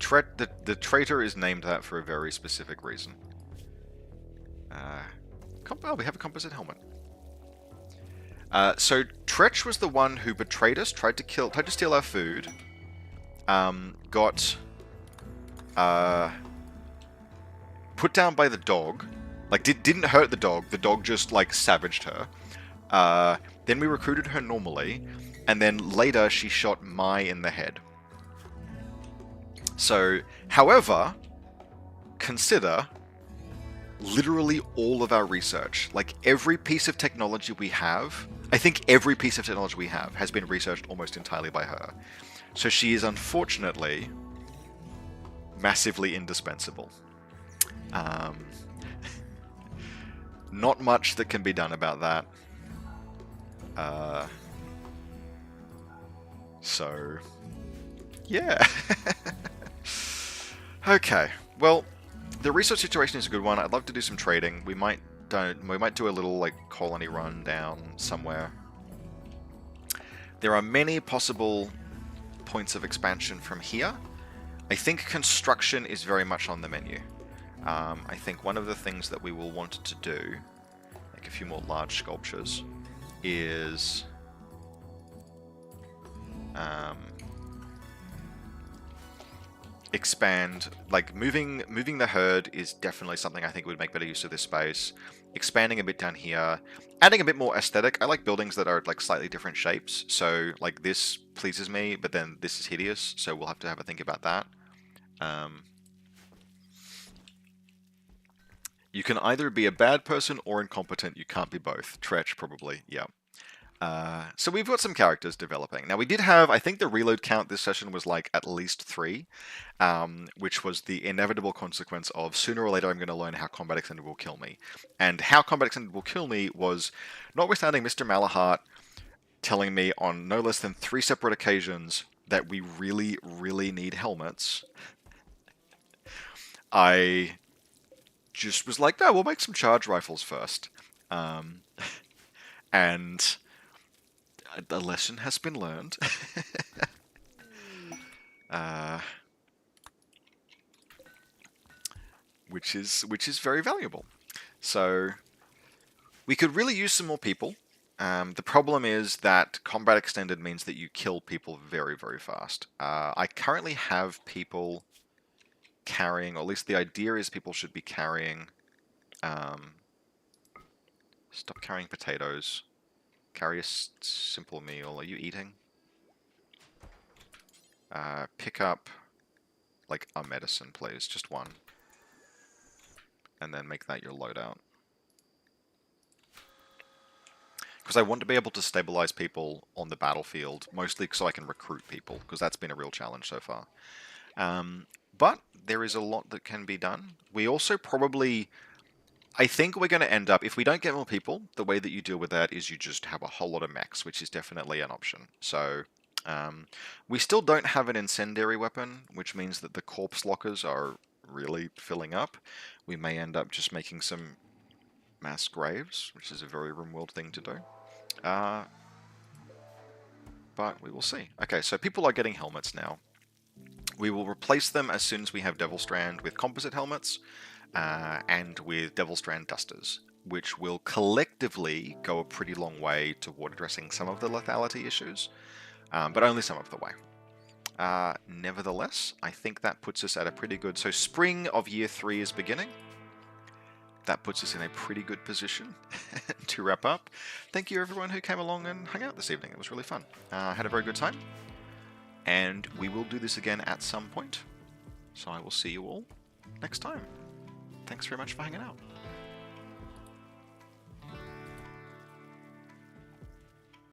traitor is named that for a very specific reason. Oh, we have a composite helmet. So Tretch was the one who betrayed us, tried to steal our food. Got put down by the dog. Like, didn't hurt the dog. The dog just, like, savaged her. Then we recruited her normally. And then later, she shot Mai in the head. So, however, consider literally all of our research. Like, every piece of technology we have... I think every piece of technology we have has been researched almost entirely by her. So she is, unfortunately, massively indispensable. Not much that can be done about that. So, yeah. Okay, well, the research situation is a good one. I'd love to do some trading. We might do a little like colony run down somewhere. There are many possible points of expansion from here. I think construction is very much on the menu. I think one of the things that we will want to do, like a few more large sculptures, is expand, like moving the herd is definitely something I think would make better use of this space. Expanding a bit down here, adding a bit more aesthetic. I like buildings that are like slightly different shapes. So like this pleases me, but then this is hideous. So we'll have to have a think about that. You can either be a bad person or incompetent. You can't be both. Tretch, probably. Yeah. So we've got some characters developing. Now we did have, I think the reload count this session was like at least 3, which was the inevitable consequence of sooner or later I'm going to learn how Combat Extended will kill me. And how Combat Extended will kill me was, notwithstanding Mr. Malahart telling me on no less than 3 separate occasions that we really, really need helmets, I just was like, no, we'll make some charge rifles first. And the lesson has been learned. Which is very valuable. So we could really use some more people. The problem is that Combat Extended means that you kill people very, very fast. I currently have people carrying, or at least the idea is people should be carrying... stop carrying potatoes. Carry a simple meal. Are you eating? Pick up, like, a medicine, please. Just one. And then make that your loadout. Because I want to be able to stabilize people on the battlefield, mostly so I can recruit people, because that's been a real challenge so far. But there is a lot that can be done. We also probably... I think we're going to end up, if we don't get more people, the way that you deal with that is you just have a whole lot of mechs, which is definitely an option. So, we still don't have an incendiary weapon, which means that the corpse lockers are really filling up. We may end up just making some mass graves, which is a very RimWorld thing to do. But we will see. Okay, so people are getting helmets now. We will replace them as soon as we have Devil Strand with composite helmets. And with Devil Strand dusters, which will collectively go a pretty long way toward addressing some of the lethality issues, but only some of the way. Nevertheless, I think that puts us at a pretty good... So spring of year 3 is beginning. That puts us in a pretty good position to wrap up. Thank you everyone who came along and hung out this evening. It was really fun. Had a very good time. And we will do this again at some point. So I will see you all next time. Thanks very much for hanging out.